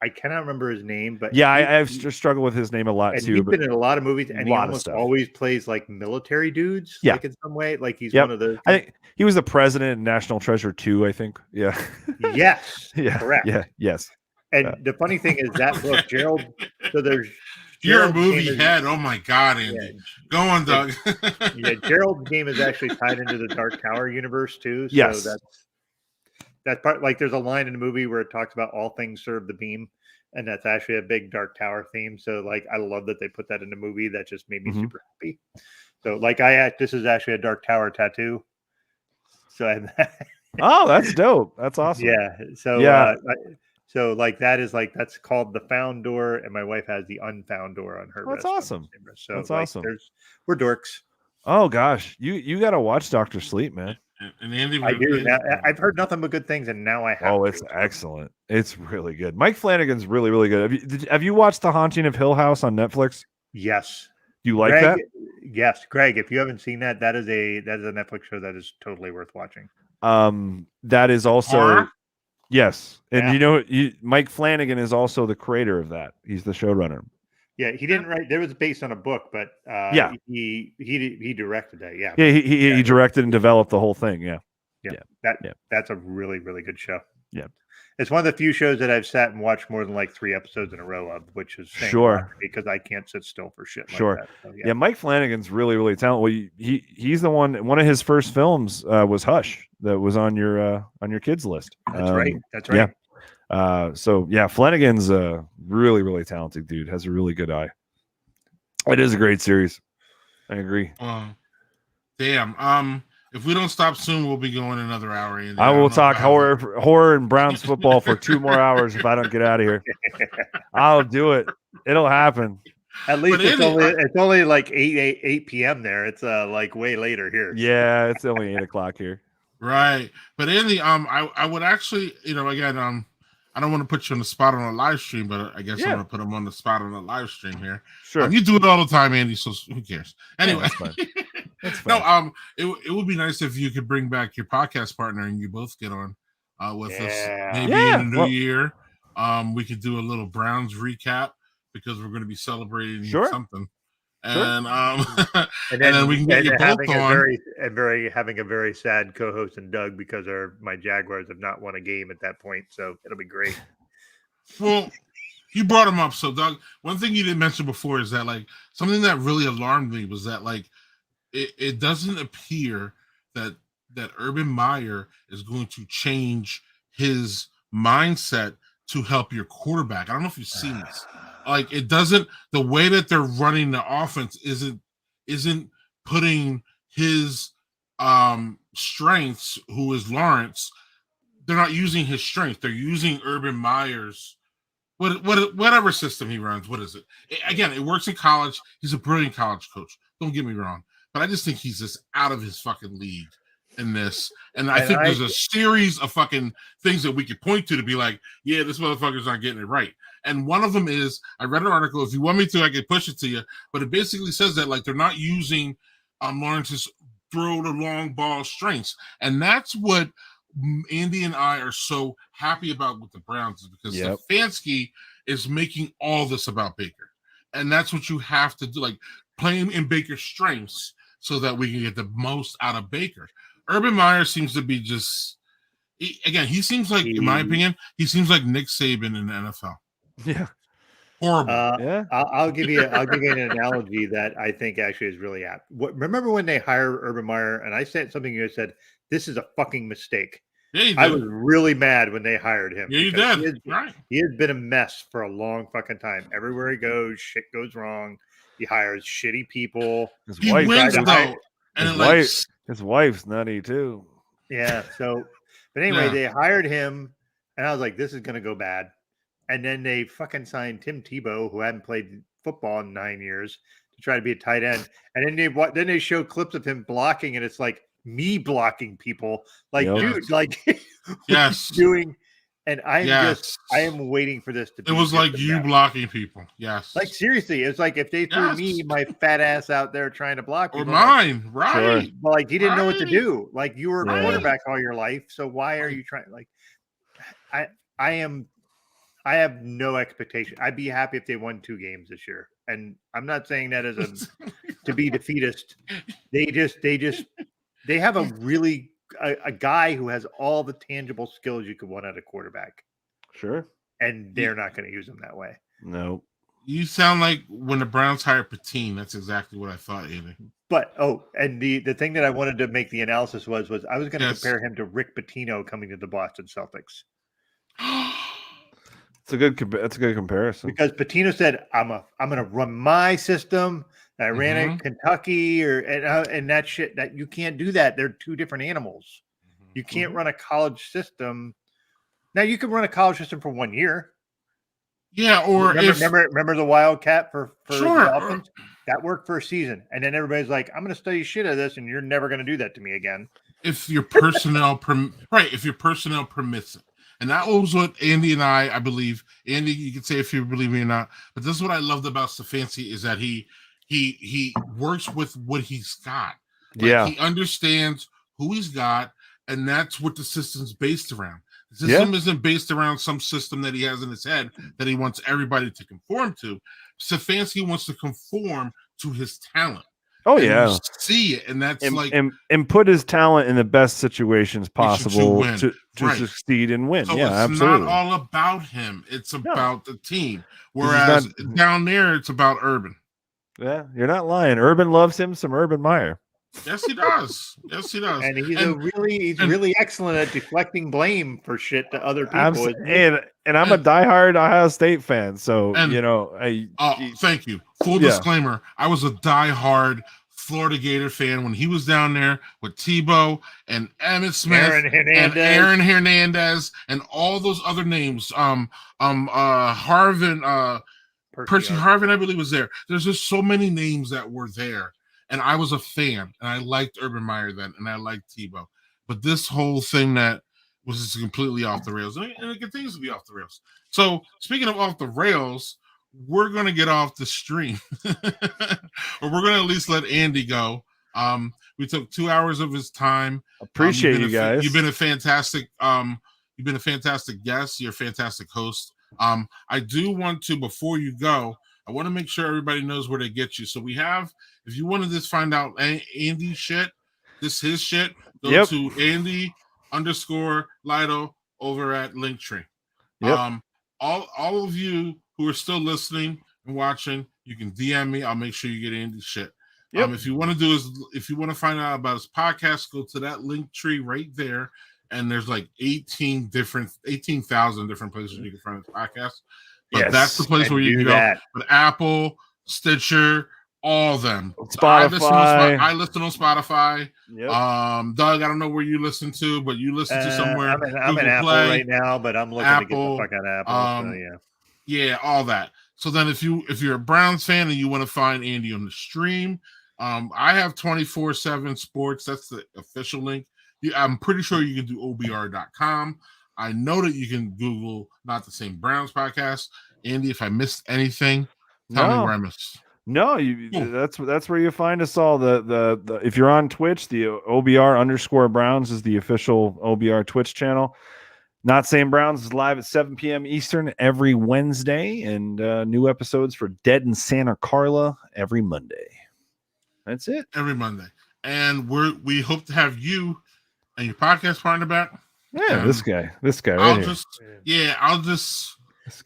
I cannot remember his name, but I've struggled with his name a lot too. He's been in a lot of movies, and he almost always plays like military dudes. Yeah, like in some way, like he's one of those. I think he was the president in National Treasure 2, I think. Yeah. Yes. Yeah. Correct. Yeah. Yes. And the funny thing is that book, Gerald. So there's. You're a movie head. Oh my God, Andy. Yeah. Go on, Doug. Gerald's Game is actually tied into the Dark Tower universe too. So yes. That's part. Like there's a line in the movie where it talks about all things serve the beam, and that's actually a big Dark Tower theme. So like I love that they put that in the movie. That just made me super happy. So like this is actually a Dark Tower tattoo. So oh, that's dope. That's awesome. Yeah. So so like that's called the found door, and my wife has the unfound door on her. That's awesome. So that's awesome. We're dorks. Oh gosh, you got to watch Dr. Sleep, man. And Andy, I do. Now, I've heard nothing but good things, and now I have. Oh, it's excellent. It's really good. Mike Flanagan's really, really good. Have you watched The Haunting of Hill House on Netflix? Yes. Do you like that? Yes, Greg. If you haven't seen that, that is a Netflix show that is totally worth watching. That is also yes, and Mike Flanagan is also the creator of that. He's the showrunner. Yeah, he didn't write. It was based on a book, but he directed that. Yeah, he directed and developed the whole thing. Yeah. That's a really, really good show. Yeah, it's one of the few shows that I've sat and watched more than like 3 episodes in a row of, which is because I can't sit still for shit. Like that. So, Mike Flanagan's really, really talented. Well, he's the one. One of his first films was Hush, that was on your kids list. That's right. That's right. Yeah. Flanagan's a really, really talented dude. Has a really good eye. It is a great series. I agree. Damn. If we don't stop soon, we'll be going another hour. Andy. I will talk horror and Browns football for 2 more hours if I don't get out of here. I'll do it. It'll happen. At least it's only like 8 p.m. there. It's like way later here. Yeah, it's only 8 o'clock here. Right. But Andy, I would actually, again, I don't want to put you on the spot on a live stream, but I guess Yeah. I'm going to put him on the spot on a live stream here. Sure. You do it all the time, Andy, so who cares? Anyway. Yeah, that's fine. No, it would be nice if you could bring back your podcast partner and you both get on with us maybe in the new year. We could do a little Browns recap because we're going to be celebrating something. And and then we can get you both on. Having a very sad co-host in Doug because my Jaguars have not won a game at that point, so it'll be great. Well, you brought him up, so Doug. One thing you didn't mention before is that like something that really alarmed me was that like it doesn't appear that Urban Meyer is going to change his mindset to help your quarterback. I don't know if you've seen this. Like it doesn't. The way that they're running the offense isn't putting his strengths, who is Lawrence. They're not using his strength. They're using Urban Meyer's whatever system he runs. What is it? Again, it works in college. He's a brilliant college coach. Don't get me wrong, but I just think he's just out of his fucking league in this. And I think there's a series of fucking things that we could point to be like, yeah, this motherfucker's not getting it right. And one of them is, I read an article. If you want me to, I can push it to you. But it basically says that like they're not using Lawrence's throw the long ball strengths, and that's what Andy and I are so happy about with the Browns is because Stefanski is making all this about Baker, and that's what you have to do, like playing in Baker's strengths so that we can get the most out of Baker. Urban Meyer seems to be just, he seems like, in my opinion, he seems like Nick Saban in the NFL. Yeah. Horrible. I'll give you an analogy that I think actually is really apt. Remember when they hired Urban Meyer and I said something, you said, this is a fucking mistake. Yeah, I was really mad when they hired him. Yeah, you did. He has been a mess for a long fucking time. Everywhere he goes, shit goes wrong. He hires shitty people. He wins though. And his wife's nutty too. Yeah. So, but anyway, they hired him, and I was like, this is going to go bad. And then they fucking signed Tim Tebow, who hadn't played football in 9 years, to try to be a tight end. And then they show clips of him blocking, and it's like me blocking people. Like, dude, like, yes, doing. And I am waiting for this to be. It was like you blocking people. Yes. Like, seriously, it's like if they threw me, my fat ass out there trying to block people. Or mine, right. But like, he didn't know what to do. Like, you were a quarterback all your life. So why are you trying? Like, I have no expectation. I'd be happy if they won 2 games this year. And I'm not saying that as to be defeatist. They have a guy who has all the tangible skills you could want out of quarterback. Sure. And they're not going to use him that way. No. You sound like when the Browns hired Patine. That's exactly what I thought, Andy. But and the thing that I wanted to make the analysis was I was going to compare him to Rick Pitino coming to the Boston Celtics. That's a good comparison. Because Pitino said, "I'm going to run my system. I ran in Kentucky, and that shit. That you can't do that. They're 2 different animals. You can't run a college system. Now you can run a college system for 1 year. Yeah, or remember the Wildcat for sure. the Dolphins? That worked for a season, and then everybody's like, "I'm going to study shit out of this, and you're never going to do that to me again." If your personnel if your personnel permits it. And that was what Andy and I believe. Andy, you can say if you believe me or not, but this is what I loved about Stefanski is that he works with what he's got. Like, he understands who he's got, and that's what the system's based around. The system isn't based around some system that he has in his head that he wants everybody to conform to. Stefanski wants to conform to his talent. Oh, and yeah. you see it, and that's and put his talent in the best situations possible to succeed and win. So it's absolutely. Not all about him. It's about the team. Whereas down there, it's about Urban. Yeah, you're not lying. Urban loves him some Urban Meyer. Yes, he does. Yes, he does. And he's really excellent at deflecting blame for shit to other people. And I'm a diehard Ohio State fan, so thank you. Full disclaimer: I was a diehard Florida Gator fan when he was down there with Tebow and Emmitt Smith and Aaron Hernandez and all those other names. Harvin, Percy Harvin, I believe was there. There's just so many names that were there. And I was a fan, and I liked Urban Meyer then, and I liked Tebow. But this whole thing that was just completely off the rails, and it continues to be off the rails. So speaking of off the rails, we're going to get off the stream, or we're going to at least let Andy go. We took 2 hours of his time. Appreciate you guys. You've been a fantastic guest. You're a fantastic host. I do want to, before you go, I want to make sure everybody knows where to get you. So we have, if you want to just find out Andy shit, his shit, go to Andy_Lytle over at Linktree. Yep. All of you who are still listening and watching, you can DM me. I'll make sure you get Andy's shit. Yep. If you want to find out about his podcast, go to that Linktree right there. And there's like 18,000 different places you can find his podcast. But that's the place where you can go. But Apple, Stitcher, all of them. Spotify. I listen on Spotify. Yep. Doug, I don't know where you listen to, but you listen to somewhere. I'm in Apple right now, but I'm looking to get the fuck out of Apple. Yeah, all that. So then if you're a Browns fan and you want to find Andy on the stream, I have 24/7 Sports. That's the official link. I'm pretty sure you can do OBR.com. I know that you can Google Not the Same Browns podcast. Andy, if I missed anything, tell me where I missed. No, that's where you find us all. The if you're on Twitch, the OBR_Browns is the official OBR Twitch channel. Not Same Browns is live at 7 p.m. Eastern every Wednesday, and new episodes for Dead in Santa Carla every Monday. That's it. Every Monday. And we hope to have you and your podcast partner back. Yeah, this guy I'll right just here. I'll just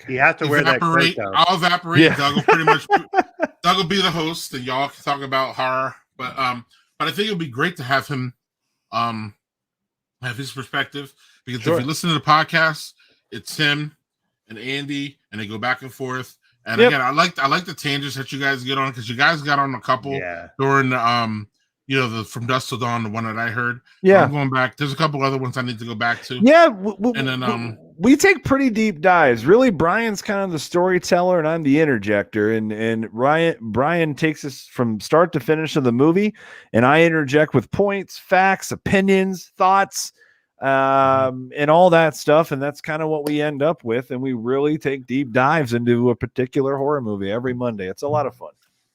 you have to wear that coat, I'll evaporate. Yeah. Doug will pretty much Doug will be the host, and y'all can talk about horror. But I think it'd be great to have him have his perspective, because if you listen to the podcast, it's him and Andy, and they go back and forth. And again, I like the tangents that you guys get on, because you guys got on a couple during the the From Dusk Till Dawn, the one that I heard. Yeah, I'm going back. There's a couple other ones I need to go back to. Yeah, and then we take pretty deep dives. Really, Brian's kind of the storyteller, and I'm the interjector. And Brian takes us from start to finish of the movie, and I interject with points, facts, opinions, thoughts, and all that stuff. And that's kind of what we end up with. And we really take deep dives into a particular horror movie every Monday. It's a lot of fun.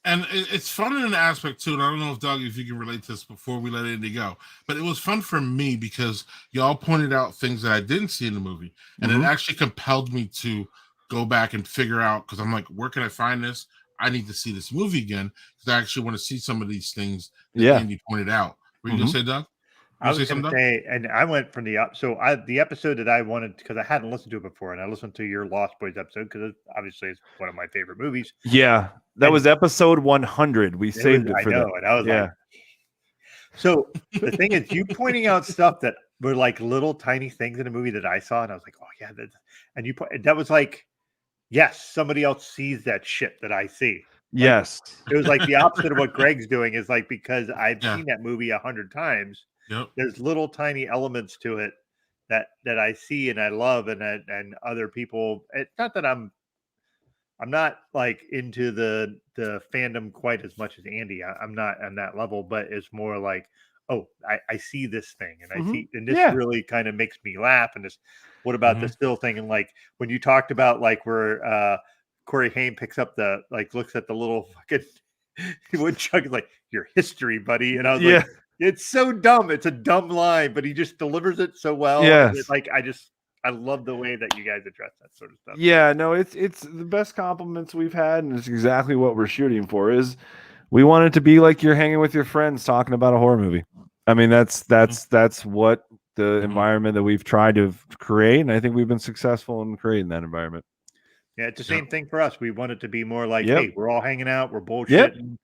And it's fun in an aspect too. And I don't know if Doug, if you can relate to this before we let Andy go, but it was fun for me because y'all pointed out things that I didn't see in the movie, and it actually compelled me to go back and figure out, because I'm like, where can I find this? I need to see this movie again, because I actually want to see some of these things that Andy pointed out. Were you gonna say, Doug? I was going to say, and I went from the episode that I wanted, because I hadn't listened to it before, and I listened to your Lost Boys episode, because obviously it's one of my favorite movies. Yeah, that was episode 100. We saved it for that. And I was like, so the thing is, you pointing out stuff that were like little tiny things in a movie that I saw, and I was like, oh yeah, that was like, yes, somebody else sees that shit that I see. Yes, it was like the opposite of what Greg's doing. Is like, because I've seen that movie 100 times. Yep. There's little tiny elements to it that I see and I love, and other people. It's not that I'm not like into the fandom quite as much as Andy. I'm not on that level, but it's more like, oh, I see this thing, and I see, and this really kind of makes me laugh. And this, what about the still thing? And like when you talked about like where Corey Haim picks up looks at the little fucking woodchuck, like, your history, buddy. And I was like, it's so dumb. It's a dumb line, but he just delivers it so well. Yes. It's like, I love the way that you guys address that sort of stuff. Yeah, no, it's the best compliments we've had, and it's exactly what we're shooting for. Is we want it to be like you're hanging with your friends talking about a horror movie. I mean, that's what the environment that we've tried to create, and I think we've been successful in creating that environment. Yeah, it's the same thing for us. We want it to be more like, hey, we're all hanging out, we're bullshitting.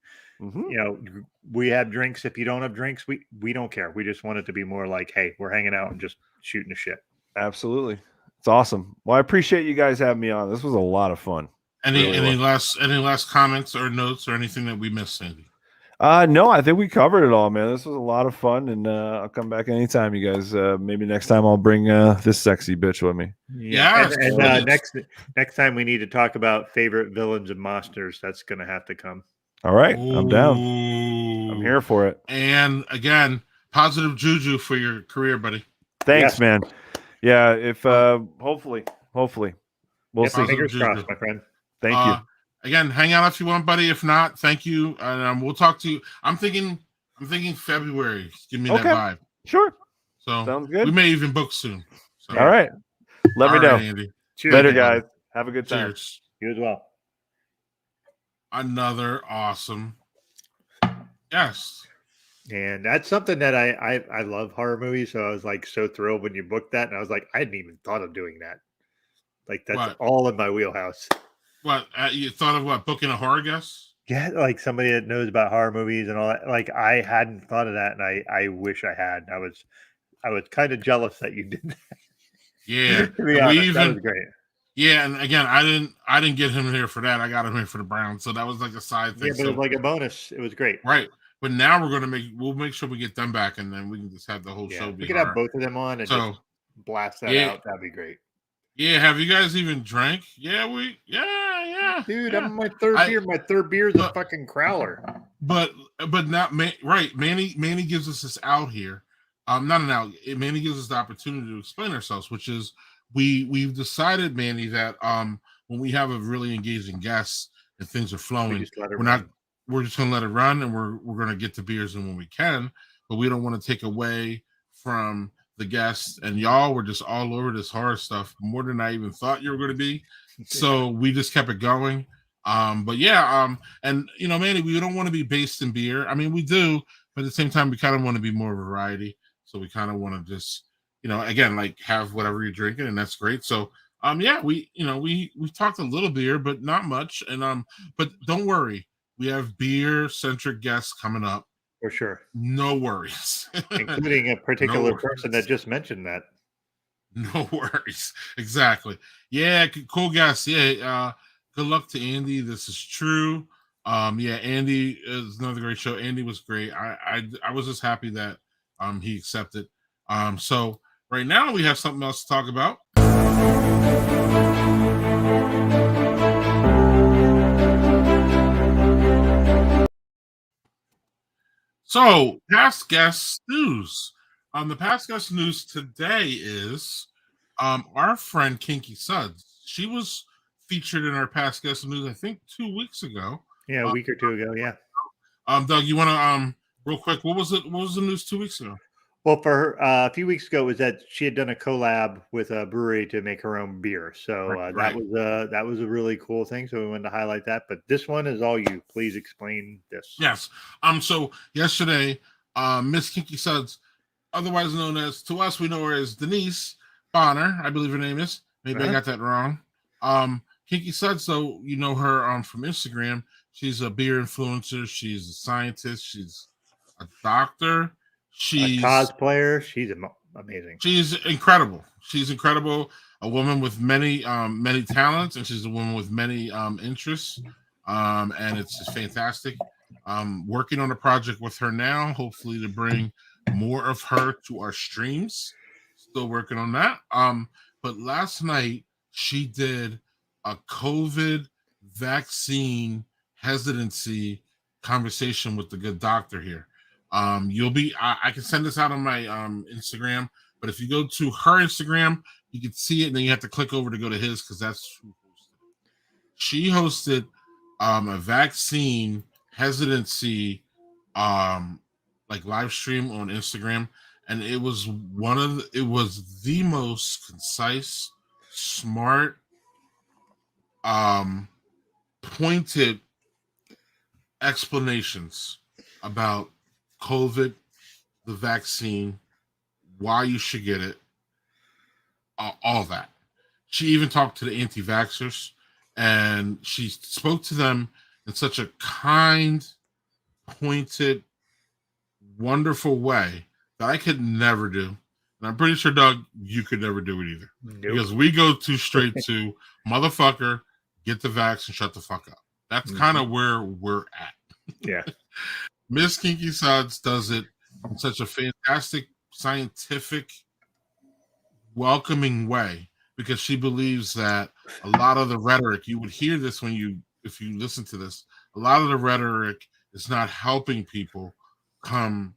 We have drinks. If you don't have drinks, we don't care. We just want it to be more like, hey, we're hanging out and just shooting the shit. Absolutely. It's awesome. Well, I appreciate you guys having me on. This was a lot of fun. Any last comments or notes or anything that we missed, Sandy? No, I think we covered it all, man. This was a lot of fun, and I'll come back anytime, you guys. Maybe next time I'll bring this sexy bitch with me. Yeah, and next time we need to talk about favorite villains and monsters. That's gonna have to come. All right, I'm down. I'm here for it. And again, positive juju for your career, buddy. Thanks, man. Yeah, if hopefully we'll Yes, see. fingers crossed, my friend. Thank you. Again, hang out if you want, buddy. If not, thank you, and we'll talk to you. I'm thinking February. Give me that vibe. Sure. So Sounds good. We may even book soon. So. All right. Let me know. Andy. Cheers, Later, Andy. guys. Have a good time. Cheers. You as well. Another awesome guest. And that's something that I love horror movies. So I was like so thrilled when you booked that, and I was like, I hadn't even thought of doing that. Like that's all in my wheelhouse. What you thought of? Booking a horror guest? Yeah, like somebody that knows about horror movies and all that. Like I hadn't thought of that, and I wish I had. I was kind of jealous that you did that. Yeah, to be honest, that was great. Yeah, and again, I didn't get him here for that. I got him here for the Browns, so that was like a side thing. Yeah, but it was like a bonus. It was great, right? But now we'll make sure we get them back, and then we can just have the whole show. We could have both of them on and just blast that out. That'd be great. Yeah, have you guys even drank? Yeah, Dude, I'm on my third beer. My third beer is a fucking crowler. But not right. Manny gives us this out here. Not an out. Manny gives us the opportunity to explain ourselves, which is we've decided, Manny, that when we have a really engaging guest and things are flowing, we're just gonna let it run, and we're gonna get the beers in when we can, but we don't want to take away from the guests, and y'all were just all over this horror stuff more than I even thought you were going to be. So we just kept it going. But yeah, and Manny, we don't want to be based in beer. I mean, we do, but at the same time, we kind of want to be more variety. So we kind of want to just, again, like have whatever you're drinking, and that's great. So yeah, we talked a little beer, but not much. And but don't worry, we have beer centric guests coming up. For sure. No worries. Including a particular person that just mentioned that. No worries. Exactly. Yeah, cool guys. Yeah, good luck to Andy. This is true. Yeah, Andy is another great show. Andy was great. I was just happy that he accepted. So right now we have something else to talk about. So, past guest news. The past guest news today is our friend Kinky Suds. She was featured in our past guest news, I think 2 weeks ago. Yeah, a week or two ago. Yeah. Doug, you want to real quick? What was it? What was the news 2 weeks ago? Well, for her, a few weeks ago was that she had done a collab with a brewery to make her own beer. So that was a really cool thing. So we wanted to highlight that. But this one is all you. Please explain this. Yes. So yesterday, Miss Kinky Suds, otherwise known as, to us, we know her as Denise Bonner, I believe her name is. Maybe I got that wrong. Kinky Suds, though, you know her from Instagram. She's a beer influencer. She's a scientist. She's a doctor. She's a cosplayer. She's amazing. She's incredible. She's incredible. A woman with many talents, and she's a woman with many interests. And it's just fantastic. Working on a project with her now, hopefully to bring more of her to our streams. Still working on that. But last night she did a COVID vaccine hesitancy conversation with the good doctor here. I can send this out on my Instagram, but if you go to her Instagram, you can see it, and then you have to click over to go to his, because that's who hosted it. She hosted a vaccine hesitancy like live stream on Instagram, and it was the most concise, smart, pointed explanations about COVID, the vaccine, why you should get it, all that. She even talked to the anti-vaxxers, and she spoke to them in such a kind, pointed, wonderful way that I could never do. And I'm pretty sure, Doug, you could never do it either. Nope. Because we go too straight to motherfucker, get the vax and shut the fuck up. That's kind of where we're at. Yeah. Miss Kinky Suds does it in such a fantastic, scientific, welcoming way, because she believes that a lot of the rhetoric, you would hear this if you listen to this, a lot of the rhetoric is not helping people come,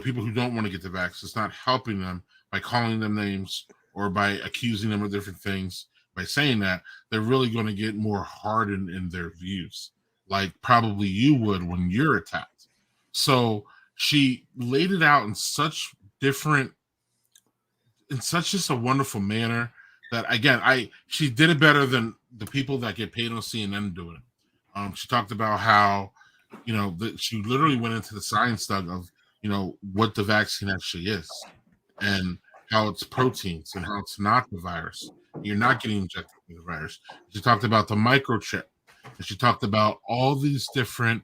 people who don't want to get the vaccine. It's not helping them by calling them names or by accusing them of different things, by saying that, they're really going to get more hardened in their views, like probably you would when you're attacked. So she laid it out in such just a wonderful manner that, again, she did it better than the people that get paid on CNN doing it. She talked about how, she literally went into the science stuff of, what the vaccine actually is, and how it's proteins and how it's not the virus. You're not getting injected with the virus. She talked about the microchip, and she talked about all these different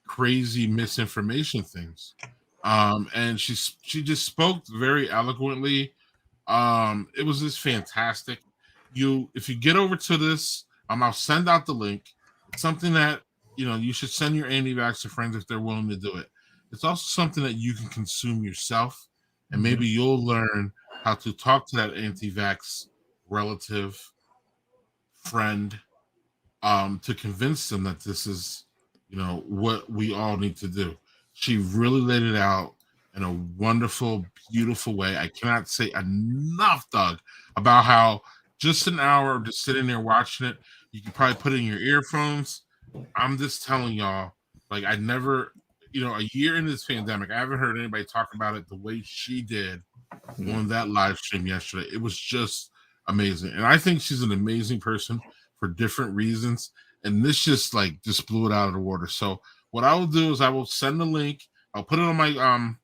crazy misinformation things. And she just spoke very eloquently. It was just fantastic. If you get over to this, I'll send out the link. It's something that you should send your anti-vaxxer friends if they're willing to do it. It's also something that you can consume yourself, and maybe you'll learn how to talk to that anti-vax relative, friend, to convince them that this is, what we all need to do. She really laid it out in a wonderful, beautiful way. I cannot say enough, Doug, about how just an hour of just sitting there watching it, you can probably put it in your earphones. I'm just telling y'all, like, I never, a year into this pandemic, I haven't heard anybody talk about it the way she did on that live stream yesterday. It was just amazing. And I think she's an amazing person for different reasons. And this just blew it out of the water. So what I will do is I will send the link. I'll put it on my on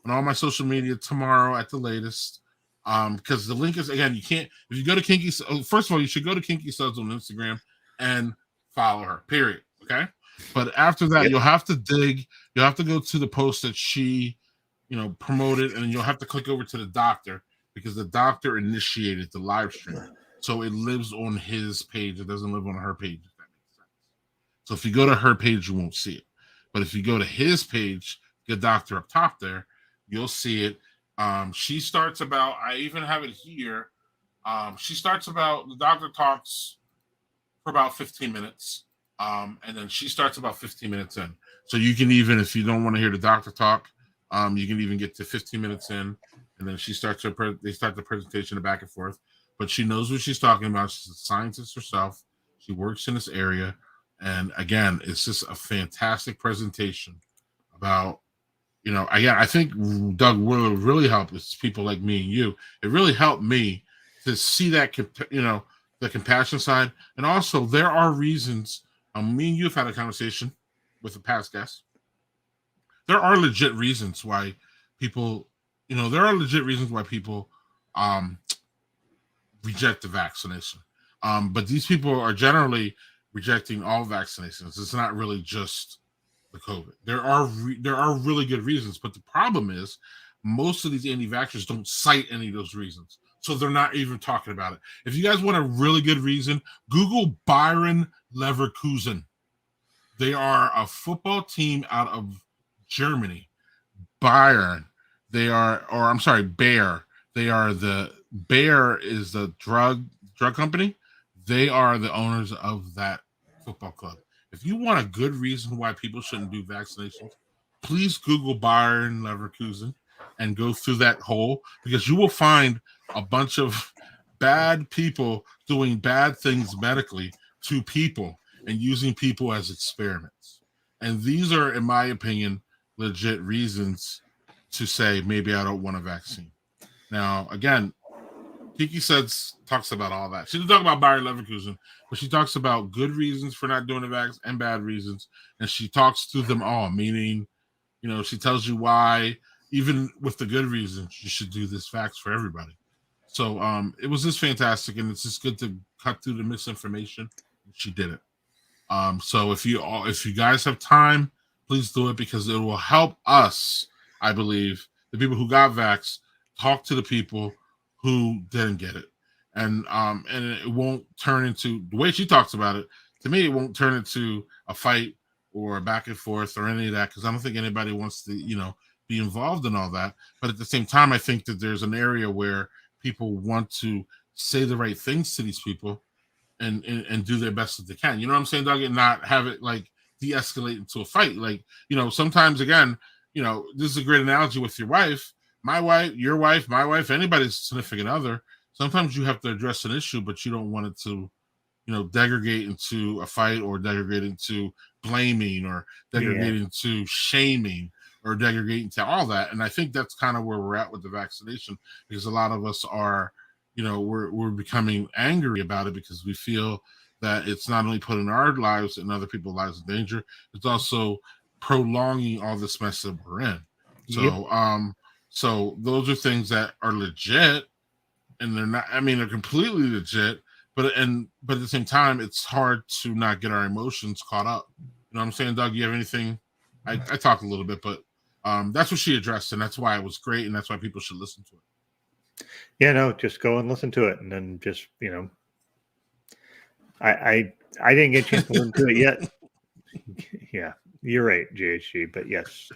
all my social media tomorrow at the latest. Because the link is, again, you can't, if you go to Kinky, first of all, you should go to Kinky Studs on Instagram and follow her, period. Okay. But after that, you'll have to you'll have to go to the post that she, promoted, and you'll have to click over to the doctor, because the doctor initiated the live stream. So it lives on his page. It doesn't live on her page, if that makes sense. So if you go to her page, you won't see it. But if you go to his page, the doctor up top there, you'll see it. She starts about, I even have it here. She starts about, the doctor talks for about 15 minutes. And then she starts about 15 minutes in. So you can even, if you don't want to hear the doctor talk, you can even get to 15 minutes in, and then they start the presentation back and forth. But she knows what she's talking about. She's a scientist herself. She works in this area. And again, it's just a fantastic presentation about, again, I think, Doug, will really help is people like me and you. It really helped me to see that, the compassion side. And also, there are reasons. Me and you have had a conversation with a past guest. There are legit reasons why people, reject the vaccination. But these people are generally rejecting all vaccinations. It's not really just the COVID. There are really good reasons, but the problem is most of these anti-vaxxers don't cite any of those reasons. So they're not even talking about it. If you guys want a really good reason, Google Bayern Leverkusen. They are a football team out of Germany. Bayern. Bayer. Bayer is the drug company. They are the owners of that football club. If you want a good reason why people shouldn't do vaccinations, please Google Bayern Leverkusen and go through that hole, because you will find a bunch of bad people doing bad things medically to people and using people as experiments. And these are, in my opinion, legit reasons to say, maybe I don't want a vaccine. Now, again, Kiki talks about all that. She doesn't talk about Bayer Leverkusen, but she talks about good reasons for not doing the vaccine and bad reasons. And she talks through them all, meaning, she tells you why, even with the good reasons, you should do this vax for everybody. So it was just fantastic, and it's just good to cut through the misinformation. She did it. So if you guys have time, please do it, because it will help us, I believe, the people who got vaxxed, talk to the people who didn't get it. And it won't turn into, the way she talks about it, to me, it won't turn into a fight or a back and forth or any of that, because I don't think anybody wants to, be involved in all that. But at the same time, I think that there's an area where people want to say the right things to these people and do their best that they can. You know what I'm saying, Doug? And not have it de-escalate into a fight. Sometimes, again, this is a great analogy with your wife, my wife, your wife, my wife, anybody's significant other. sometimes you have to address an issue, but you don't want it to, degrade into a fight or degrade into blaming or degrade into shaming or degrade into all that. And I think that's kind of where we're at with the vaccination, because a lot of us are, we're becoming angry about it because we feel that it's not only putting our lives and other people's lives in danger, it's also prolonging all this mess that we're in. So, so those are things that are legit, and they're not. I mean, they're completely legit, but at the same time, it's hard to not get our emotions caught up. You know what I'm saying, Doug? You have anything? I talked a little bit, but that's what she addressed, and that's why it was great, and that's why people should listen to it. Yeah, no, just go and listen to it, and then just I didn't get a chance to listen to it yet. Yeah, you're right, GHG. But yes,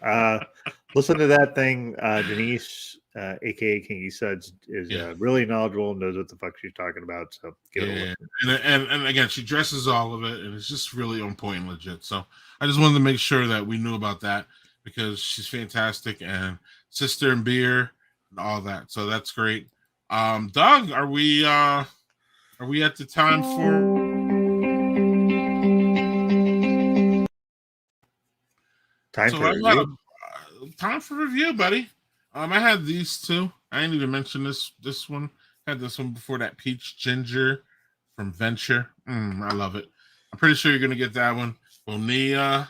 listen to that thing. Denise, aka Kingy Suds, is really knowledgeable and knows what the fuck she's talking about. So give it a listen. And again, she dresses all of it, and it's just really on point and legit. So I just wanted to make sure that we knew about that because she's fantastic and sister and beer and all that. So that's great. Doug, are we at the time for? Time for review, buddy. I had these two. I didn't even mention this one. I had this one before, that peach ginger from Venture. I love it. I'm pretty sure you're gonna get that one. Bonilla.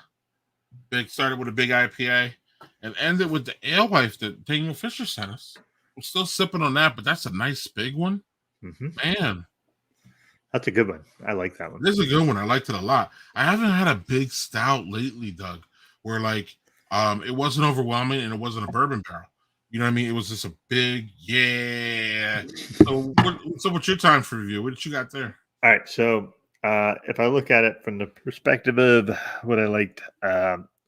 Started with a big IPA and ended with the alewife that Daniel Fisher sent us. I'm still sipping on that, but that's a nice big one. Man. That's a good one. I like that one. This is a good one. I liked it a lot. I haven't had a big stout lately, Doug, where like it wasn't overwhelming and it wasn't a bourbon barrel. You know what I mean? It was just a big So what's your time for review? What did you got there? All right. So if I look at it from the perspective of what I liked,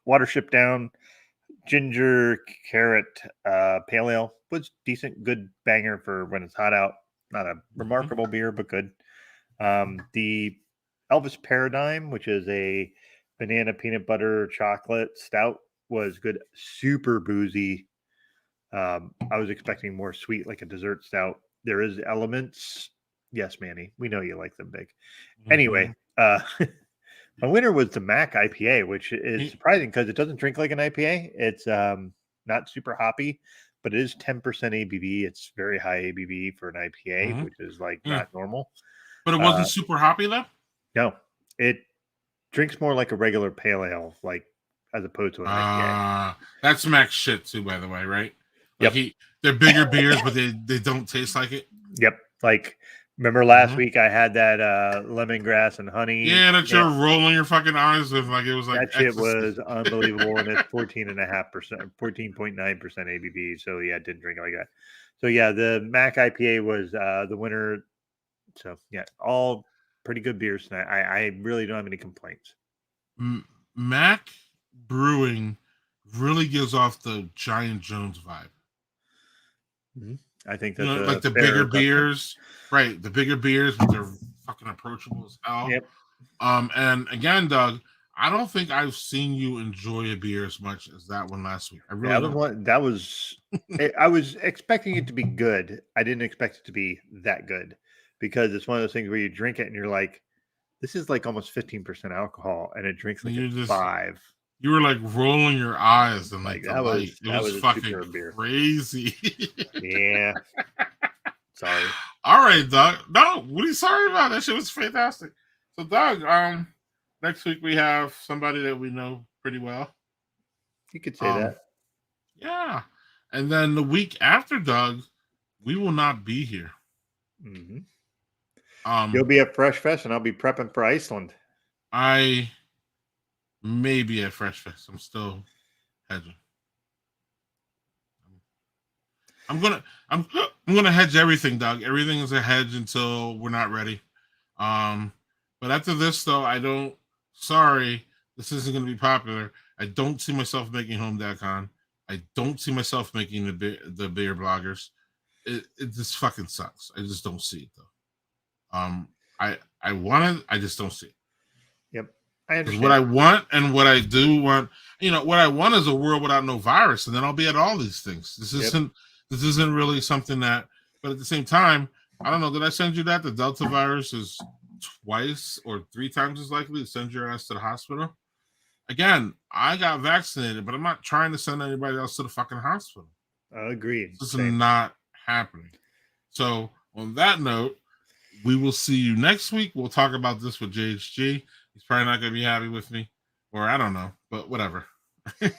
Watership Down, ginger, carrot, pale ale was decent, good banger for when it's hot out. Not a remarkable beer, but good. The Elvis Paradigm, which is a banana peanut butter chocolate stout, was good, super boozy. I was expecting more sweet, like a dessert stout. There is elements. Yes, Manny, we know you like them big. Anyway, my winner was the Mac IPA, which is surprising because it doesn't drink like an IPA. It's not super hoppy, but it is 10% ABV. It's very high ABV for an IPA, which is like not normal. But it wasn't super hoppy though? No, it drinks more like a regular pale ale, like as opposed to an IPA. That's Mac's shit too, by the way, right? Like they're bigger beers, but they don't taste like it. Yep. Like, remember last week I had that lemongrass and honey. Yeah, that you're rolling your fucking eyes with, like it was like that shit was unbelievable, and it's 14.5%, 14.9% ABV. So yeah, it didn't drink it like that. So yeah, the Mac IPA was the winner. So yeah, all pretty good beers tonight. I really don't have any complaints. Mac Brewing really gives off the Giant Jones vibe. I think that's like the bigger beers, right? The bigger beers, but they're fucking approachable as hell. Yep. And again, Doug, I don't think I've seen you enjoy a beer as much as that one last week. I really that was I was expecting it to be good. I didn't expect it to be that good because it's one of those things where you drink it and you're like, this is like almost 15% alcohol, and it drinks like 5. You were like rolling your eyes and like that was fucking crazy. Yeah. Sorry. All right, Doug. No, what are you sorry about? That shit was fantastic. So, Doug, next week we have somebody that we know pretty well. You could say that. Yeah. And then the week after, Doug, we will not be here. You'll be at Fresh Fest and I'll be prepping for Iceland. I may be at Fresh Fest. I'm still hedging. I'm gonna hedge everything, Doug. Everything is a hedge until we're not ready. But after this, though, sorry, this isn't gonna be popular. I don't see myself making Home.con. I don't see myself making the beer bloggers. It just fucking sucks. I just don't see it though. I want it. I just don't see it. Yep. I understand. What I want and what I do want, what I want is a world without no virus, and then I'll be at all these things. This isn't really something that, but at the same time, I don't know. Did I send you that? The Delta virus is twice or 3 times as likely to send your ass to the hospital. Again, I got vaccinated, but I'm not trying to send anybody else to the fucking hospital. Agreed. This is not happening. So, on that note, we will see you next week. We'll talk about this with JHG. He's probably not going to be happy with me, or I don't know, but whatever. All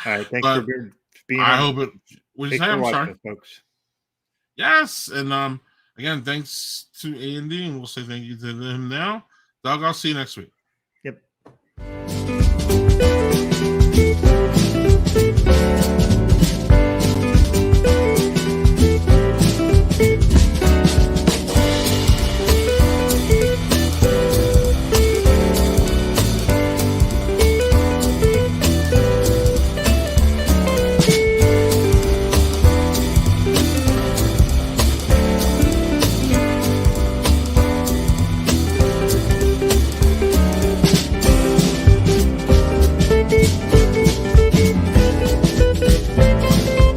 right. Thanks for being I on. hope it. What did you Thanks say? for I'm sorry. watching, folks. Yes, and again, thanks to A&D, and we'll say thank you to them now. Doug, I'll see you next week.